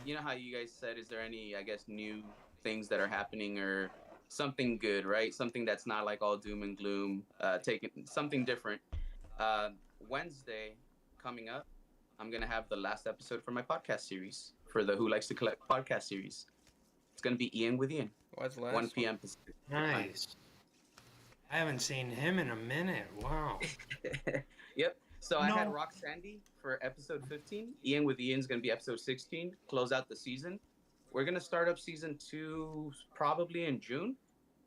you know how you guys said, is there any, I guess, new things that are happening or something good, right? Something that's not like all doom and gloom, taking something different. Wednesday coming up, I'm going to have the last episode for my podcast series, for the Who Likes to Collect podcast series. It's going to be Ian with Ian, Why's the last 1 p.m. Pacific. Nice. I haven't seen him in a minute. Wow. Yep. So I had No. Rock Sandy for episode 15. Ian with Ian's going to be episode 16, close out the season. We're going to start up season 2 probably in June.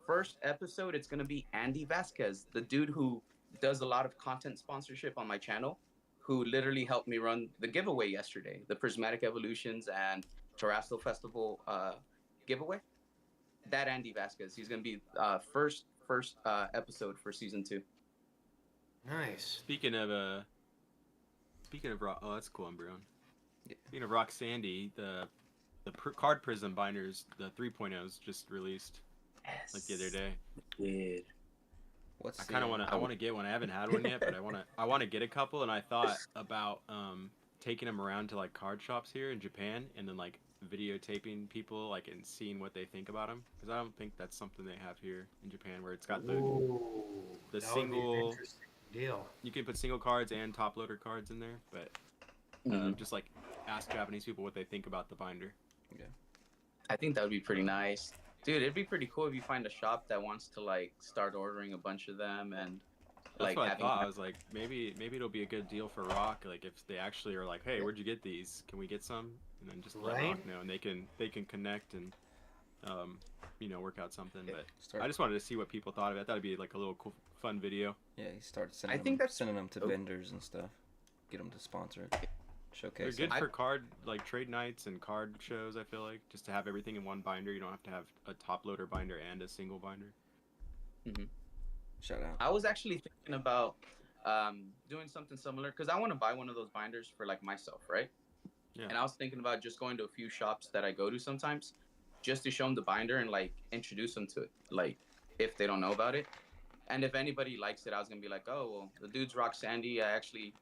First episode, it's going to be Andy Vasquez, the dude who does a lot of content sponsorship on my channel, who literally helped me run the giveaway yesterday, the Prismatic Evolutions and Terrestrial Festival giveaway. That Andy Vasquez, he's going to be first episode for season 2. Nice. Speaking of rock, oh that's cool, Umbreon. Yeah. Speaking of Rock Sandy, the card prism binders, the 3.0s just released like the other day. Good. What's I kind of want to. I want to get one. I haven't had one yet, but I want to get a couple. And I thought about taking them around to like card shops here in Japan, and then like videotaping people like and seeing what they think about them. Because I don't think that's something they have here in Japan, where it's got the Ooh, the that would be an single. interesting deal. You can put single cards and top loader cards in there, but just like ask Japanese people what they think about the binder. I think that would be pretty nice. Dude, it'd be pretty cool if you find a shop that wants to like start ordering a bunch of them and That's like what I having thought. I was like, maybe it'll be a good deal for Rock. Like if they actually are like, hey, where'd you get these? Can we get some? And then just let Right. Rock know, and they can connect and work out something. But Start. I just wanted to see what people thought of it. I thought it'd be like a little cool, fun video. Yeah, he started I think that's sending them to vendors and stuff. Get them to sponsor it. They're Showcase good it. for card like trade nights and card shows. I feel like just to have everything in one binder. You don't have to have a top loader binder and a single binder. Shout out. I was actually thinking about doing something similar because I want to buy one of those binders for like myself, right? Yeah. And I was thinking about just going to a few shops that I go to sometimes, just to show them the binder and like introduce them to it, like if they don't know about it. And if anybody likes it, I was gonna be like, oh well, the dude's Rock Sandy. I actually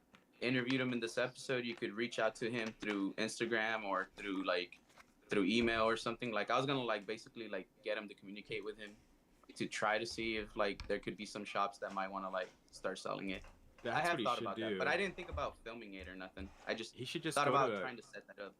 interviewed him in this episode. You could reach out to him through Instagram or through email or something. Like I was gonna like basically like get him to communicate with him to try to see if like there could be some shops that might want to like start selling it. That's I have what he thought should about do. that, but I didn't think about filming it or nothing. I just He should just thought go about to trying to set that up.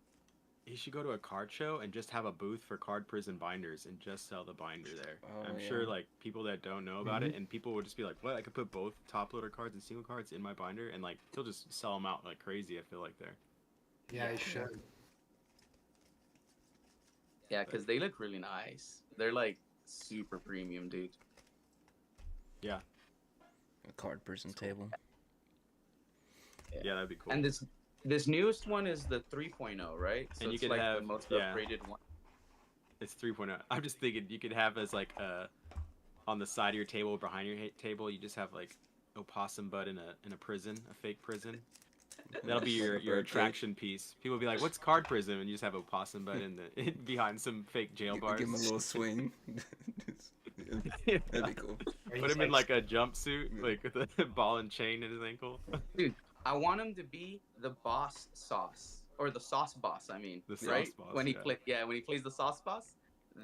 he should go to a card show and just have a booth for card prison binders and just sell the binder there. Oh, I'm yeah. sure like people that don't know about it and people would just be like, what? I could put both top loader cards and single cards in my binder and like he'll just sell them out like crazy. I feel like there. Yeah, I should. Yeah, because they look really nice. They're like super premium, dude. Yeah. A card prison table. Yeah, that'd be cool. And this newest one is the 3.0, right? So And you it's could like the have- most yeah. upgraded one. It's 3.0. I'm just thinking you could have as like on the side of your table, behind your table, you just have like opossum bud in a prison, a fake prison. That'll be your Bird attraction piece. People will be like, "What's card prison?" And you just have opossum bud behind some fake jail bars. Give him a little swing. That'd be cool. Put him in like a jumpsuit, like with a ball and chain in his ankle. I want him to be the boss sauce or the sauce boss. I mean, The sauce right? boss, When he yeah. when he plays the sauce boss,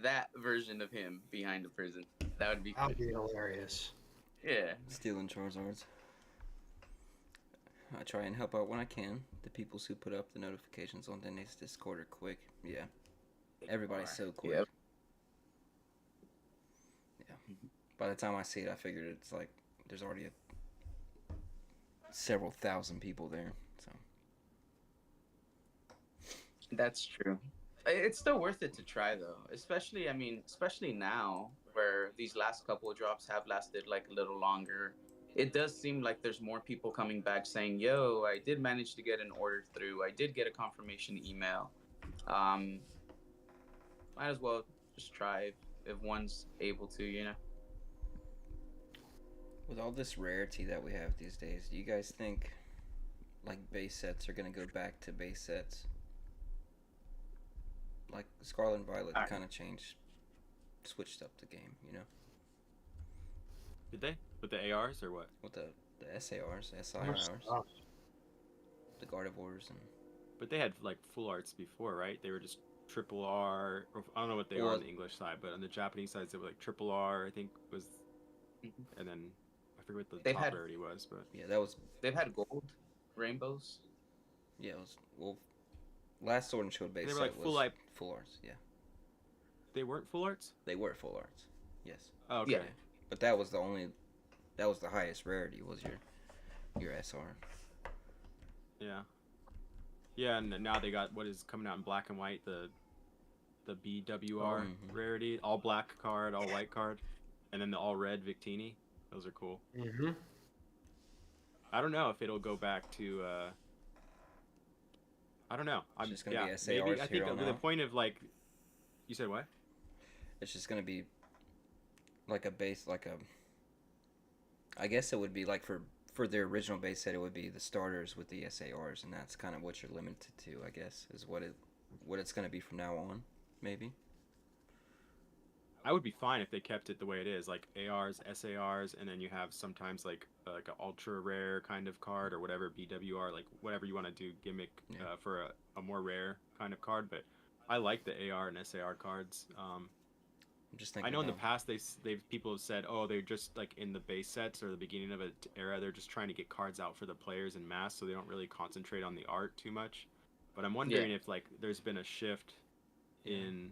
that version of him behind the prison. That would be cool. That'd be hilarious. Yeah. Stealing Charizards. I try and help out when I can. The peoples who put up the notifications on Denny's Discord are quick. Yeah. Everybody's so quick. Yep. Yeah. By the time I see it, I figured it's like there's already several thousand people there. So That's true. It's still worth it to try though, especially now where these last couple of drops have lasted like a little longer. It does seem like there's more people coming back saying, "Yo, I did manage to get an order through. I did get a confirmation email." Might as well just try if one's able to, you know. with all this rarity that we have these days, do you guys think like base sets are gonna go back to base sets? Like Scarlet and Violet kind of switched up the game, you know, Did they? With the ARs or what? with the SARs, SIRs, Oh, the Gardevoirs, and But they had like full arts before, right? They were just triple R. Or, I don't know what they are Well, on the English side, but on the Japanese side, they were like triple R. I think was, and then I forget what the They've top had- rarity was, but yeah, that was They've had gold rainbows. yeah, it was well. Last Sword and Shield base They were, set like, was full, like- full arts. Yeah, they weren't full arts. they were full arts. Yes, Oh, okay. Yeah. but that was the highest rarity was your SR. Yeah. Yeah, and now they got what is coming out in black and white, the BWR Mhm. rarity, all black card, all white card, and then the all red Victini. Those are cool. mm-hmm. I don't know if it'll go back to. I don't know. I'm just gonna be yeah, SARs maybe I here think on the out. point of like, you said what? It's just gonna be like a base, like a. I guess it would be like for their original base set, it would be the starters with the SARs, and that's kind of what you're limited to. I guess is what it's gonna be from now on, maybe. I would be fine if they kept it the way it is, like ARs, SARs, and then you have sometimes like an ultra rare kind of card or whatever BWR, like whatever you want to do gimmick Yeah. for a more rare kind of card. But I like the AR and SAR cards. I'm just thinking. I know in the now. past they've people have said, oh, they're just like in the base sets or the beginning of an era, they're just trying to get cards out for the players in mass, so they don't really concentrate on the art too much. But I'm wondering if like there's been a shift in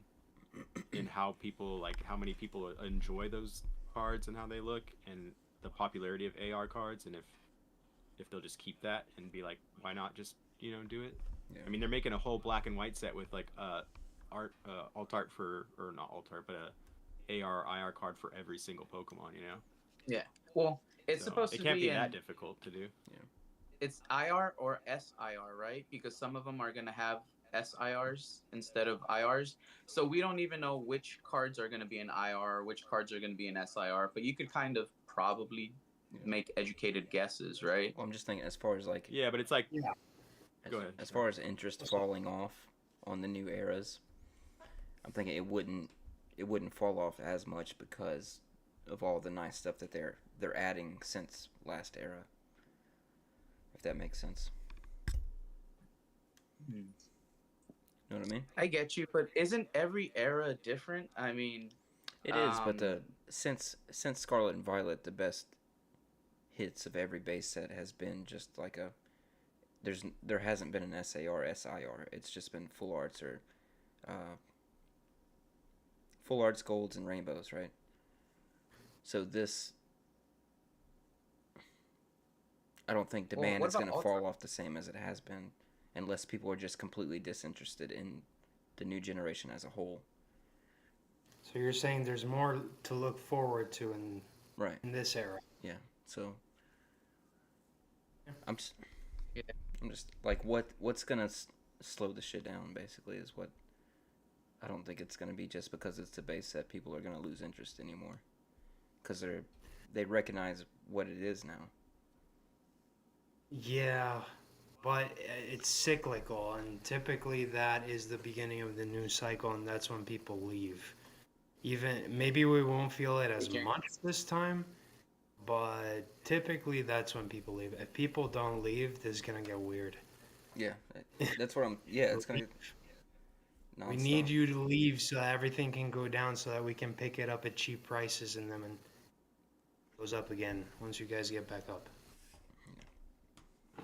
how people like how many people enjoy those cards and how they look and the popularity of AR cards, and if they'll just keep that and be like, why not just do it? Yeah. I mean, they're making a whole black and white set with like alt art for, or not alt art, but AR IR card for every single Pokemon, you know? Yeah. Well, it's So supposed it to can't be be that in difficult to do. it's IR or SIR, right? Because some of them are gonna have SIRs instead of IRs. So we don't even know which cards are gonna be in IR or which cards are gonna be in SIR. But you could kind of probably Yeah. make educated guesses, right? Well, I'm just thinking as far as like Yeah, but it's like as, Go ahead. as far as interest falling off on the new eras, I'm thinking it wouldn't fall off as much because of all the nice stuff that they're adding since last era. If that makes sense. Hmm. Know what I mean? I get you, but isn't every era different? I mean, It is, but the since Scarlet and Violet, the best hits of every base set has been just like a there hasn't been an SAR SIR. It's just been full arts or uh, full arts golds and rainbows, right? So this I don't think well, demand what is about going to Ultra? fall off the same as it has been unless people are just completely disinterested in the new generation as a whole. So you're saying there's more to look forward to Right. in this era. Yeah. So Yeah. I'm just, Yeah. I'm just like what's going to slow the shit down basically is what I don't think it's going to be just because it's a base set people are going to lose interest anymore cuz they recognize what it is now. Yeah, but it's cyclical, and typically that is the beginning of the new cycle, and that's when people leave. Even maybe we won't feel it as Okay. much this time, but typically that's when people leave. If people don't leave, this is gonna get weird. Yeah. That's what I'm yeah, it's going to We need nonstop. you to leave so that everything can go down, so that we can pick it up at cheap prices, and then it goes up again once you guys get back up.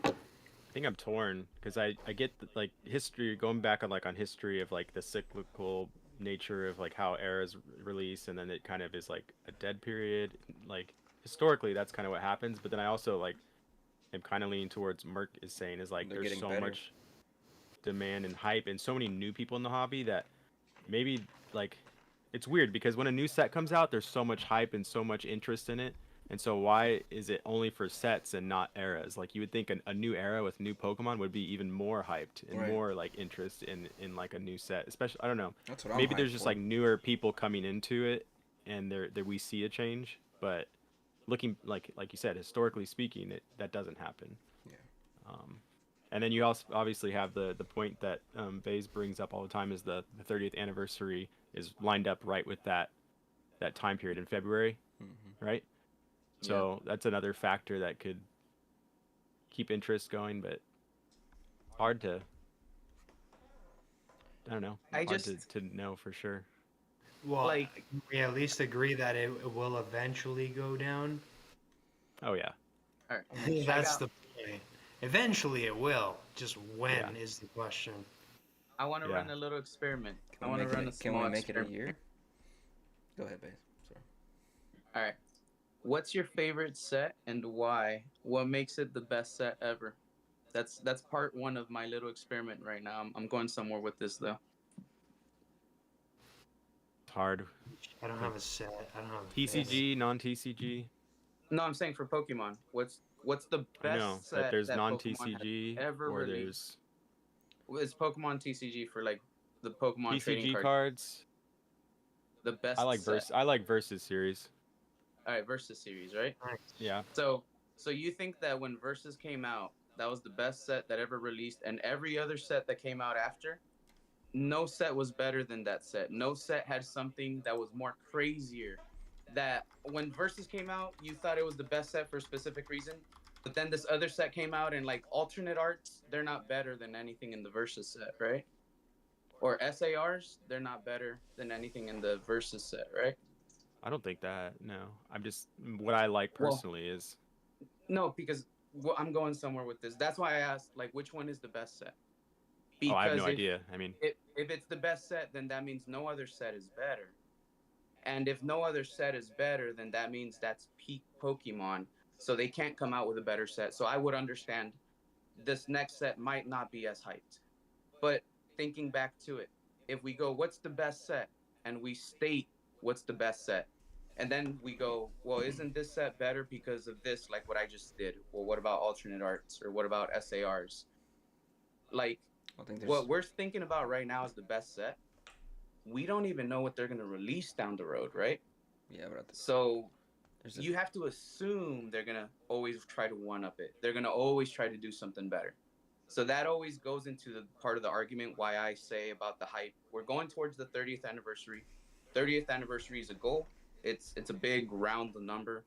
I think I'm torn because I get the, like history going back on history of like the cyclical nature of like how eras release and then it kind of is like a dead period. Like historically that's kind of what happens, but then I also like am kind of leaning towards Merc is saying is like They're there's getting so better. much demand and hype and so many new people in the hobby that maybe like it's weird because when a new set comes out there's so much hype and so much interest in it, and so why is it only for sets and not eras? Like you would think a new era with new Pokemon would be even more hyped and Right. more like interest in like a new set, especially I don't know, That's what I'm maybe hyped there's just for. like newer people coming into it and there we see a change, but looking like you said historically speaking that doesn't happen. Yeah. um, and then you also obviously have the point that Bays brings up all the time is the 30th anniversary is lined up right with that time period in February, Mhm. right? Yeah. So that's another factor that could keep interest going, but hard to I don't know, I hard just to know for sure. Well, like we at least agree that it will eventually go down. Oh yeah, all right. That's the point. Eventually it will. Just yeah, when is the question. I want to yeah. run a little experiment. I Can we want to make run a it? Can we small make it a experiment. year? Go ahead, base. Sorry. All right. What's your favorite set and why? What makes it the best set ever? That's part one of my little experiment right now. I'm going somewhere with this though. It's hard. I don't Like have a set. I don't have a favorite. TCG, non-TCG. No, I'm saying for Pokemon. What's the I know, best but set there's that Pokemon has non-TCG ever or released? there's It's Pokemon TCG for like the Pokemon trading TCG card. cards. The best set. I like Versus series. All right, Versus series, right? Yeah. So so you think that when Versus came out, that was the best set that ever released, and every other set that came out after, no set was better than that set. No set had something that was more crazier. That when Versus came out, you thought it was the best set for a specific reason, but then this other set came out and like alternate arts, they're not better than anything in the Versus set, right? Or SARs, they're not better than anything in the Versus set, right? I don't think that. No. I'm just what I like Well, personally is no, because I'm going somewhere with this. That's why I asked, like, which one is the best set? oh, I have no Because idea. I mean, if it's the best set, then that means no other set is better. And if no other set is better, then that means that's peak Pokemon. So they can't come out with a better set. So I would understand this next set might not be as hyped. But thinking back to it, if we go, what's the best set? And we state what's the best set? And then we go, well, isn't this set better because of this, like what I just did? Well, what about alternate arts, or what about SARs? Like, I think there's what we're thinking about right now is the best set. We don't even know what they're going to release down the road, right? yeah, but So there's you have to assume they're going to always try to one up it. They're going to always try to do something better. So that always goes into the part of the argument why I say about the hype. We're going towards the 30th anniversary. 30th anniversary is a goal. It's a big round number.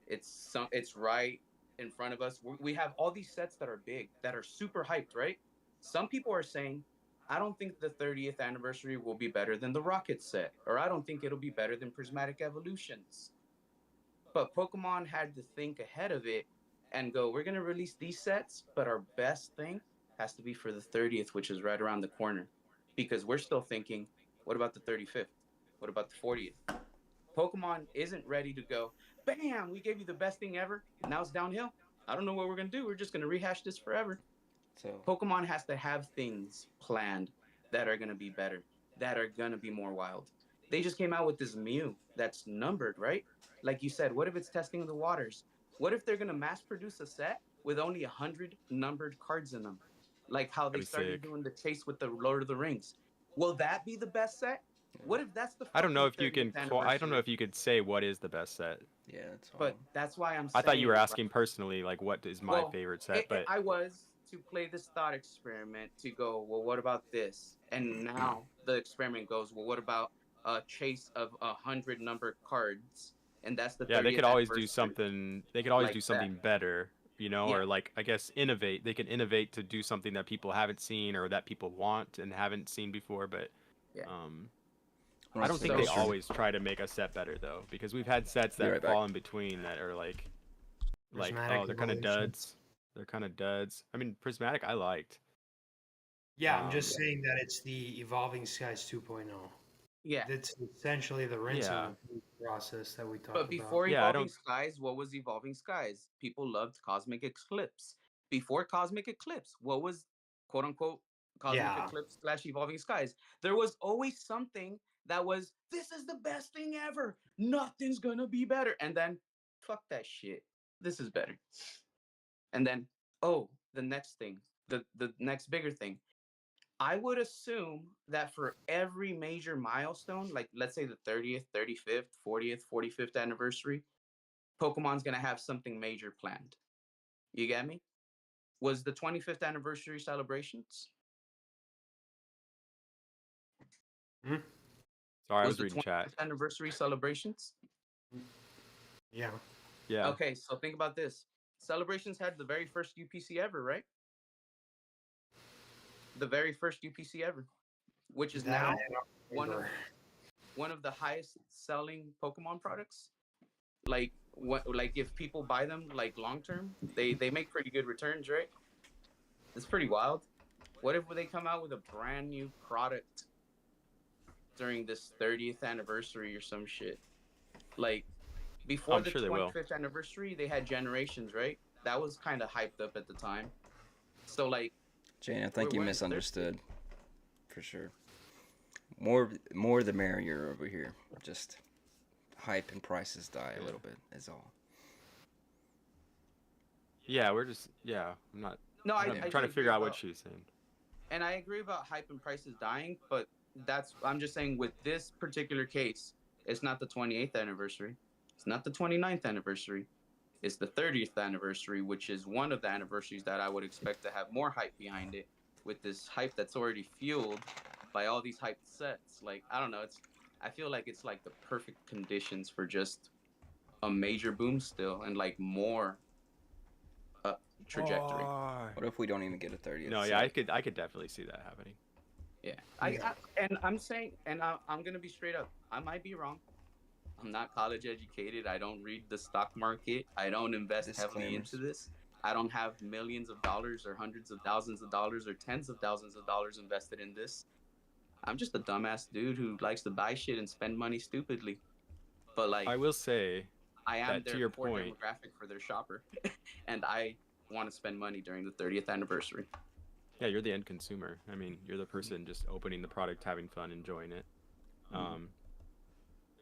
It's right in front of us. We have all these sets that are big, that are super hyped, right? Some people are saying, I don't think the 30th anniversary will be better than the Rocket set, or I don't think it'll be better than Prismatic Evolutions. But Pokemon had to think ahead of it and go, we're going to release these sets, but our best thing has to be for the 30th, which is right around the corner. Because we're still thinking, what about the 35th? What about the 40th? Pokemon isn't ready to go, bam, we gave you the best thing ever. Now it's downhill. I don't know what we're going to do. We're just going to rehash this forever. so Pokemon has to have things planned that are going to be better, that are going to be more wild. They just came out with this Mew that's numbered, right? Like you said, what if it's testing the waters? What if they're going to mass produce a set with only 100 numbered cards in them? Like how they That'd be started sick. doing the chase with the Lord of the Rings. Will that be the best set? What if that's the I don't know fucking if you 30th can. I don't know anniversary? if you could say what is the best set. yeah, that's all. But that's why I'm I saying, thought you were like, asking personally, like what is my well, favorite set, but I was to play this thought experiment to go, well, what about this? And now the experiment goes, well, what about a chase of 100 numbered cards? And that's the yeah, they 30th could always do anniversary, something. They could always like do that. something better, you know, Yeah, or like I guess innovate. They can innovate to do something that people haven't seen or that people want and haven't seen before. But yeah. um, When I I don't say think they So, history, always try to make a set better though, because we've had sets be that right back. fall in between that are like Prismatic oh they're kind of evolution. duds. They're kind of duds. I mean, Prismatic I liked. Yeah, I'm just Um, saying that it's the Evolving Skies 2.0. yeah. It's essentially the rinse and yeah, repeat process that we But talk about. before yeah. I Evolving don't. Skies, what was Evolving Skies? People loved Cosmic Eclipse. Before Cosmic Eclipse, what was quote unquote Cosmic Yeah. Eclipse slash Evolving Skies? There was always something that was, this is the best thing ever. Nothing's gonna be better. And then, fuck that shit. This is better. And then, oh, the next thing, the next bigger thing. I would assume that for every major milestone, like let's say the 30th, 35th, 40th, 45th anniversary, Pokemon's going to have something major planned. You get me? Was the 25th anniversary celebrations? Hmm? Sorry, I Was was the reading chat. 25th anniversary celebrations? Yeah. Yeah, Okay, so think about this. Celebrations had the very first UPC ever, right? The very first UPC ever, which is That I now don't one of remember. one of the highest selling Pokemon products. Like what, like if people buy them like long term, they make pretty good returns, right? It's pretty wild. What if they come out with a brand new product during this 30th anniversary or some shit? Like before I'm the sure they will. 25th anniversary, they had Generations, right? That was kind of hyped up at the time. So like Jane, I think you we're in the 30th. misunderstood for sure. More the merrier over here. Just hype and prices die a little bit is all. Yeah, we're just yeah. I'm not. No, I'm I trying do to agree figure out what about, she's saying. and I agree about hype and prices dying, but I'm just saying with this particular case, it's not the 28th anniversary. It's not the 29th anniversary. It's the 30th anniversary, which is one of the anniversaries that I would expect to have more hype behind it, with this hype that's already fueled by all these hyped sets. Like, I don't know, I feel like it's like the perfect conditions for just a major boom still, and like more up trajectory. What if we don't even get a 30th? No, yeah, set? I could definitely see that happening. Yeah, Yeah. and I'm saying, and I'm gonna be straight up. I might be wrong. I'm not college educated. I don't read the stock market. I don't invest heavily into Disclaimers. this. I don't have millions of dollars or hundreds of thousands of dollars or tens of thousands of dollars invested in this. I'm just a dumbass dude who likes to buy shit and spend money stupidly. But like, I will say I am that to their your core point, demographic for their shopper, and I want to spend money during the 30th anniversary. yeah, you're the end consumer. I mean, you're the person just opening the product, having fun, enjoying it. Um,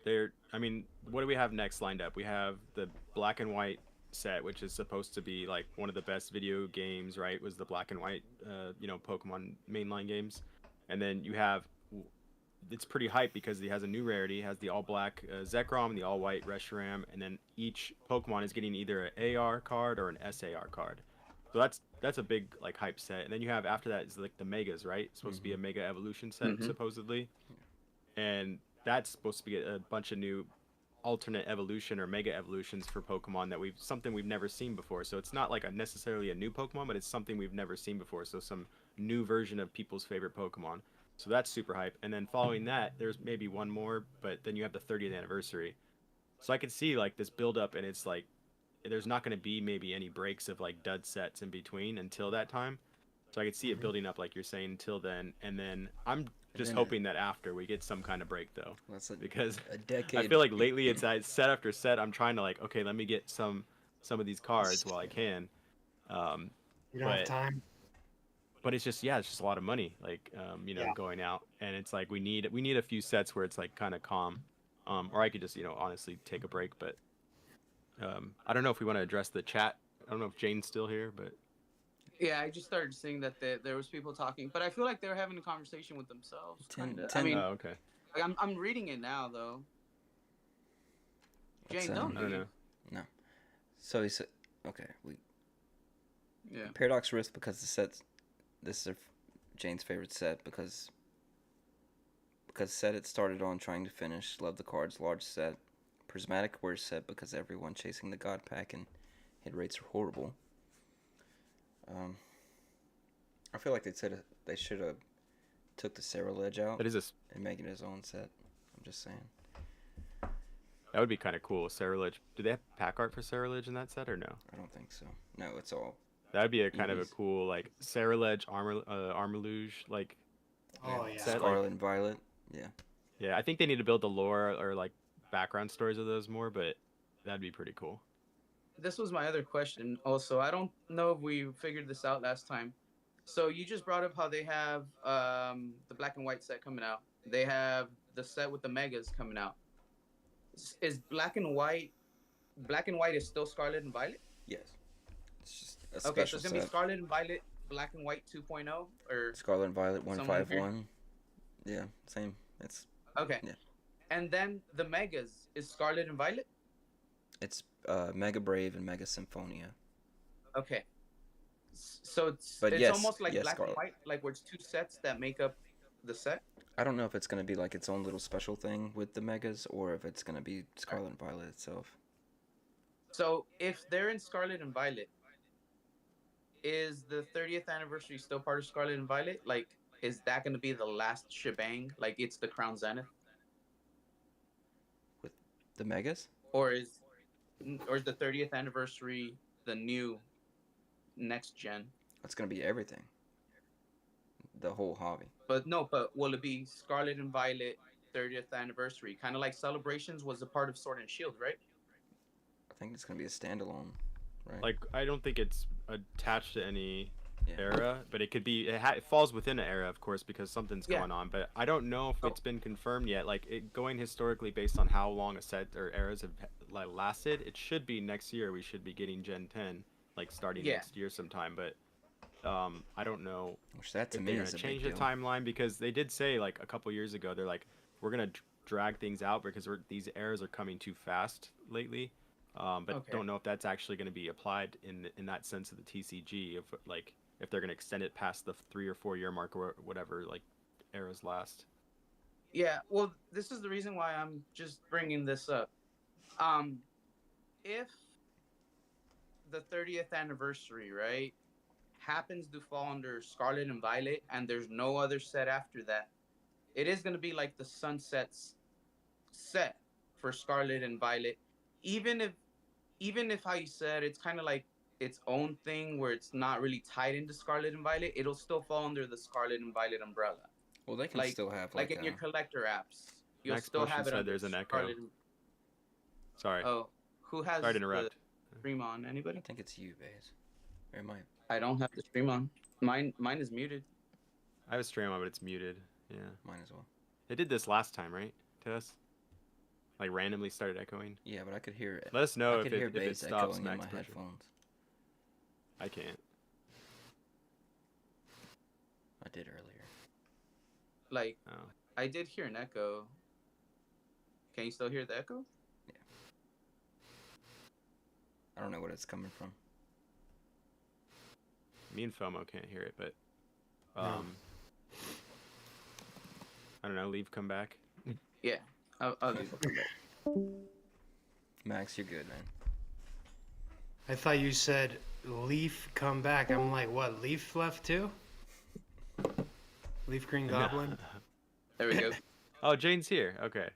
I mean, what do we have next lined up? We have the black and white set, which is supposed to be like one of the best video games, right? Was the black and white, Pokemon mainline games, and then you have it's pretty hype because he has a new rarity. It has the all black Zekrom and the all white Reshiram, and then each Pokemon is getting either an AR card or an SAR card. So that's a big like hype set. And then you have after that is like the Megas, right? It's supposed to be a Mega Evolution set supposedly, and that's supposed to be a bunch of new alternate evolution or mega evolutions for Pokemon that we've never seen before. So it's not like necessarily a new Pokemon, but it's something we've never seen before. So some new version of people's favorite Pokemon. So that's super hype. And then following that, there's maybe one more, but then you have the 30th anniversary. So I could see like this build up, and it's like there's not going to be maybe any breaks of like dud sets in between until that time. So I could see it building up like you're saying until then, and then I'm just hoping that after we get some kind of break though, because a decade. I feel like lately it's set after set. I'm trying to like, okay, let me get some of these cards while I can. You don't have time. But it's just it's just a lot of money, like going out, and it's like we need a few sets where it's like kind of calm, or I could just honestly take a break. But I don't know if we want to address the chat. I don't know if Jane's still here, but. Yeah, I just started seeing that there was people talking, but I feel like they were having a conversation with themselves. I mean, oh, okay. Like, I'm reading it now though. Jane, I don't know. No. So he said, okay, Yeah. Paradox Rift because this is Jane's favorite set because set it started on trying to finish. Love the cards, large set. Prismatic worst set because everyone chasing the God Pack and hit rates are horrible. I feel like they should have took the Ceruledge out and make it his own set. I'm just saying. That would be kind of cool. Ceruledge. Do they have pack art for Ceruledge in that set or no? I don't think so. No, it's all. That would be a kind of a cool like Ceruledge Armaluge like. Oh yeah. Set, Scarlet and Violet. Yeah. Yeah, I think they need to build the lore or like background stories of those more, but that'd be pretty cool. This was my other question also. I don't know if we figured this out last time. So you just brought up how they have the black and white set coming out. They have the set with the megas coming out. Is black and white is still Scarlet and Violet? Yes. It's just a Okay, so special it's gonna be set. Scarlet and Violet, black and white 2.0, or Scarlet and Violet Someone 151. Yeah, same. It's okay. Yeah. And then the megas is Scarlet and Violet. It's Mega Brave and Mega Symphonia. Okay. So it's yes, almost like black Scarlet. and white, like where it's two sets that make up the set. I don't know if it's gonna be like its own little special thing with the Megas or if it's gonna be Scarlet and Violet itself. So if they're in Scarlet and Violet, is the 30th anniversary still part of Scarlet and Violet? Like, is that going to be the last shebang? Like, it's the Crown Zenith, With the Megas? or is the 30th anniversary the new next gen? It's gonna be everything. The whole hobby. But no, but will it be Scarlet and Violet 30th anniversary? Kind of like Celebrations was a part of Sword and Shield, right? I think it's gonna be a standalone, right? Like I don't think it's attached to any Yeah. era, but it could be. It falls within an era, of course, because something's Yeah. going on. But I don't know if it's been confirmed yet. Like going historically based on how long a set or eras have like lasted, it should be next year. We should be getting Gen 10, like starting next year sometime. But I don't know Which that to if me they're is gonna a change big the deal. timeline, because they did say like a couple years ago they're like we're gonna drag things out because these eras are coming too fast lately. But don't know if that's actually going to be applied in that sense of the TCG, if they're going to extend it past the 3 or 4 year mark or whatever like eras last. Yeah, well, this is the reason why I'm just bringing this up. If the 30th anniversary, right, happens to fall under Scarlet and Violet, and there's no other set after that, it is going to be like the Sunset's set for Scarlet and Violet. Even if how you said it's kind of like its own thing where it's not really tied into Scarlet and Violet, it'll still fall under the Scarlet and Violet umbrella. Well, they can still have like in your collector apps, you'll Max still Potion have it said under there's an echo. Scarlet and... Sorry. Oh, who has Sorry to the interrupt. stream on? Anybody? I think it's you, Baze. Or am I? I don't have the stream on. Mine is muted. I have a stream on, but it's muted. Yeah. Mine as well. They did this last time, right? To us. like randomly started echoing? Yeah, but I could hear it. Let us know I if could hear it bass stops echoing in max my pressure. headphones. I can't. I did earlier. Like, Oh. I did hear an echo. Can you still hear the echo? I don't know what it's coming from. Me and FOMO can't hear it, but No. I don't know. Leave, come back. Yeah, I'll leave. Max, you're good, man. I thought you said Leaf come back. I'm like, what? Leaf left too? Leaf Green Goblin? There we go. Oh, Jane's here. Okay.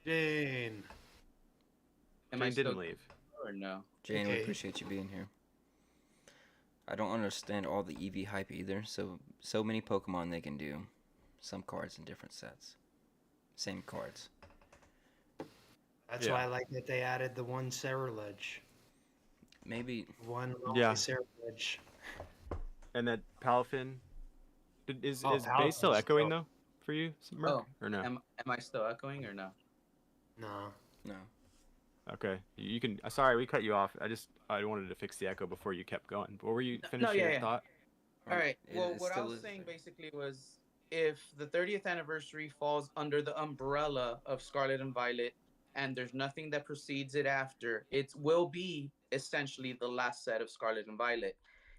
Jane. Am I Jane still didn't leave. or no? Jane, we Okay. appreciate you being here. I don't understand all the EV hype either. So many Pokemon they can do. Some cards in different sets. Same cards. That's Yeah. why I like that they added the one Cerulege. Maybe One Yeah. Cerulege. And that Palafin. Is Oh, bass still Palafin's echoing dope. though for you, Merc? Oh, Or no? am I still echoing or no? No. no. Okay. You can. Sorry, we cut you off. I wanted to fix the echo before you kept going. What were you finishing yeah, your yeah. thought? All right. It- Well, it what I still was is saying there. basically was if the 30th anniversary falls under the umbrella of Scarlet and Violet and there's nothing that precedes it after, it will be essentially the last set of Scarlet and Violet.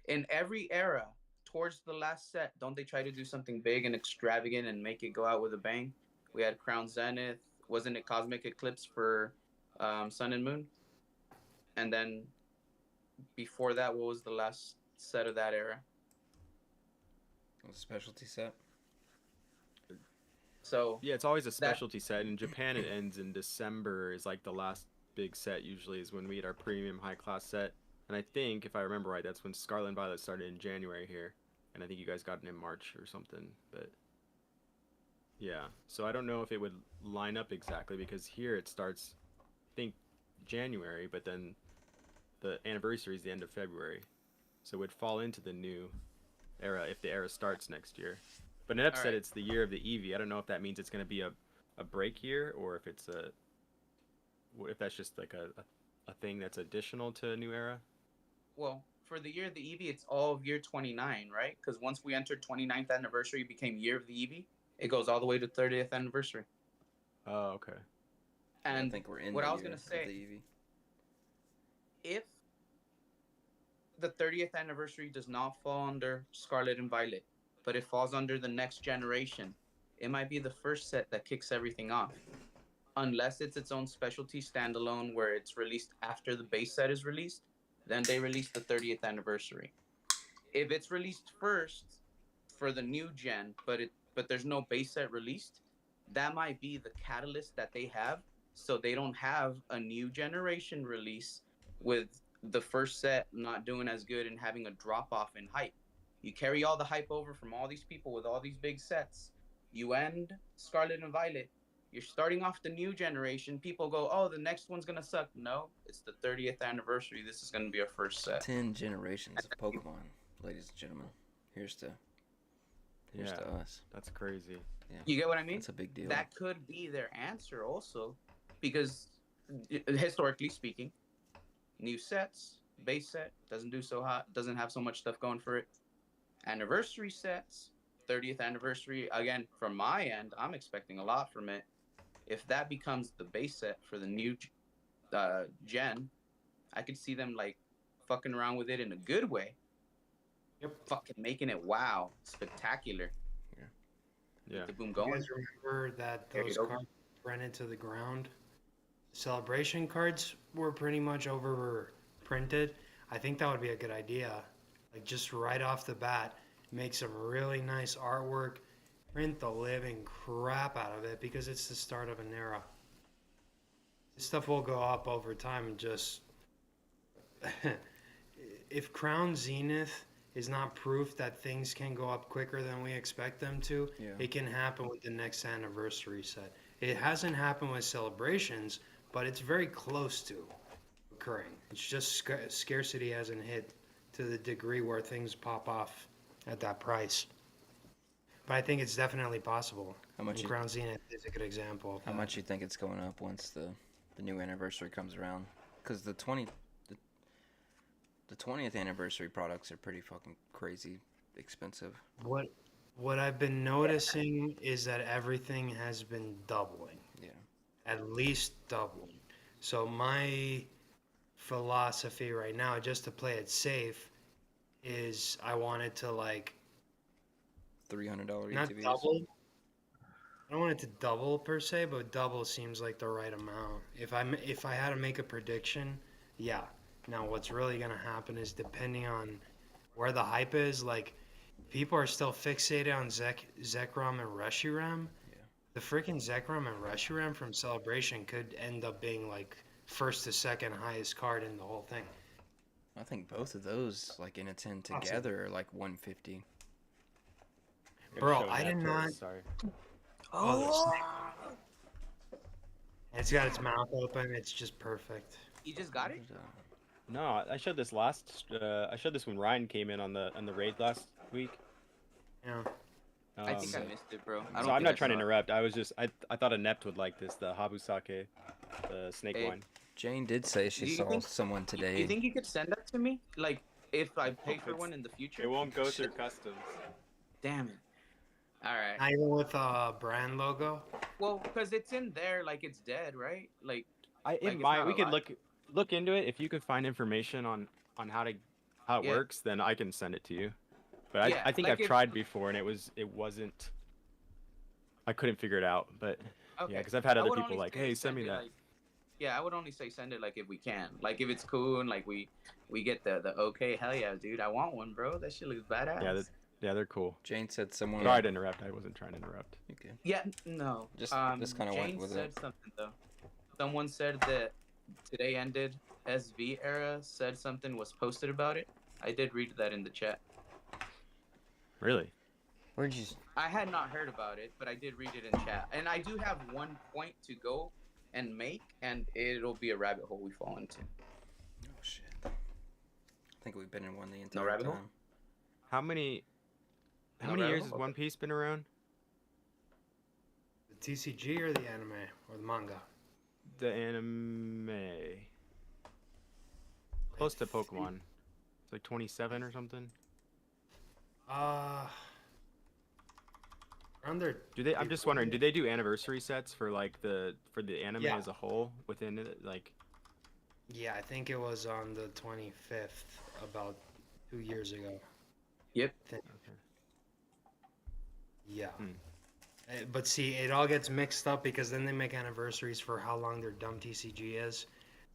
In every era, towards the last set, don't they try to do something big and extravagant and make it go out with a bang? We had Crown Zenith. Wasn't it Cosmic Eclipse for Sun and Moon? And then before that, what was the last set of that era? It was a specialty set. So Yeah, it's always a that specialty set. In Japan, it ends in December. Is like the last big set. Usually is when we get our premium high class set. And I think, if I remember right, that's when Scarlet and Violet started in January here. And I think you guys got it in March or something. But yeah, so I don't know if it would line up exactly because here it starts, I think, January, but then the anniversary is the end of February. So it would fall into the new era if the era starts next year. But Nep All said right. it's the year of the Eevee. I don't know if that means it's going to be a break year or if it's if that's just like a thing that's additional to a new era. Well, for the year of the Eevee, it's all of year 29, right? Because once we entered 29th anniversary, it became year of the Eevee. It goes all the way to 30th anniversary. Oh, okay. Yeah, I And think we're in what the I was year gonna of say, the EV. if the 30th anniversary does not fall under Scarlet and Violet, but it falls under the next generation, it might be the first set that kicks everything off. Unless it's its own specialty standalone where it's released after the base set is released, then they release the 30th anniversary. If it's released first for the new gen, but there's no base set released, that might be the catalyst that they have, so they don't have a new generation release with the first set not doing as good and having a drop off in hype. You carry all the hype over from all these people with all these big sets. You end Scarlet and Violet. You're starting off the new generation. People go, "Oh, the next one's gonna suck." No, it's the 30th anniversary. This is gonna be our first set. 10 generations of Pokemon, ladies and gentlemen. Here's to Yeah, us. that's crazy. You get what I mean? That's a big deal. That could be their answer also, because historically speaking, new sets, base set doesn't do so hot, doesn't have so much stuff going for it. Anniversary sets, 30th anniversary, again, from my end, I'm expecting a lot from it. If that becomes the base set for the new gen, I could see them like fucking around with it in a good way. Yep. Fucking making it wow, spectacular. Yeah. The boom You going. guys remember that There you those go. cards ran into the ground? Celebration cards were pretty much overprinted. I think that would be a good idea. Like just right off the bat, make some really nice artwork, print the living crap out of it because it's the start of an era. This stuff will go up over time and just if Crown Zenith is not proof that things can go up quicker than we expect them to, Yeah. it can happen with the next anniversary set. It hasn't happened with Celebrations, but it's very close to occurring. It's just scarcity hasn't hit to the degree where things pop off at that price. But I think it's definitely possible. How much And you Crown Zenith is a good example of how that. much you think it's going up once the new anniversary comes around? Because the 20th anniversary products are pretty fucking crazy expensive. What I've been noticing is that everything has been doubling, Yeah. at least doubling. So my philosophy right now, just to play it safe, is I wanted to like $300 not ETBs. double. I don't want it to double per se, but double seems like the right amount. If I had to make a prediction, yeah. Now what's really gonna happen is depending on where the hype is, like people are still fixated on Zekrom and Reshiram. Yeah. The freaking Zekrom and Reshiram from Celebration could end up being like first to second highest card in the whole thing. I think both of those, like in a 10 Possibly. together, are like 150. Bro, Show I did that not. toys, Sorry. Oh, the snake. It's got its mouth open. It's just perfect. You just got it? No, I showed this last. I showed this when Ryan came in on the raid last week. Yeah. I think I So- missed it, bro. So I don't I'm think not I trying to saw it. interrupt. I was just I thought Inept would like this, the Habusake, the snake Hey, wine. Jane did say she Do you saw think- someone today. You think you could send that to me? Like, if I pay for it's- one in the future? It won't go through customs. Damn it. All right. Not even with a brand logo. Well, because it's in there, like it's dead, right? Like, It it's might. not We could alive. look into it. If you could find information on how it Yeah. works, then I can send it to you. But Yeah, I think like I've if- tried before and it wasn't. I couldn't figure it out, but okay. yeah, because I've had I other would people only like, say hey, send me it, that. like- yeah, I would only say send it like if we can, like if it's cool and like we get the okay, hell yeah, dude, I want one, bro. That shit looks badass. Yeah, they're cool. Jane said someone. Sorry to interrupt. I wasn't trying to interrupt. Okay. Yeah, no. Just kinda went Jane with said it. something though. Someone said that today ended. SV era said something was posted about it. I did read that in the chat. Really? Where'd you? I had not heard about it, but I did read it in chat. And I do have one point to go and make, and it'll be a rabbit hole we fall into. Oh shit. I think we've been in one the No entire rabbit hole? time. How many No years rabbit has hole? One Piece been around? The TCG or the anime or the manga? The anime. Close to Pokemon. It's like 27 or something. Around there. I'm just wondering, do they do anniversary sets for like the anime Yeah. as a whole within it? Like, Yeah, I think it was on the 25th, about 2 years ago. Yep. okay. Yeah. Hmm. But see, it all gets mixed up because then they make anniversaries for how long their dumb TCG is.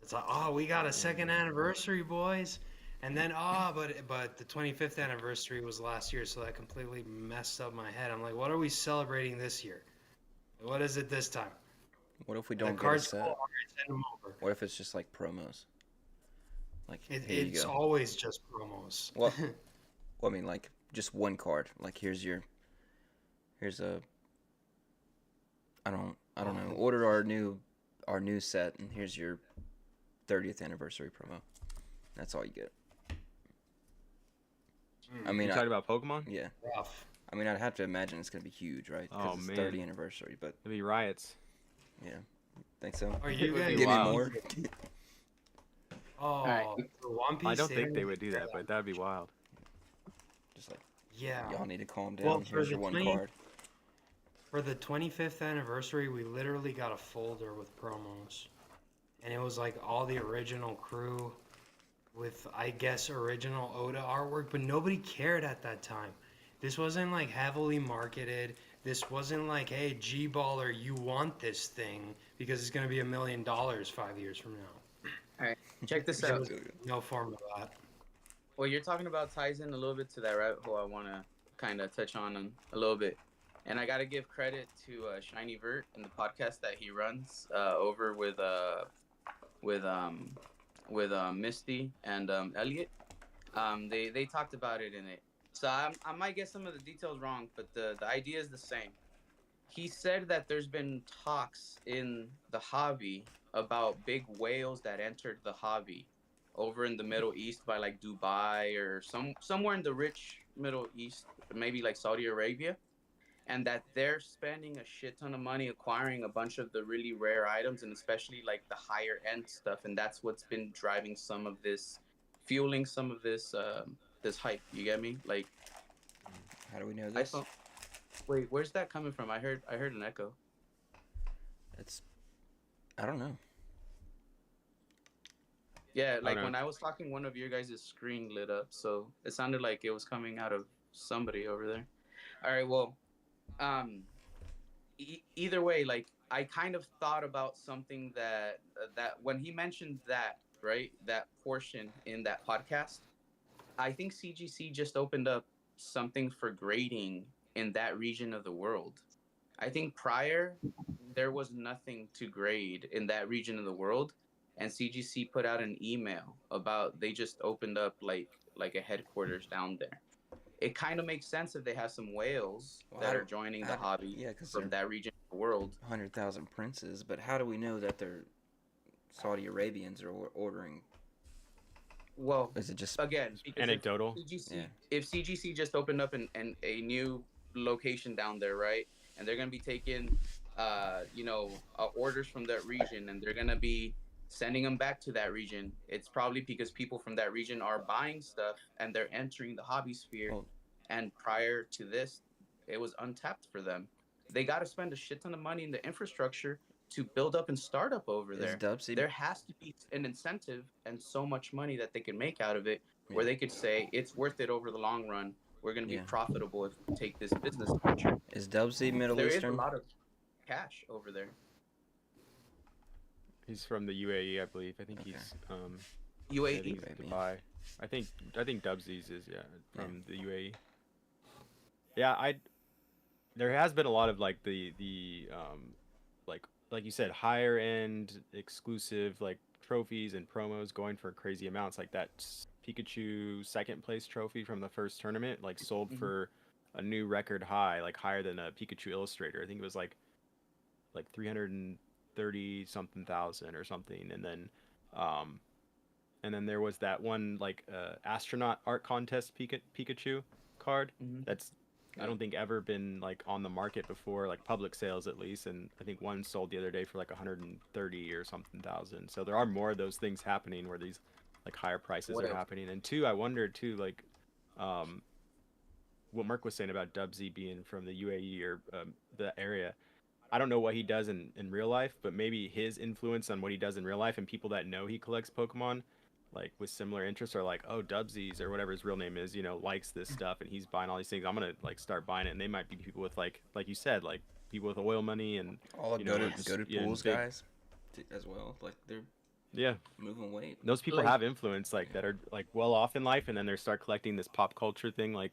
It's like, oh, we got a second anniversary, boys. And then, but the 25th anniversary was last year, so that completely messed up my head. I'm like, what are we celebrating this year? What is it this time? What if we The don't get a cards set? cool, all right, send them over. What if it's just like promos? Like here you It's go. always just promos. Well, I mean, like just one card. Like here's a. I don't know. Order our new set, and here's your 30th anniversary promo. That's all you get. I mean, You talking about Pokemon? yeah. Rough. I mean, I'd have to imagine it's gonna be huge, right? 'Cause Oh, it's man. 30th anniversary, but It'd be riots. yeah. Think so? Are you would be guys? Give me wild. more. Oh, Alright. for One Piece. I don't think didn't they would do care that, but that'd be wild. Just like Yeah. y'all need to calm down. Well, for Here's the your one 20 card. For the 25th anniversary, we literally got a folder with promos. And it was like all the original crew with, I guess, original Oda artwork, but nobody cared at that time. This wasn't like heavily marketed. This wasn't like, hey, G-Baller, you want this thing because it's going to be $1 million 5 years from now. All right. Check this There out. was no form of that. What you're talking about ties in a little bit to that rabbit hole I want to kind of touch on a little bit. And I got to give credit to Shiny Vert and the podcast that he runs over with Misty and Elliot. They talked about it in it. So I might get some of the details wrong, but the idea is the same. He said that there's been talks in the hobby about big whales that entered the hobby over in the Middle East by like Dubai or somewhere in the rich Middle East, maybe like Saudi Arabia. and that they're spending a shit ton of money acquiring a bunch of the really rare items, and especially like the higher end stuff, and that's what's been driving some of this, fueling some of this this hype. You get me? Like How do we know this? iPhone. Wait, where's that coming from? I heard an echo. It's I don't know. Yeah, I don't like know. when I was talking, one of your guys' screen lit up, so it sounded like it was coming out of somebody over there. All right, well, um, either way, like I kind of thought about something that when he mentioned that, right, that portion in that podcast, I think CGC just opened up something for grading in that region of the world. I think prior there was nothing to grade in that region of the world, and CGC put out an email about they just opened up like a headquarters down there. It kind of makes sense if they have some whales Well, that are joining the hobby yeah, because from they're that region of the world. 100,000 princes. But how do we know that they're Saudi Arabians are ordering? Well, Is it just again, because Anecdotal. Yeah. if CGC just opened up an a new location down there, right, and they're gonna be taking, orders from that region, and they're gonna be sending them back to that region. It's probably because people from that region are buying stuff and they're entering the hobby sphere. Well, And prior to this, it was untapped for them. They got to spend a shit ton of money in the infrastructure to build up and start up over is there. Dubsy? There has to be an incentive and so much money that they can make out of it where Yeah. they could say it's worth it over the long run. We're going to be Yeah. profitable if we take this business venture. Is Dubsy Middle There is a Eastern? lot of cash over there. He's from the UAE, I believe. I think Okay. he's UAE? I think it's Dubai. I think Dubsies is from the UAE. Yeah, there has been a lot of like the like you said, higher end exclusive like trophies and promos going for crazy amounts, like that Pikachu second place trophy from the first tournament like sold Mhm. for a new record high, like higher than a Pikachu Illustrator. I think it was like 330 something thousand or something. Um and then there was that one like astronaut art contest Pikachu card Mhm. that's I don't think ever been like on the market before, like public sales at least. And I think one sold the other day for like 130 or something thousand. So there are more of those things happening where these like higher prices What are else? happening. And two, I wondered too, like um, what Mark was saying about Dubsy being from the UAE or the area. I don't know what he does in real life, but maybe his influence on what he does in real life and people that know he collects Pokemon, like with similar interests, are like, oh, Dubsies or whatever his real name is, likes this stuff and he's buying all these things. I'm gonna like start buying it, and they might be people with like you said, like people with oil money and All the you know, goated, just, goated yeah, pools big- guys as well. Like they're yeah. moving weight. Those people Like- have influence, like that are like well off in life, and then they start collecting this pop culture thing, like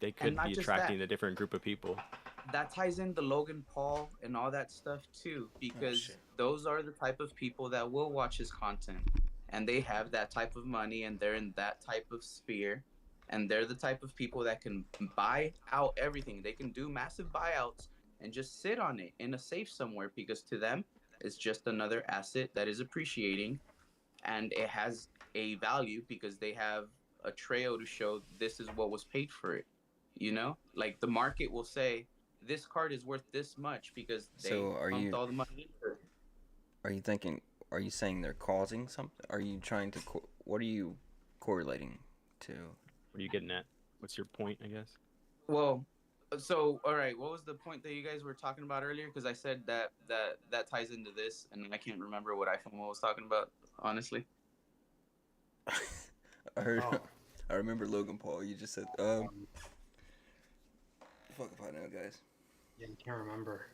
they could not be just attracting that. a different group of people. That ties in the Logan Paul and all that stuff too, because shit. those are the type of people that will watch his content, and they have that type of money, and they're in that type of sphere, and they're the type of people that can buy out everything. They can do massive buyouts and just sit on it in a safe somewhere, because to them it's just another asset that is appreciating, and it has a value because they have a trail to show this is what was paid for it. Like the market will say this card is worth this much because they So pumped all the money into it. are you thinking? Are you saying they're causing something? Are you trying to? What are you correlating to? What are you getting at? What's your point, I guess? Well, so all right, what was the point that you guys were talking about earlier? Because I said that ties into this, and I can't remember what IFOMO was talking about, honestly. I heard. Oh. I remember Logan Paul. You just said, fuck if I know, guys. Yeah, I can't remember.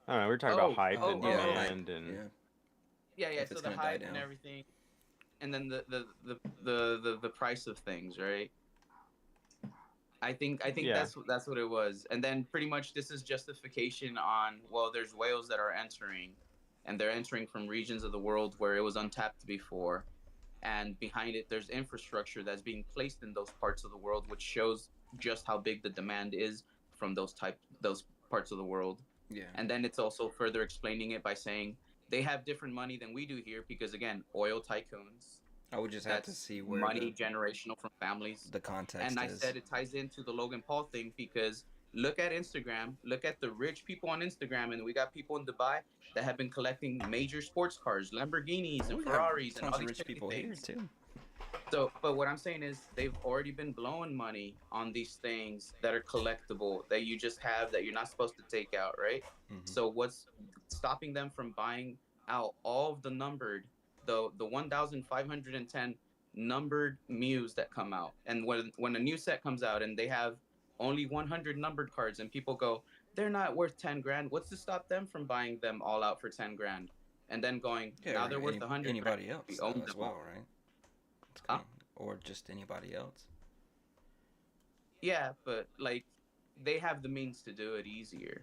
I don't know. We were talking Oh, about hype oh, and oh, oh. demand and Yeah. Yeah, If so it's the gonna die hype and down. everything, and then the price of things, right? I think Yeah. that's what it was. And then pretty much this is justification on, well, there's whales that are entering, and they're entering from regions of the world where it was untapped before. And behind it there's infrastructure that's being placed in those parts of the world, which shows just how big the demand is from those parts of the world. Yeah. And then it's also further explaining it by saying they have different money than we do here because, again, oil tycoons. I would just have to That's see where money generational from families. the And context I is. said it ties into the Logan Paul thing because look at Instagram, look at the rich people on Instagram, and we got people in Dubai that have been collecting major sports cars, Lamborghinis and We have Ferraris and tons all of these rich crazy people here things. too. So, but what I'm saying is they've already been blowing money on these things that are collectible that you just have that you're not supposed to take out, right? Hmm. So what's stopping them from buying out all of the numbered, the 1,510 numbered Mews that come out? And when a new set comes out and they have only 100 numbered cards and people go, they're not worth 10 grand. What's to stop them from buying them all out for 10 grand? And then going, Yeah, now or they're worth 100 grand. anybody else We though own as them well, all. right? It's Huh? or just anybody else. Yeah, but like they have the means to do it easier,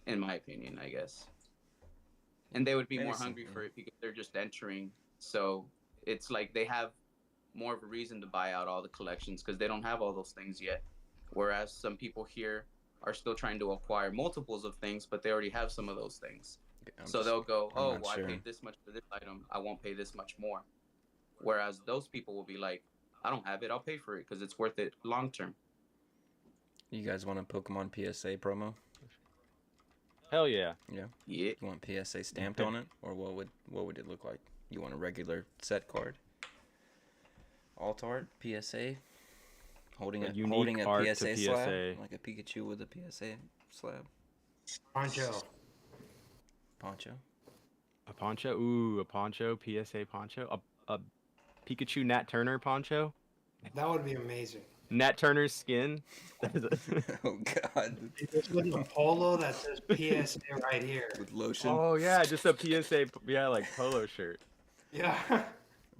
in my opinion, I guess. And they would be Maybe more some, hungry yeah. for it because they're just entering. So it's like they have more of a reason to buy out all the collections because they don't have all those things yet. Whereas some people here are still trying to acquire multiples of things, but they already have some of those things. So they'll go, I'm oh, not well, I sure. paid this much for this item. I won't pay this much more. Whereas those people will be like, I don't have it. I'll pay for it because it's worth it long term. You guys want a Pokemon PSA promo? Hell yeah. Yeah. Yeah. You want PSA stamped on it, or what would it look like? You want a regular set card? Alt art PSA, holding A a unique holding a art to PSA slab, PSA. like a Pikachu with a PSA slab. Poncho. Poncho. A poncho? Ooh, a poncho, PSA poncho. A Pikachu Nat Turner poncho? That would be amazing. Nat Turner's skin? Oh God. Just with a polo that says PSA right here. With lotion. Oh, yeah, just a PSA, yeah, like polo shirt. Yeah.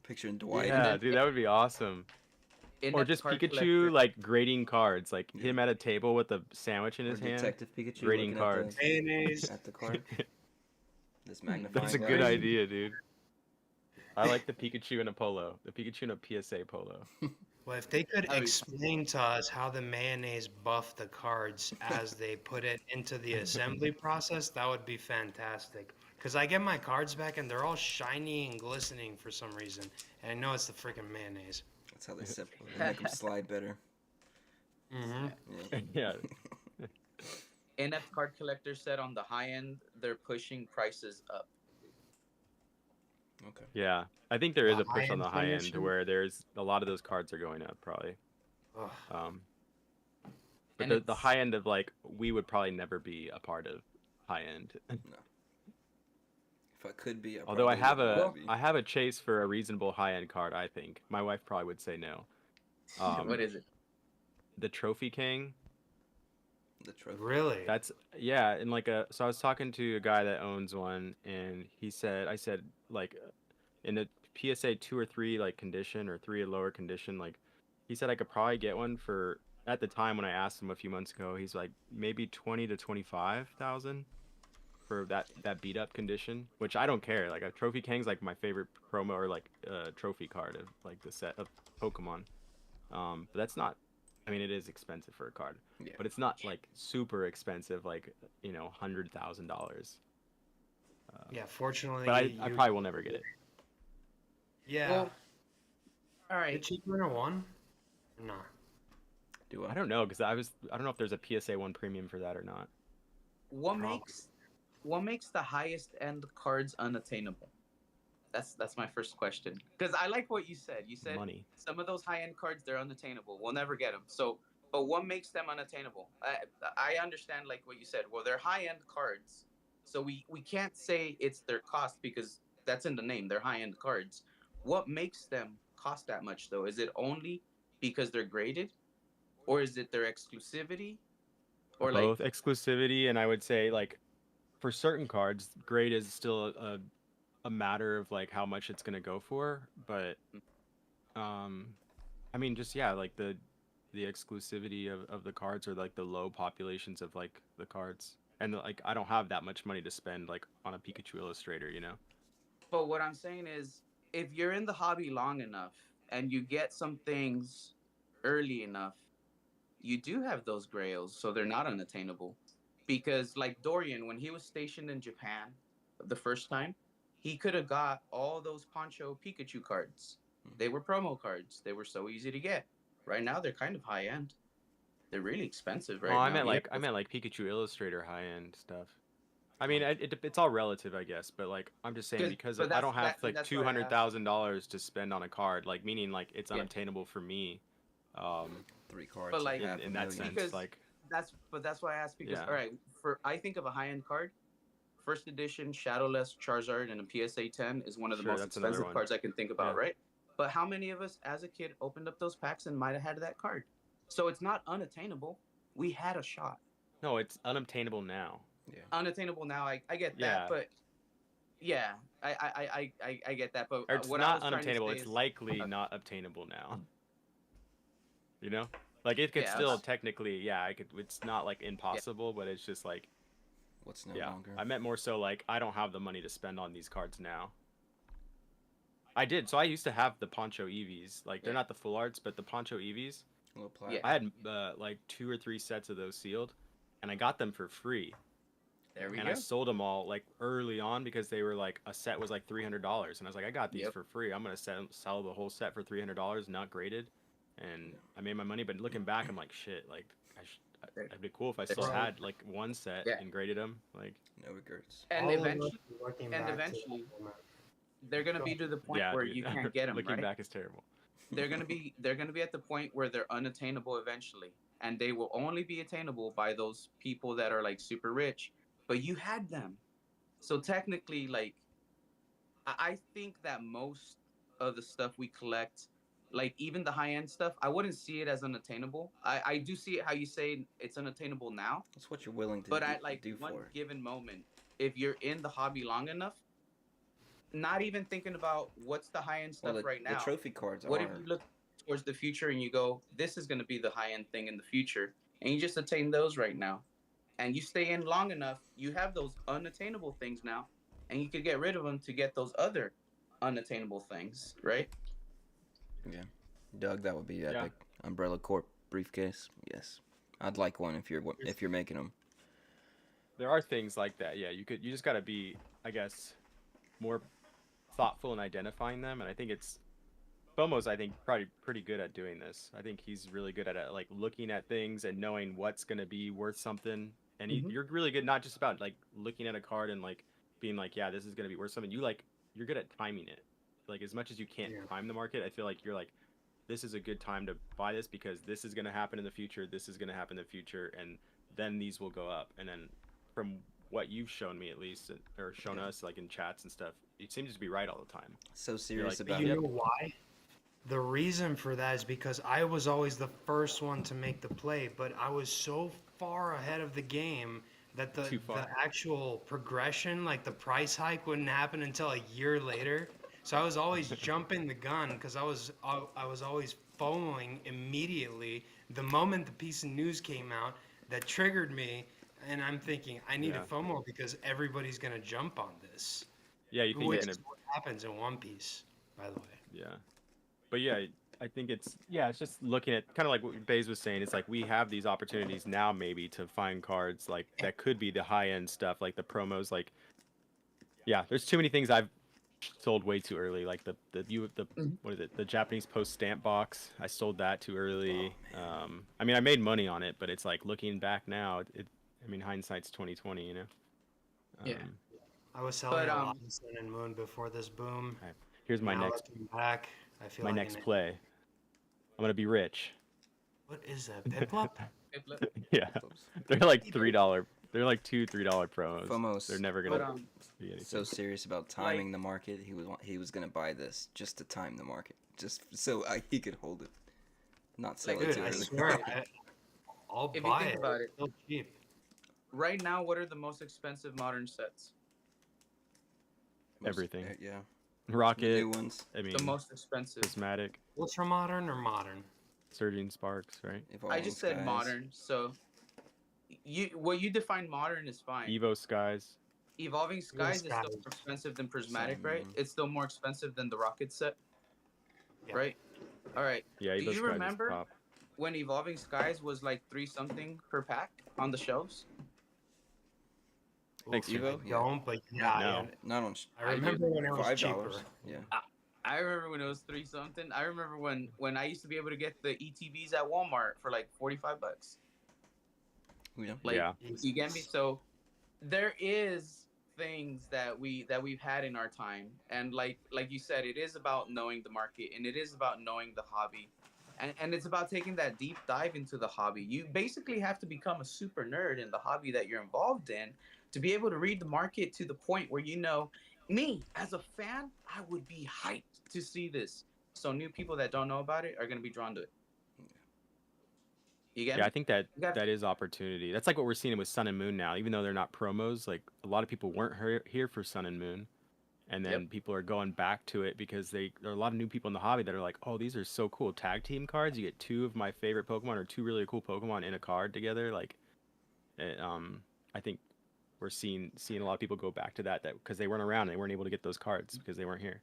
Picturing Dwight. Yeah, then- dude, that would be awesome. Or In-depth just card Pikachu, collector. like, grading cards. Like, Yeah. him at a table with a sandwich in Or his hand. Detective Pikachu Grading looking cards. Mayonnaise. at the card. This That's magnifying a glass. good idea, dude. I like the Pikachu in a polo. The Pikachu in a PSA polo. Well, if they could I mean- explain to us how the mayonnaise buffed the cards as they put it into the assembly process, that would be fantastic. Because I get my cards back and they're all shiny and glistening for some reason. And I know it's the freaking mayonnaise. That's how they make them slide better. Mm-hmm. Yeah. Yeah. In-depth card collector said on the high end, they're pushing prices up. Okay. Yeah. I think there is The a push on high-end the high end finition? where there's a lot of those cards are going up, probably. Ugh. But And the it's- high end of, like, we would probably never be a part of high end. If I could be, Although I have would be. I have a chase for a reasonable high end card, I think. My wife probably would say no. What is it? The Trophy King. The trophy. Really? That's yeah, and like so I was talking to a guy that owns one, and I said like in a PSA 2 or 3 like condition or 3 or lower condition, like he said I could probably get one for at the time when I asked him a few months ago, he's like maybe 20 to 25,000 for that beat up condition, which I don't care. Like a Trophy King's like my favorite promo or like trophy card of like the set of Pokemon. But that's not. I mean, it is expensive for a card, Yeah. but it's not like super expensive, like $100,000. Yeah, fortunately. But I probably will never get it. Yeah. Well, all right. Did Cheap Winner won? No. Do I don't know because I don't know if there's a PSA 1 premium for that or not. What Probably. makes the highest end cards unattainable? That's my first question. Because I like what you said. You said Money. some of those high end cards they're unattainable. We'll never get them. So, but what makes them unattainable? I understand like what you said. Well, they're high end cards, so we can't say it's their cost because that's in the name. They're high end cards. What makes them cost that much though? Is it only because they're graded, or is it their exclusivity, or like Both exclusivity and I would say like for certain cards, grade is still a matter of like how much it's gonna go for, but I mean just yeah, like the exclusivity of the cards or like the low populations of like the cards. And like I don't have that much money to spend like on a Pikachu Illustrator, you know? But what I'm saying is, if you're in the hobby long enough and you get some things early enough, you do have those grails, so they're not unattainable. Because, like Dorian, when he was stationed in Japan the first time, he could have got all those Poncho Pikachu cards. They were promo cards. They were so easy to get. Right now, they're kind of high end. They're really expensive right Oh, now. I meant like Pikachu Illustrator high end stuff. I mean, it's all relative, I guess, but like I'm just saying because but I don't have like that's why I asked. $200,000 to spend on a card, like meaning like it's Yeah. unobtainable for me. Um, 3 cards. But like half in a that million. sense, because like that's why I asked because Yeah. all right, for I think of a high end card, first edition Shadowless Charizard and a PSA 10 is one of the Sure, most that's another expensive one. cards I can think about, Yeah. right? But how many of us as a kid opened up those packs and might have had that card? So it's not unattainable. We had a shot. No, it's unobtainable now. Yeah. Unattainable now, I get Yeah. that, but yeah, I get that. But Or it's what I not was trying to unobtainable, say it's is, likely not obtainable now. You know? Like it could Yeah, still it's- technically, yeah, I could it's not like impossible, but it's just like What's no yeah. longer? I meant more so like I don't have the money to spend on these cards now. I did. So I used to have the Poncho EVs. Like they're Yeah. not the full arts, but the Poncho EVs. A little Yeah. platinum. I had like 2 or 3 sets of those sealed, and I got them for free. there we And go. I sold them all like early on because they were like a set was like $300, and I was like, I got these Yep. for free. I'm gonna sell the whole set for $300, not graded, and I made my money. But looking back, I'm like, shit. Like it'd be cool if I still Right. had like one set Yeah. and graded them. Like No regrets. And All of us eventually, looking and back to eventually- that moment. they're gonna be to the point yeah, where dude. you can't get them, Looking right? back is terrible. They're gonna be at the point where they're unattainable eventually, and they will only be attainable by those people that are like super rich. But you had them, so technically, like, I think that most of the stuff we collect, like even the high end stuff, I wouldn't see it as unattainable. I do see it how you say it's unattainable now, That's what you're willing to but at like do one for it. given moment, if you're in the hobby long enough, not even thinking about what's the high end stuff Well, right the now. trophy cards What are. if you look towards the future and you go, this is going to be the high end thing in the future, and you just attain those right now, and you stay in long enough, you have those unattainable things now, and you could get rid of them to get those other unattainable things, right? Yeah. Doug, that would be Yeah. epic. Umbrella Corp briefcase. Yes. I'd like one if you're making them. There are things like that. Yeah, you just gotta be, I guess, more thoughtful in identifying them, and I think FOMO's I think probably pretty good at doing this. I think he's really good at it, like looking at things and knowing what's gonna be worth something. And Mhm. you're really good not just about like looking at a card and like being like, yeah, this is gonna be worth something. You're good at timing it. Like as much as you can't Yeah. time the market, I feel like you're like, this is a good time to buy this because this is gonna happen in the future. This is gonna happen in the future, and then these will go up. And then from what you've shown me at least, or shown us like in chats and stuff, it seems to be right all the time. So serious like, about You it. know why? The reason for that is because I was always the first one to make the play, but I was so far ahead of the game that Too the far. actual progression, like the price hike, wouldn't happen until a year later. So I was always jumping the gun because I was always following immediately the moment the piece of news came out that triggered me, and I'm thinking I need Yeah. a FOMO because everybody's gonna jump on this. Yeah, you think Which you're is gonna what happens in One Piece, by the way. Yeah, but yeah, I think it's just looking at kind of like what Bays was saying. It's like we have these opportunities now maybe to find cards like that could be the high end stuff, like the promos. Like, yeah, there's too many things I've sold way too early. Like the Mhm. what is it? The Japanese Post stamp box. I sold that too early. I mean, I made money on it, but it's like looking back now, I mean, hindsight's 2020, you know. Yeah. I was selling But, a lot of Sun and Moon before this boom. Here's my Now next looking back, I feel my like next play. I'm gonna be rich. What is that? Piplup? Yeah, they're like $3. They're like $2-3 promos. FOMO's They're never but gonna be anything. so serious about timing the market. He was gonna buy this just to time the market, just so he could hold it, not sell it Dude, too I early. swear, I'll If you buy think it. about it, It's still cheap. right now, what are the most expensive modern sets? Everything. Yeah. Rocket. New ones. I mean, The most expensive. prismatic, Ultra modern or modern? surging sparks, right? I Evolving just said Skies. modern, so what you define modern is fine. Evo skies. Evolving Skies is still Skies. more expensive than Prismatic, Same, right? man. It's still more expensive than the Rocket set, Yeah. right? All right. Yeah, Do Evo you skies remember? is top. When Evolving Skies was like 3 something per pack on the shelves? Thanks, Oof, Evo? I Yeah. don't, but yeah. No. Not on. I remember when it was cheaper. $5. Yeah. I remember when it was 3 something. I remember when I used to be able to get the ETBs at Walmart for like $45. Yeah. Like, Yeah. you get me? So there is things that we've had in our time, and like you said, it is about knowing the market, and it is about knowing the hobby, and it's about taking that deep dive into the hobby. You basically have to become a super nerd in the hobby that you're involved in to be able to read the market to the point where, me as a fan, I would be hyped to see this. So new people that don't know about it are going to be drawn to it. You get Yeah, I me? think that You got that is opportunity. That's like what we're seeing with Sun and Moon now. Even though they're not promos, like a lot of people weren't here for Sun and Moon, and Yep. then people are going back to it because there are a lot of new people in the hobby that are like, oh, these are so cool. Tag team cards. You get two of my favorite Pokemon or two really cool Pokemon in a card together. Like, I think we're seeing a lot of people go back to that because they weren't around and they weren't able to get those cards because they weren't here.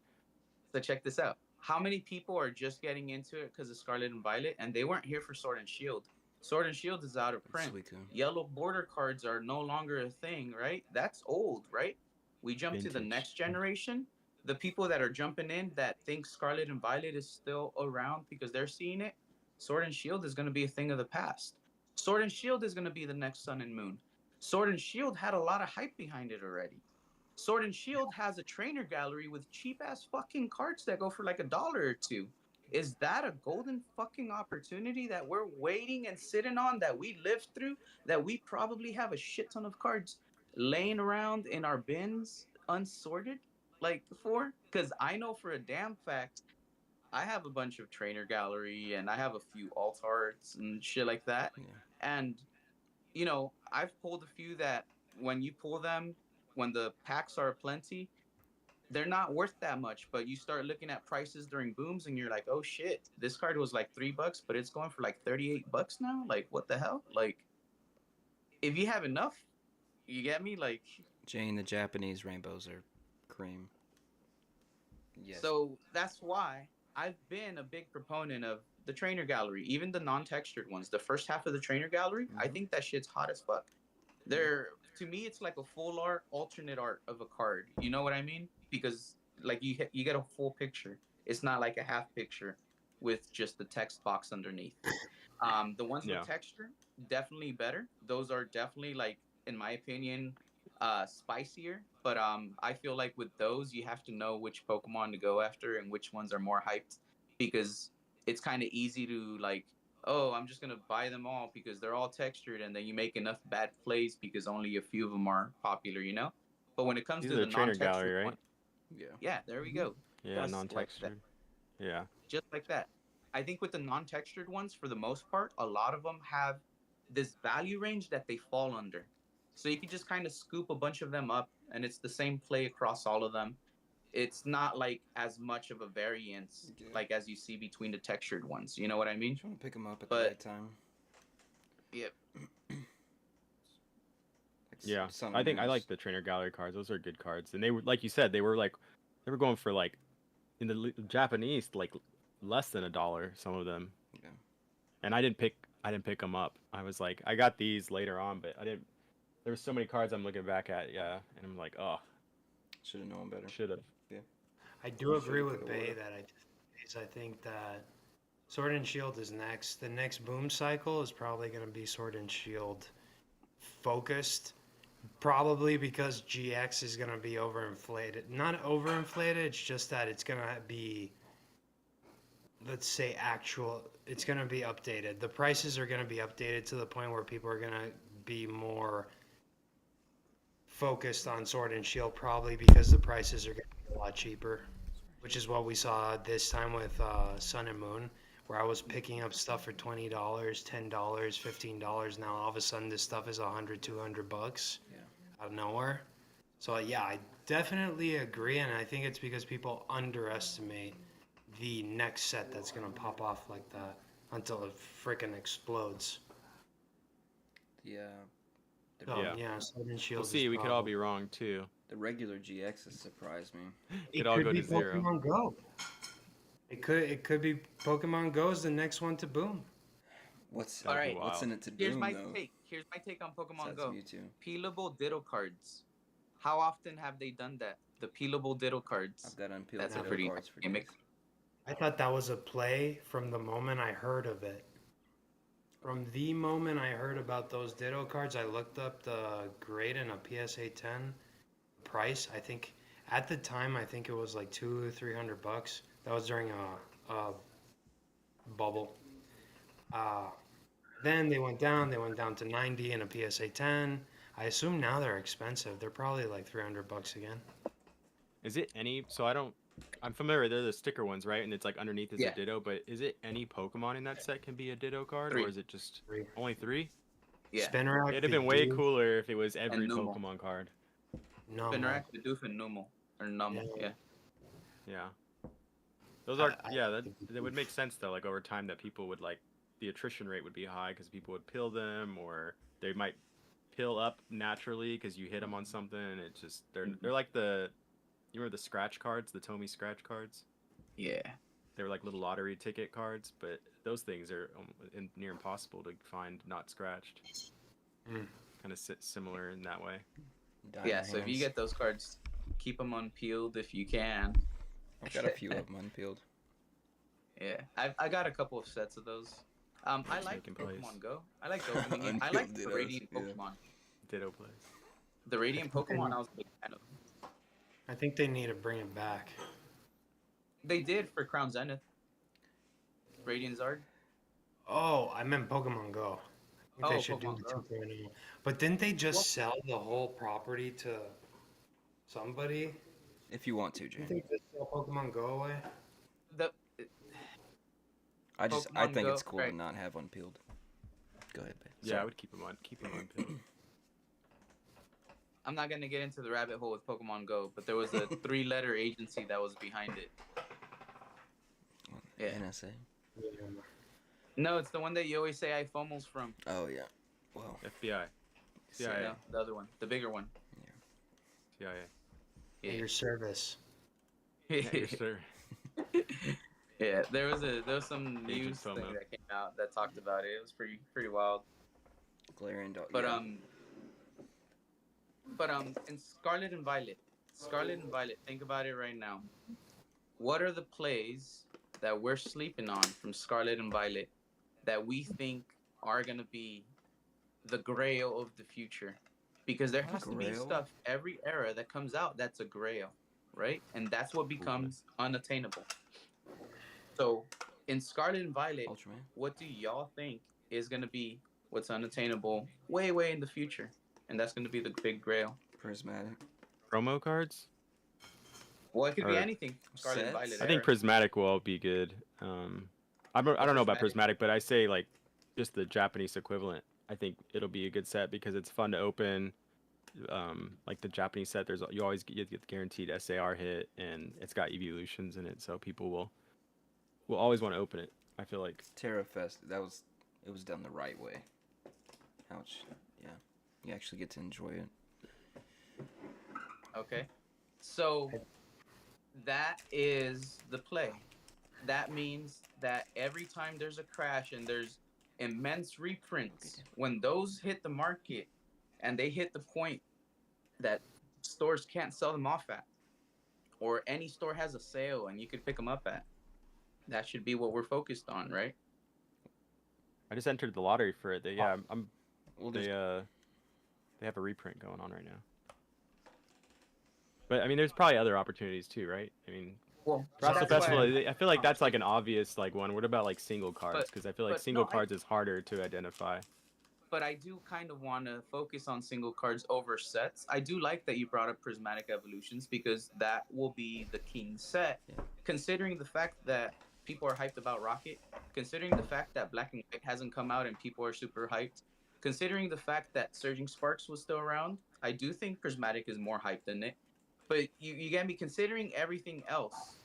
So check this out. How many people are just getting into it because of Scarlet and Violet, and they weren't here for Sword and Shield? Sword and Shield is out of print. Suicune. Yellow border cards are no longer a thing, right? That's old, right? We jump to the Vintage. next generation. The people that are jumping in that think Scarlet and Violet is still around because they're seeing it. Sword and Shield is going to be a thing of the past. Sword and Shield is going to be the next Sun and Moon. Sword and Shield had a lot of hype behind it already. Sword and Shield has a trainer gallery with cheap ass fucking cards that go for like $1 or two. Is that a golden fucking opportunity that we're waiting and sitting on, that we lived through, that we probably have a shit ton of cards laying around in our bins unsorted like before? Because I know for a damn fact I have a bunch of trainer gallery and I have a few alt arts and shit like that. Yeah. And I've pulled a few that when you pull them, when the packs are plenty, they're not worth that much. But you start looking at prices during booms, and you're like, oh shit, this card was like $3, but it's going for like $38 now. Like, what the hell? Like, if you have enough, you get me? Like, Jane, the Japanese rainbows are cream. Yes. so that's why I've been a big proponent of the trainer gallery, even the non-textured ones. The first half of the trainer gallery, I think that shit's hot as fuck. They're To me, it's like a full art, alternate art of a card. You know what I mean? Because like you get a full picture. It's not like a half picture with just the text box underneath. The ones Yeah. with texture, definitely better. Those are definitely, like, in my opinion, spicier. But I feel like with those, you have to know which Pokemon to go after and which ones are more hyped, because it's kind of easy to, like, oh, I'm just gonna buy them all because they're all textured, and then you make enough bad plays because only a few of them are popular. But when it comes These to are the the trainer non-textured gallery, one, right? Yeah. yeah, there we go. Yeah, Just like that. non-textured. Yeah. Just like that. I think with the non-textured ones, for the most part, a lot of them have this value range that they fall under. So you can just kind of scoop a bunch of them up, and it's the same play across all of them. It's not like as much of a variance Yeah. like as you see between the textured ones. You know what I mean? Trying to pick them up at But- the right time. Yep. Like Yeah, Sun I and think I Moons. like the trainer gallery cards. Those are good cards, and they were, like you said, they were going for like in the Japanese like less than $1. Some of them, Yeah. and I didn't pick them up. I was like, I got these later on, but I didn't. There were so many cards I'm looking back at, yeah, and I'm like, oh, Should have known better. should have. I do agree Should've with took a Bay order. that I think that Sword and Shield is next. The next boom cycle is probably going to be Sword and Shield focused. Probably because GX is going to be overinflated. Not overinflated, it's just that it's going to be, let's say, it's going to be updated. The prices are going to be updated to the point where people are going to be more focused on Sword and Shield, probably because the prices are going to be a lot cheaper, which is what we saw this time with Sun and Moon, where I was picking up stuff for $20, $10, $15. Now all of a sudden this stuff is $100, $200 Yeah. out of nowhere. So yeah, I definitely agree, and I think it's because people underestimate the next set that's gonna pop off like that until it freaking explodes. Yeah. The, So, Yeah. yeah, Sword and Shield. We'll see. We could all be wrong too. the regular GXs surprised me. It Could all could go be to zero. Pokemon Go. It could be Pokemon Go is the next one to boom. What's All right. What's in it to Here's boom my though? take. Here's my take on Pokemon Besides Go. Mewtwo. Peelable Ditto cards. How often have they done that? the peelable Ditto cards. I've got unpeeled That's a Ditto pretty cards for gimmick. days. I thought that was a play from the moment I heard of it. From the moment I heard about those Ditto cards, I looked up the grade in a PSA 10 price. I think at the time, I think it was like $200-300. That was during a bubble. Then they went down. They went down to 90 in a PSA 10. I assume now they're expensive. They're probably like $300 again. Is it any? So I don't. I'm familiar. They're the sticker ones, right? And it's like underneath is Yeah. a Ditto. But is it any Pokemon in that set can be a Ditto card, 3. or is it just Three. only 3? Yeah. Spinarak, It'd have been way Bidoof, cooler if it was every Numel. Pokemon card. No, Spinarak, Bidoof, and Numel. Or Numel, Yeah. Yeah. Those are I- yeah. That would make sense though. Like over time, that people would like the attrition rate would be high because people would pill them, or they might pill up naturally because you hit them on something. And it's just they're like the you remember the scratch cards, the Tomy scratch cards. Yeah. They were like little lottery ticket cards, but those things are near impossible to find not scratched. Mm. Kind of similar in that way. Yeah, so if you get those cards, keep them unpeeled if you can. I've got a few of them unpeeled. Yeah, I got a couple of sets of those. I like taking place. Pokemon Go. I like the opening game. I like the Unpeeled Radiant Dittos, yeah. Pokemon. Ditto plays. The Radiant Pokemon, I was a big fan of. I think they need to bring it back. They did for Crown Zenith. Radiant Zard. Oh, I meant Pokemon Go. I think Oh, they should Pokemon do Go. the 2.0. But didn't they just Well- sell the whole property to somebody? If you want to, Didn't Jane. they just sell Pokemon Go away? The I Pokemon think Go, it's cool right. to not have unpeeled. Go ahead, babe. Yeah, I would keep them unpeeled. I'm not gonna get into the rabbit hole with Pokemon Go, but there was a 3-letter agency that was behind it. Yeah. NSA. Yeah. No, it's the one that you always say IFOMO's from. Oh yeah. Well, FBI, CIA, No, the other one, the bigger one. CIA. At your service. Yes, sir. Yeah, there was some Agent news thing FOMO. that came out that talked about it. It was pretty wild. glaring dog. But yeah. In Scarlet and Violet, think about it right now. What are the plays that we're sleeping on from Scarlet and Violet that we think are gonna be the grail of the future? Because there has to be Grail? stuff every era that comes out that's a grail, right? And that's what becomes unattainable. So in Scarlet and Violet, Ultraman. what do y'all think is gonna be what's unattainable way in the future? And that's gonna be the big grail. Prismatic. Promo cards. Well, it could be Or anything. Scarlet and sets? Violet. I think era. Prismatic will all be good. I don't know about Prismatic, but I say like just the Japanese equivalent. I think it'll be a good set because it's fun to open. Like the Japanese set, you always get the guaranteed SAR hit, and it's got evolutions in it, so people will always want to open it. I feel like. Terra Fest. It was done the right way. Ouch. Yeah. You actually get to enjoy it. Okay. So that is the play. That means that every time there's a crash and there's immense reprints, when those hit the market and they hit the point that stores can't sell them off at, or any store has a sale and you can pick them up at, that should be what we're focused on, right? I just entered the lottery for it. They have a reprint going on right now. But I mean, there's probably other opportunities too, right? I mean, Well, Frosted that's Festival. why- I feel like that's like an obvious like one. What about like single cards? But- Because I feel like but single no, I- cards is harder to identify. but I do kind of want to focus on single cards over sets. I do like that you brought up Prismatic Evolutions because that will be the king set. Yeah. Considering the fact that people are hyped about Rocket, considering the fact that Black and White hasn't come out and people are super hyped, considering the fact that Surging Sparks was still around, I do think Prismatic is more hyped than it. But you gotta be considering everything else.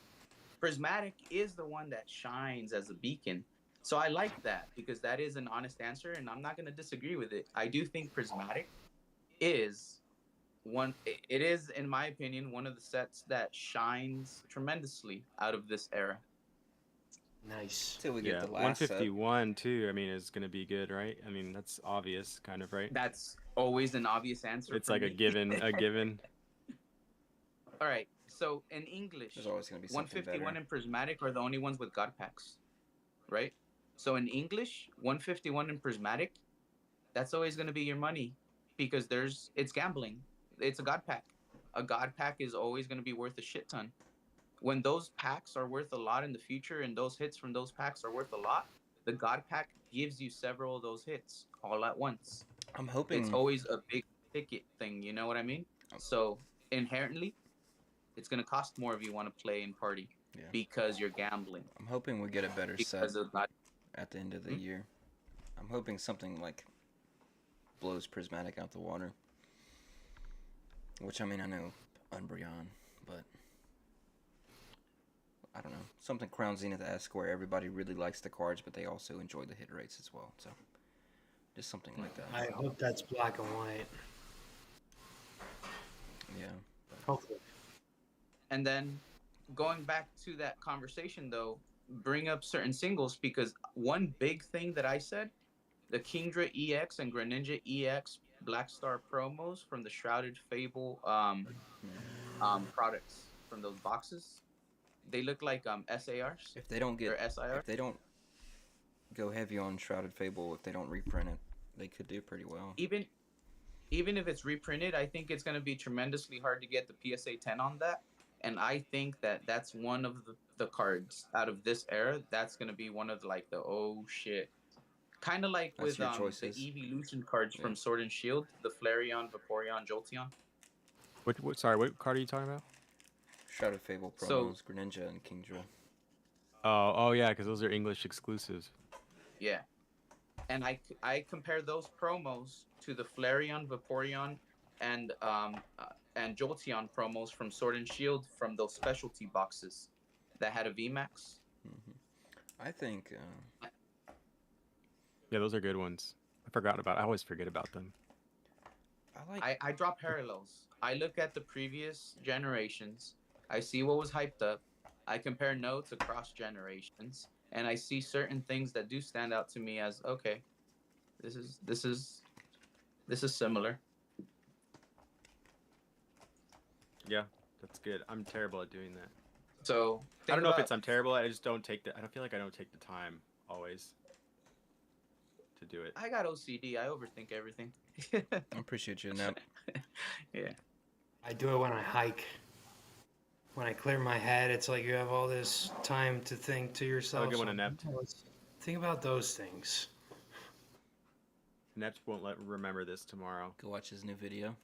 Prismatic is the one that shines as a beacon. So I like that because that is an honest answer and I'm not going to disagree with it. I do think Prismatic is it is, in my opinion, one of the sets that shines tremendously out of this era. Nice. Till we get Yeah, the last set. 151 too. I mean, is gonna be good, right? I mean, that's obvious, kind of, right? That's always an obvious answer. It's for like a me. given. All right. So in English, There's always gonna be something 151 better. and prismatic are the only ones with god packs, right? So in English, 151 and prismatic, that's always going to be your money because it's gambling. It's a god pack. A god pack is always going to be worth a shit ton. When those packs are worth a lot in the future and those hits from those packs are worth a lot, the god pack gives you several of those hits all at once. I'm It's hoping. always a big ticket thing, you know what I mean? So inherently, it's going to cost more if you want to play and party Yeah. because you're gambling. I'm hoping we get a better set Because of that. at the end of the year. I'm hoping something like blows prismatic out the water. Which I mean I know Umbreon, but I don't know. Something Crown Zenith-esque where everybody really likes the cards, but they also enjoy the hit rates as well. So just something like that. I hope that's black and white. Yeah. Hopefully. And then going back to that conversation though, bring up certain singles because one big thing that I said, the Kingdra EX and Greninja EX Black Star promos from the Shrouded Fable products from those boxes, they look like SARs If they don't or get SIR. if they don't go heavy on Shrouded Fable, if they don't reprint it, they could do pretty well. Even if it's reprinted, I think it's going to be tremendously hard to get the PSA 10 on that. And I think that that's one of the cards out of this era. That's going to be one of like the oh shit. Kind of like That's with your the choices. evolution cards Yeah. from Sword and Shield, the Flareon, Vaporeon, Jolteon. Sorry, what card are you talking about? Shrouded Fable promos, So- Greninja and Kingdra. Oh yeah, because those are English exclusives. Yeah. And I compare those promos to the Flareon, Vaporeon, and Jolteon promos from Sword and Shield from those specialty boxes that had a VMAX. I think Yeah, those are good ones. I always forget about them. I like I draw parallels. I look at the previous generations. I see what was hyped up. I compare notes across generations, and I see certain things that do stand out to me as okay. This is similar. Yeah, that's good. I'm terrible at doing that. So I don't know if think I'm terrible at it. I just don't take the. I don't feel like I don't take the time always to do it. I got OCD. I overthink everything. I appreciate you in that. Yeah. I do it when I hike. When I clear my head, it's like you have all this time to think to yourself. I'll get one inept. Think about those things. Nept won't remember this tomorrow. Go watch his new video.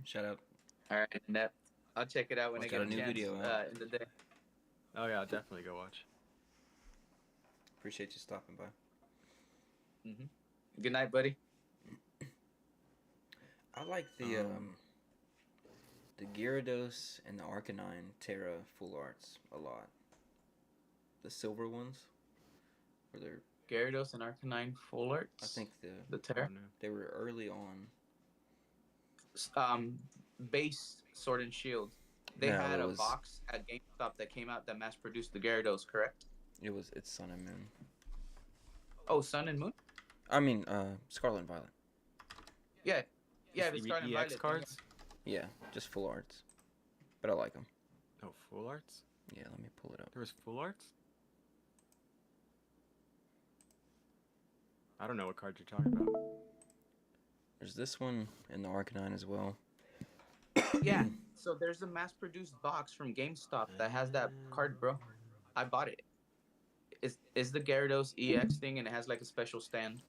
Shout out. All right, Nep. I'll check it out when He's I got get a new chance video out. in the day. Oh yeah, I'll definitely go watch. Appreciate you stopping by. Good night, buddy. I like the Gyarados and the Arcanine Terra full arts a lot. The silver ones, where they're Gyarados and Arcanine full arts. I think the Terra. they were early on. Base Sword and Shield. They No, had it a was- box at GameStop that came out that mass produced the Gyarados, correct? It's Sun and Moon. Oh, Sun and Moon. I mean, Scarlet and Violet. Yeah, yeah. Just The Scarlet and EX Violet cards. Yeah, just full arts. But I like them. Oh, full arts. Yeah, let me pull it up. There was full arts. I don't know what card you're talking about. There's this one and the Arcanine as well. Yeah. So there's a mass-produced box from GameStop that has that card, bro. I bought it. It's the Gyarados EX thing, and it has like a special stand.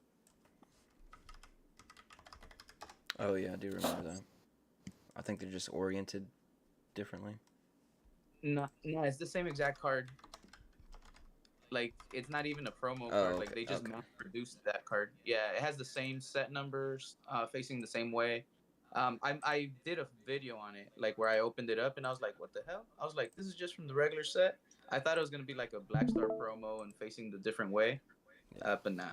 Oh yeah, I do remember that. I think they're just oriented differently. No, it's the same exact card. Like, it's not even a promo Oh, card. Like, okay, they just okay. mass-produced that card. Yeah, it has the same set numbers, facing the same way. I did a video on it, like where I opened it up, and I was like, "What the hell?" I was like, "This is just from the regular set." I thought it was gonna be like a Black Star promo and facing the different way, but nah.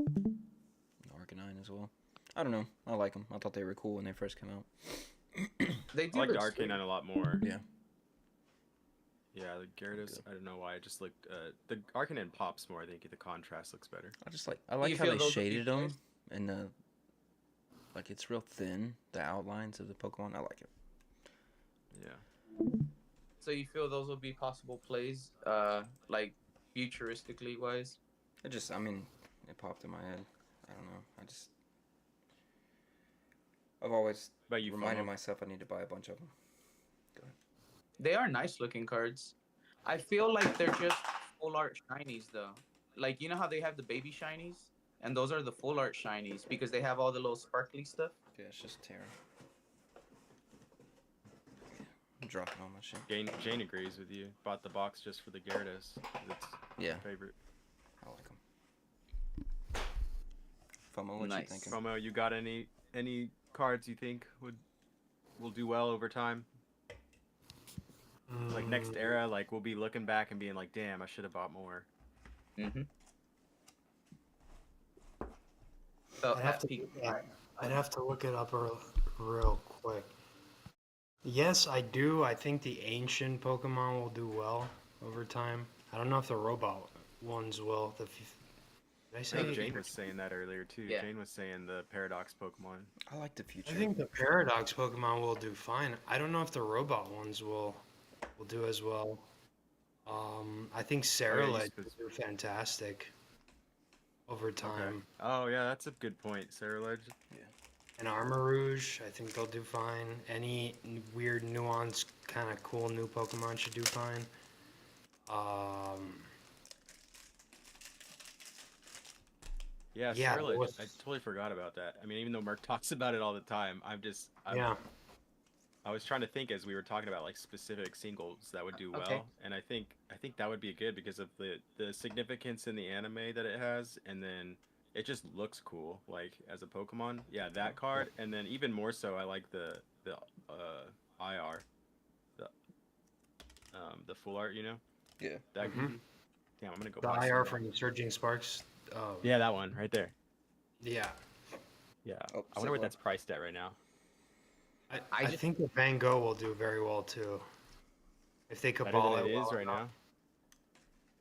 Arcanine as well. I don't know. I like them. I thought they were cool when they first came out. They I do like the look sweet. Arcanine a lot more. Yeah. Yeah, the Gyarados. I don't know why. I just looked. The Arcanine pops more. I think the contrast looks better. I like You how feel they those are shaded them features? and like it's real thin, the outlines of the Pokemon. I like it. Yeah. So you feel those will be possible plays, like futuristically wise? I mean, it popped in my head. I don't know. I've always But you reminded FOMO? myself I need to buy a bunch of them. They are nice looking cards. I feel like they're just full art shinies though. Like you know how they have the baby shinies, and those are the full art shinies because they have all the little sparkly stuff. Yeah, it's just Terra. I'm dropping all my shit. Jane agrees with you. Bought the box just for the Gyarados. That's Yeah, her favorite. I like them. FOMO, what you Nice. thinking? FOMO, you got any cards you think will do well over time? Like next era, like we'll be looking back and being like, damn, I should have bought more. Mm-hmm. So I'd have to look it up real quick. Yes, I do. I think the ancient Pokemon will do well over time. I don't know if the robot ones will. Did I I say think Jane was saying that earlier too. Yeah. Jane was saying the Paradox Pokemon. I like the future. I think the Paradox Pokemon will do fine. I don't know if the robot ones will do as well. I think Cerulege will do fantastic over time. Oh yeah, that's a good point. Cerulege. And Armor Rouge, I think they'll do fine. Any weird nuance, kind of cool new Pokemon should do fine. Yeah, Yeah, Cerulege. I totally forgot about that. I mean, even though Merc talks about it all the time, yeah. I was trying to think as we were talking about like specific singles that would do well, Okay. and I think that would be good because of the significance in the anime that it has, and then it just looks cool like as a Pokemon. Yeah, that card, and then even more so, I like the IR, the full art. You know. Yeah. That. Mhm. Damn, I'm gonna go. The buy IR some from Surging Sparks. Yeah, that one right there. Yeah. Yeah. Oh, I wonder what Sigma. that's priced at right now. I think the Van Gogh will do very well too. If they Better cabal than it it is well right enough. now.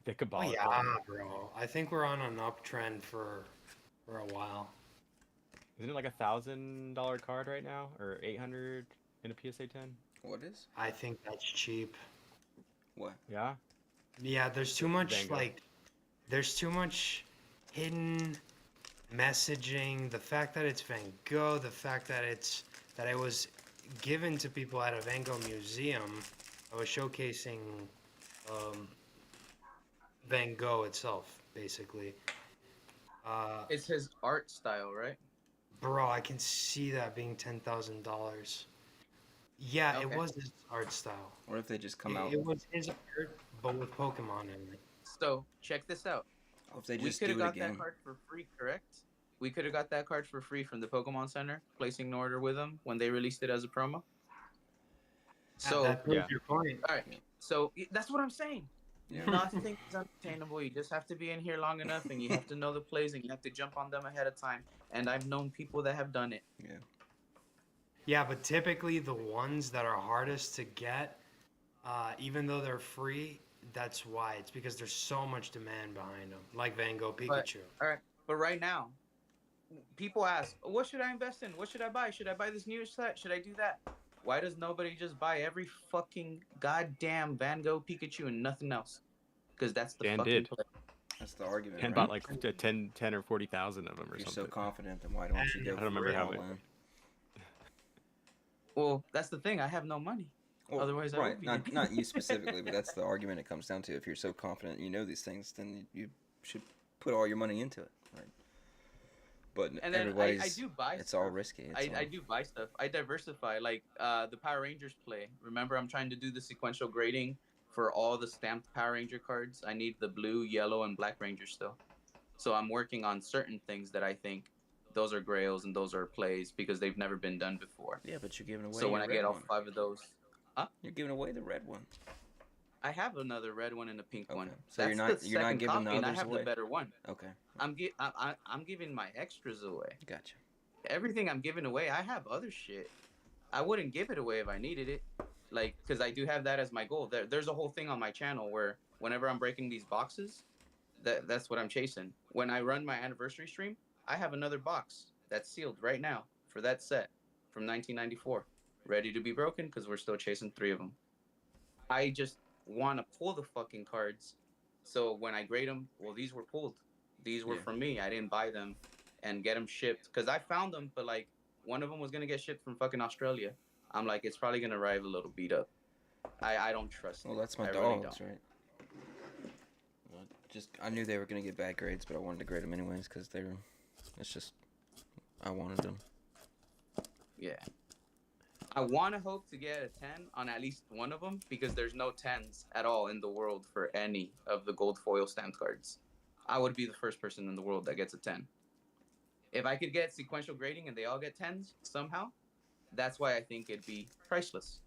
They could Oh ball it. yeah, bro. I think we're on an uptrend for a while. Isn't it like $1,000 card right now, or 800 in a PSA 10? What is? I think that's cheap. What? Yeah. Yeah, there's too much Van Gogh. like, there's too much hidden messaging. The fact that it's Van Gogh, the fact that it was given to people at a Van Gogh museum. I was showcasing Van Gogh itself, basically. It's his art style, right? Bro, I can see that being $10,000. Yeah, it Okay. was his art style. What if they just come out? It was his art, but with Pokemon in it. So check this out. What if they We just could do have it got again? that card for free, correct? We could have got that card for free from the Pokemon Center, placing an order with them when they released it as a promo. So, That proves Yeah. your point. all right. So that's what I'm saying. Yeah. Nothing is unattainable. You just have to be in here long enough, and you have to know the plays, and you have to jump on them ahead of time. And I've known people that have done it. Yeah. Yeah, but typically the ones that are hardest to get, even though they're free, that's why. It's because there's so much demand behind them, like Van Gogh Pikachu. All right. But right now, people ask, what should I invest in? What should I buy? Should I buy this new set? Should I do that? Why does nobody just buy every fucking goddamn Van Gogh Pikachu and nothing else? Because that's the Dan fucking did. play. That's the argument. And right? bought like 10 or 40,000 of them or If you're so something. confident, then why don't you go I don't remember for it how all many- in? Well, that's the thing. I have no money. Well, Otherwise, I right? would be. Not you specifically, but that's the argument it comes down to. If you're so confident you know these things, then you should put all your money into it, right? But And then everybody's I do buy it's stuff. all risky. It's I all- do buy stuff. I diversify. Like the Power Rangers play. Remember, I'm trying to do the sequential grading for all the stamped Power Ranger cards. I need the blue, yellow, and black Rangers still. So I'm working on certain things that I think those are grails and those are plays because they've never been done before. Yeah, but you're giving away. So when your I get red all one. 5 of those, You're giving away the red one. I have another red one and a pink one. Okay. So you're That's not second giving the copy, and I others have away? the better one. Okay, I'm giving my extras away. gotcha. Everything I'm giving away, I have other shit. I wouldn't give it away if I needed it, like because I do have that as my goal. There's a whole thing on my channel where whenever I'm breaking these boxes, that's what I'm chasing. When I run my anniversary stream, I have another box that's sealed right now for that set from 1994. ready to be broken because we're still chasing 3 of them. I just want to pull the fucking cards. So when I grade them, well, these were pulled. These were Yeah. from me. I didn't buy them and get them shipped because I found them, but like one of them was gonna get shipped from fucking Australia. I'm like, it's probably gonna arrive a little beat up. I don't trust Well, it. that's my I really dogs, don't. right? Well, just I knew they were gonna get bad grades, but I wanted to grade them anyways because they're. It's just I wanted them. Yeah. I want to hope to get a 10 on at least one of them because there's no 10s at all in the world for any of the gold foil stamped cards. I would be the first person in the world that gets a 10. If I could get sequential grading and they all get 10s somehow, that's why I think it'd be priceless.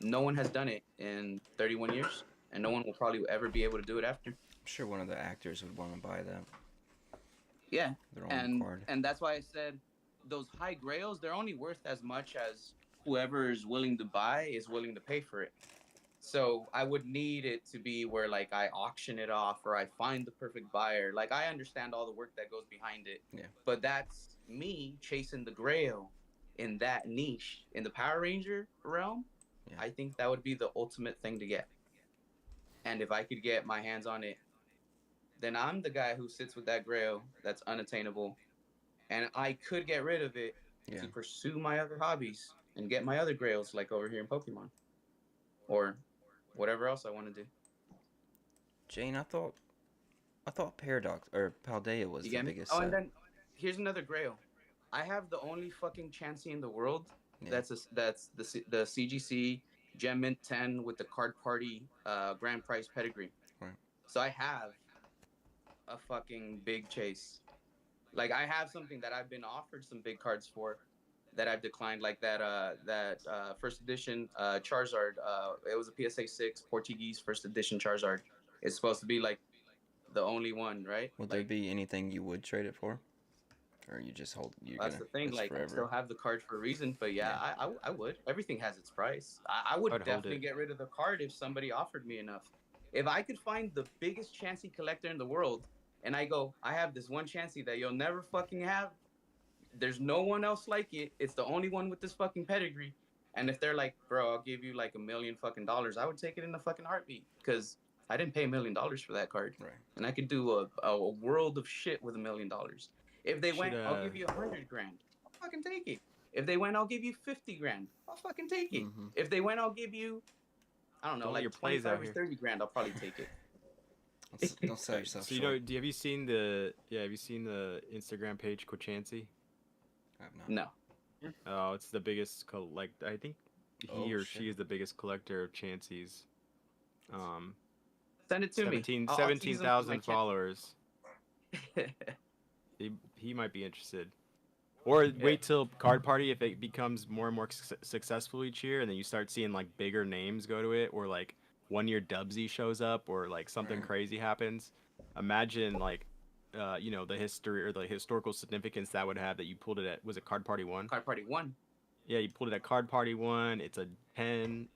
No one has done it in 31 years, and no one will probably ever be able to do it after. I'm sure one of the actors would want to buy that. Yeah, Their own and card. that's why I said those high grails, they're only worth as much as whoever is willing to buy is willing to pay for it. So I would need it to be where like I auction it off or I find the perfect buyer. Like I understand all the work that goes behind it. Yeah. But that's me chasing the grail in that niche in the Power Ranger realm. Yeah. I think that would be the ultimate thing to get. And if I could get my hands on it, then I'm the guy who sits with that grail that's unattainable. And I could get rid of it Yeah. to pursue my other hobbies and get my other grails like over here in Pokemon. Or whatever else I want to do. Jane, I thought Paradox or Paldea was You the get me? biggest Oh, set. and then here's another grail. I have the only fucking Chansey in the world Yeah. that's the CGC Gem Mint 10 with the card party grand prize pedigree. Right. So I have a fucking big chase. Like I have something that I've been offered some big cards for that I've declined, like that first edition Charizard. It was a PSA 6 Portuguese first edition Charizard. It's supposed to be like the only one, right? Would there Like be anything you would trade it for, or you just hold? You're that's gonna. the thing. It's Like I forever. still have the card for a reason, but yeah, Yeah. I would. Everything has its price. I would I'd hold definitely it. get rid of the card if somebody offered me enough. If I could find the biggest Chansey collector in the world, and I go, I have this one Chansey that you'll never fucking have. There's no one else like it. It's the only one with this fucking pedigree. And if they're like, bro, I'll give you like $1 million fucking dollars, I would take it in a fucking heartbeat because I didn't pay $1 million for that card, Right. and I could do a world of shit with $1 million. If they went, Should, I'll give you 100 grand. I'll fucking take it. If they went, I'll give you 50 grand. I'll fucking take it. Mhm. If they went, I'll give you, I don't know, Don't let like your plays 25 out or here. 30 grand. I'll probably take it. Don't sell yourself So you short. know, have you seen the Instagram page Quochancy? I have not. No. Oh, it's the biggest I think he Oh, or shit. she is the biggest collector of Chanseys. Send it to me. 17 I'll tease 'em with my 17,000 chance. followers. He might be interested. Or wait till card party if it becomes more and more successful each year, and then you start seeing like bigger names go to it, or like 1 year Dubsy shows up, or like something Right. crazy happens. Imagine like, the history or the historical significance that would have that you pulled it at. Was it Card Party 1? Card Party 1. Yeah, you pulled it at Card Party 1. It's a 10,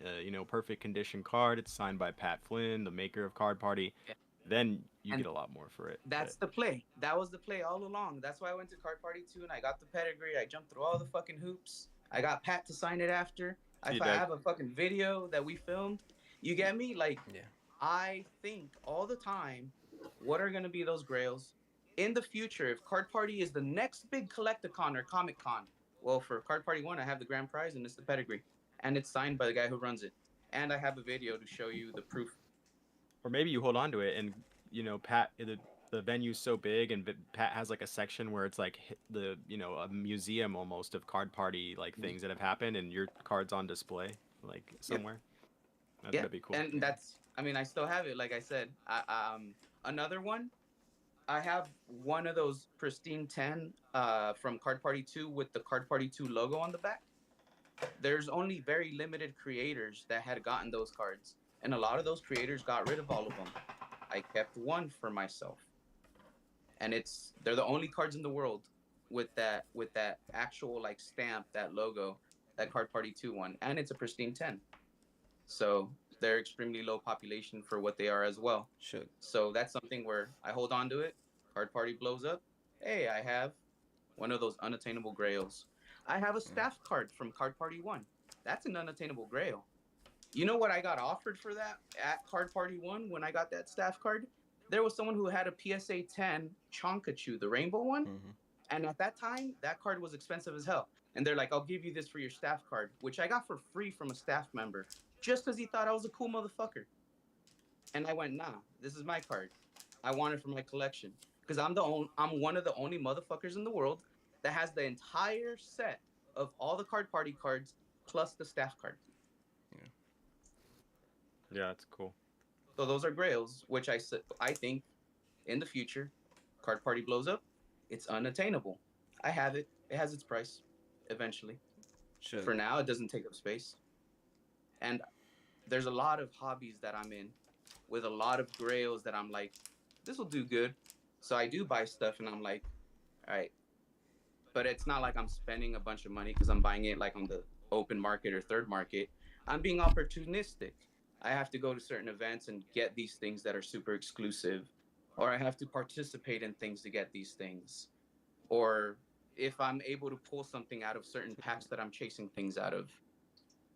perfect condition card. It's signed by Pat Flynn, the maker of Card Party. Yeah. Then you And get a lot more for it. That's the play. That was the play all along. That's why I went to Card Party 2 and I got the pedigree. I jumped through all the fucking hoops. I got Pat to sign it after. I have a fucking video that we filmed. You get me? Like, Yeah. I think all the time, what are going to be those grails? In the future, if Card Party is the next big collecticon or Comic Con, well, for Card Party 1, I have the grand prize and it's the pedigree. And it's signed by the guy who runs it. And I have a video to show you the proof. Or maybe you hold on to it and, Pat, the venue's so big and Pat has like a section where it's like a museum almost of Card Party like things that have happened and your card's on display like somewhere. That'd be cool. And that's, I still have it. Like I said, another one, I have one of those pristine 10 from Card Party 2 with the Card Party 2 logo on the back. There's only very limited creators that had gotten those cards. And a lot of those creators got rid of all of them. I kept one for myself. And they're the only cards in the world with that actual like stamp, that logo, that Card Party 2 one. And it's a pristine 10. So they're extremely low population for what they are as well. Should. So that's something where I hold on to it. Card Party blows up. Hey, I have one of those unattainable grails. I have a staff card from Card Party 1. That's an unattainable grail. You know what I got offered for that at Card Party 1 when I got that staff card? There was someone who had a PSA 10 Chonkachu, the rainbow one. Mm-hmm. And at that time, that card was expensive as hell. And they're like, I'll give you this for your staff card, which I got for free from a staff member just because he thought I was a cool motherfucker. And I went, nah, this is my card. I want it for my collection. Because I'm one of the only motherfuckers in the world that has the entire set of all the Card Party cards plus the staff card. Yeah, that's cool. So those are grails, which I think in the future, Card Party blows up, it's unattainable. I have it. It has its price eventually. Sure. For now, it doesn't take up space. And there's a lot of hobbies that I'm in with a lot of grails that I'm like, this will do good. So I do buy stuff and I'm like, all right. But it's not like I'm spending a bunch of money because I'm buying it like on the open market or third market. I'm being opportunistic. I have to go to certain events and get these things that are super exclusive, or I have to participate in things to get these things. Or if I'm able to pull something out of certain packs that I'm chasing things out of.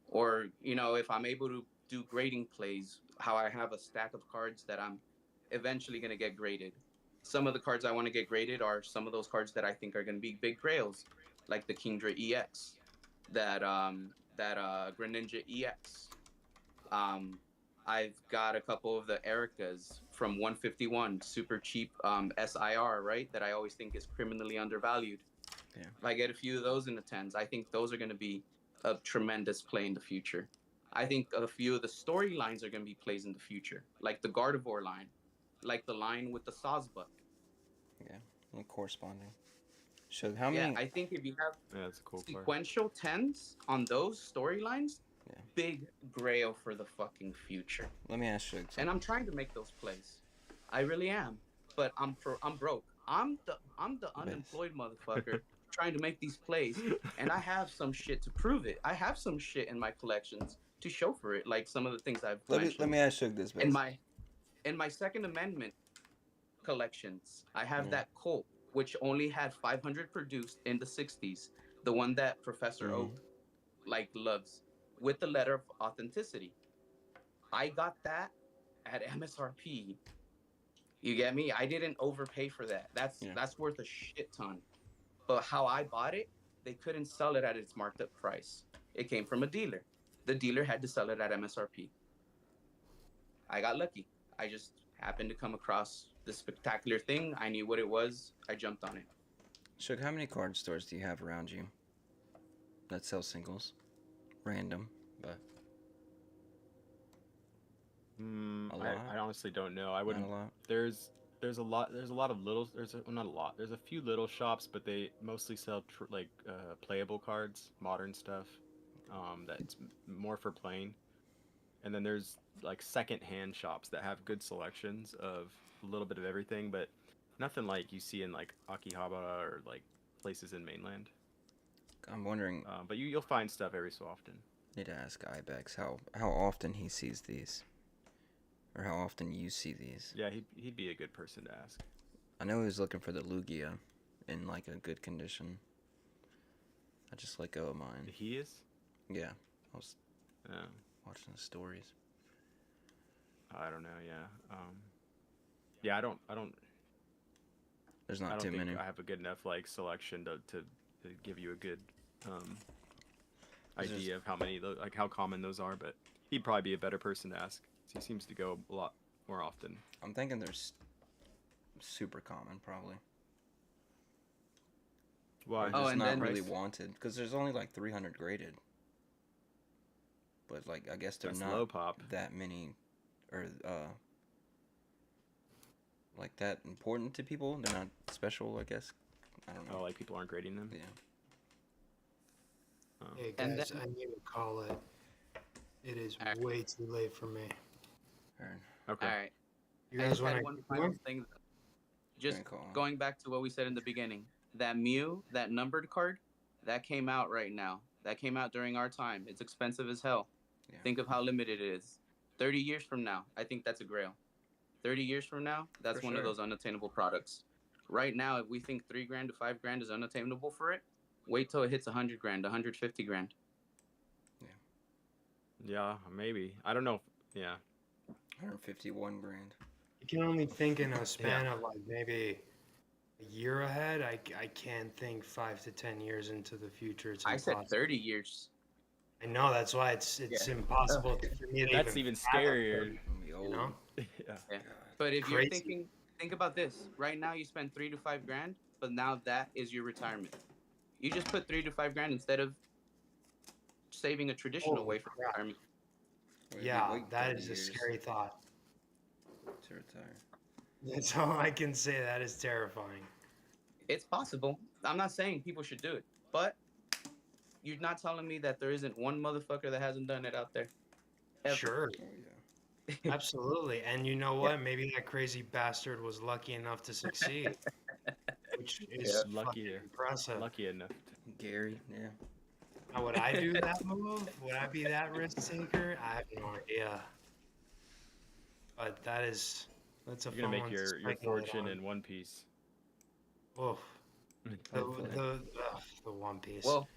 Or, you know, if I'm able to do grading plays, how I have a stack of cards that I'm eventually going to get graded. Some of the cards I want to get graded are some of those cards that I think are going to be big grails, like the Kingdra EX, that Greninja EX. I've got a couple of the Ericas from 151, super cheap SIR, right? That I always think is criminally undervalued. Yeah. If I get a few of those in the 10s, I think those are going to be a tremendous play in the future. I think a few of the storylines are going to be plays in the future, like the Gardevoir line, like the line with the Sawsbuck. Yeah, and corresponding. So how many? Yeah, I think if you have that's a cool sequential 10s on those storylines, yeah, big grail for the fucking future. Let me ask you. And I'm trying to make those plays. I really am. But I'm broke. I'm the unemployed motherfucker trying to make these plays, and I have some shit to prove it. I have some shit in my collections to show for it, like some of the things I've mentioned. Let me ask you this. In my Second Amendment collections, I have that Colt, which only had 500 produced in the 60s, the one that Professor Oak loves, with the letter of authenticity. I got that at MSRP. You get me? I didn't overpay for that. That's worth a shit ton. But how I bought it, they couldn't sell it at its marked up price. It came from a dealer. The dealer had to sell it at MSRP. I got lucky. I just happened to come across this spectacular thing. I knew what it was. I jumped on it. Shugg, how many card stores do you have around you that sell singles? Random, but I honestly don't know. I wouldn't. Not a lot. There's a lot of little. Not a lot. There's a few little shops, but they mostly sell playable cards, modern stuff. That's more for playing. And then there's like second-hand shops that have good selections of a little bit of everything, but nothing like you see in like Akihabara or like places in mainland. I'm wondering. But you'll find stuff every so often. Need to ask Ibex how often he sees these, or how often you see these. Yeah, he'd be a good person to ask. I know he was looking for the Lugia in like a good condition. I just let go of mine. He is? Yeah, I was watching the stories. I don't know. Yeah. Yeah, I don't. There's not I don't too think many. I have a good enough like selection to give you a good idea of how many like how common those are. But he'd probably be a better person to ask. He seems to go a lot more often. I'm thinking they're super common, probably. Why? It's and not then really wanted because there's only like 300 graded. But like I guess they're That's not low pop. that many, or like that important to people. They're not special, I guess. I don't know. Oh, like people aren't grading them. Yeah. Hey And guys, then- I need to call it. It is way too late for me. Alright. Okay. All right. You I guys just want had to one keep final going? thing. Just Gonna call him. going back to what we said in the beginning, that Mew, that numbered card, that came out right now. That came out during our time. It's expensive as hell. Yeah. Think of how limited it is. 30 years from now, I think that's a grail. 30 years from now, that's For one of sure. those unattainable products. Right now, if we think $3,000 to $5,000 is unattainable for it, wait till it hits 100 grand, 150 grand. Yeah. Yeah, maybe. I don't know. Yeah. 151 grand. You can only think in a span Yeah. of like maybe a year ahead. I can't think 5 to 10 years into the future. It's I said impossible. 30 years. I know that's why it's Yeah. impossible for me to That's even even fathom scarier. 30, I'm gonna be old. you know? Yeah. Yeah. God. But if you're Crazy. thinking, think about this. Right now, you spend 3 to 5 grand, but now that is your retirement. You just put 3 to 5 grand instead of saving a traditional Holy way for crap. retirement. Or if you Yeah, wait that 30 is a years scary thought. to retire. That's all I can say. That is terrifying. It's possible. I'm not saying people should do it, but you're not telling me that there isn't one motherfucker that hasn't done it out there. Ever. Sure, Oh yeah. absolutely. And you know Yeah. what? Maybe that crazy bastard was lucky enough to succeed, which Yeah. is Lucky, fucking impressive. lucky enough. Gary, yeah. Now, would I do that move? Would I be that risk taker? I have no idea. But that's a You're gonna fun make one to your speculate fortune on. in One Piece. Oof. The, Hopefully. the One Piece. Well,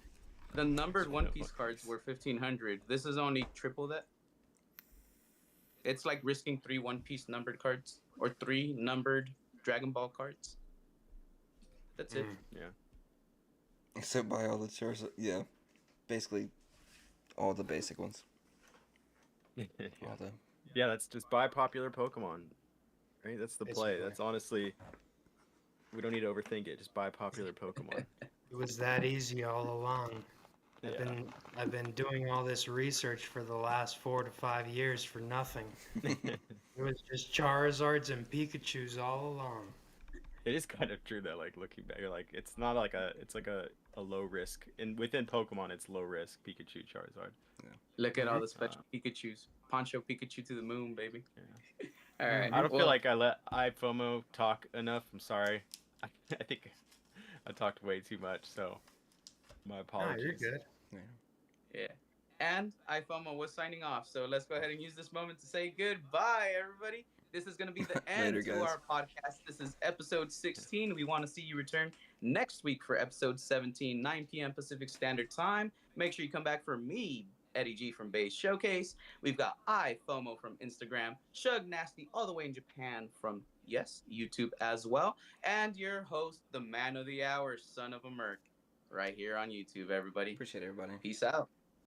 the numbered Speaking One of Piece One cards Piece. were 1,500. This is only triple that. It's like risking 3 One Piece numbered cards or 3 numbered Dragon Ball cards. That's it. Mm. Yeah. Except buy all the chairs. Yeah. Basically, all the basic ones. yeah. All the. Yeah, that's just buy popular Pokemon. Right? That's the play. Basically. That's honestly, we don't need to overthink it. Just buy popular Pokemon. It was that easy all along. I've Yeah. been doing all this research for the last 4 to 5 years for nothing. It was just Charizards and Pikachus all along. It is kind of true that, like, looking back, you're like, it's not like it's like a low risk. And within Pokemon, it's low risk. Pikachu, Charizard. Look at all Mhm. the special Pikachus. Poncho Pikachu to the moon, baby. Yeah. All right. I don't Well, feel like I let IFOMO talk enough. I'm sorry. I think I talked way too much, so my No, apologies. you're good. yeah. And IFOMO was signing off. So let's go ahead and use this moment to say goodbye, everybody. This is going to be the end Later, to guys. our podcast. This is episode 16. We want to see you return next week for episode 17, 9 p.m. Pacific Standard Time. Make sure you come back for me, Eddie G from BEYSShowcase. We've got IFOMO from Instagram, Shugg Nastee all the way in Japan from, yes, YouTube as well. And your host, the man of the hour, son of a merc, right here on YouTube, everybody. Appreciate everybody. Peace out.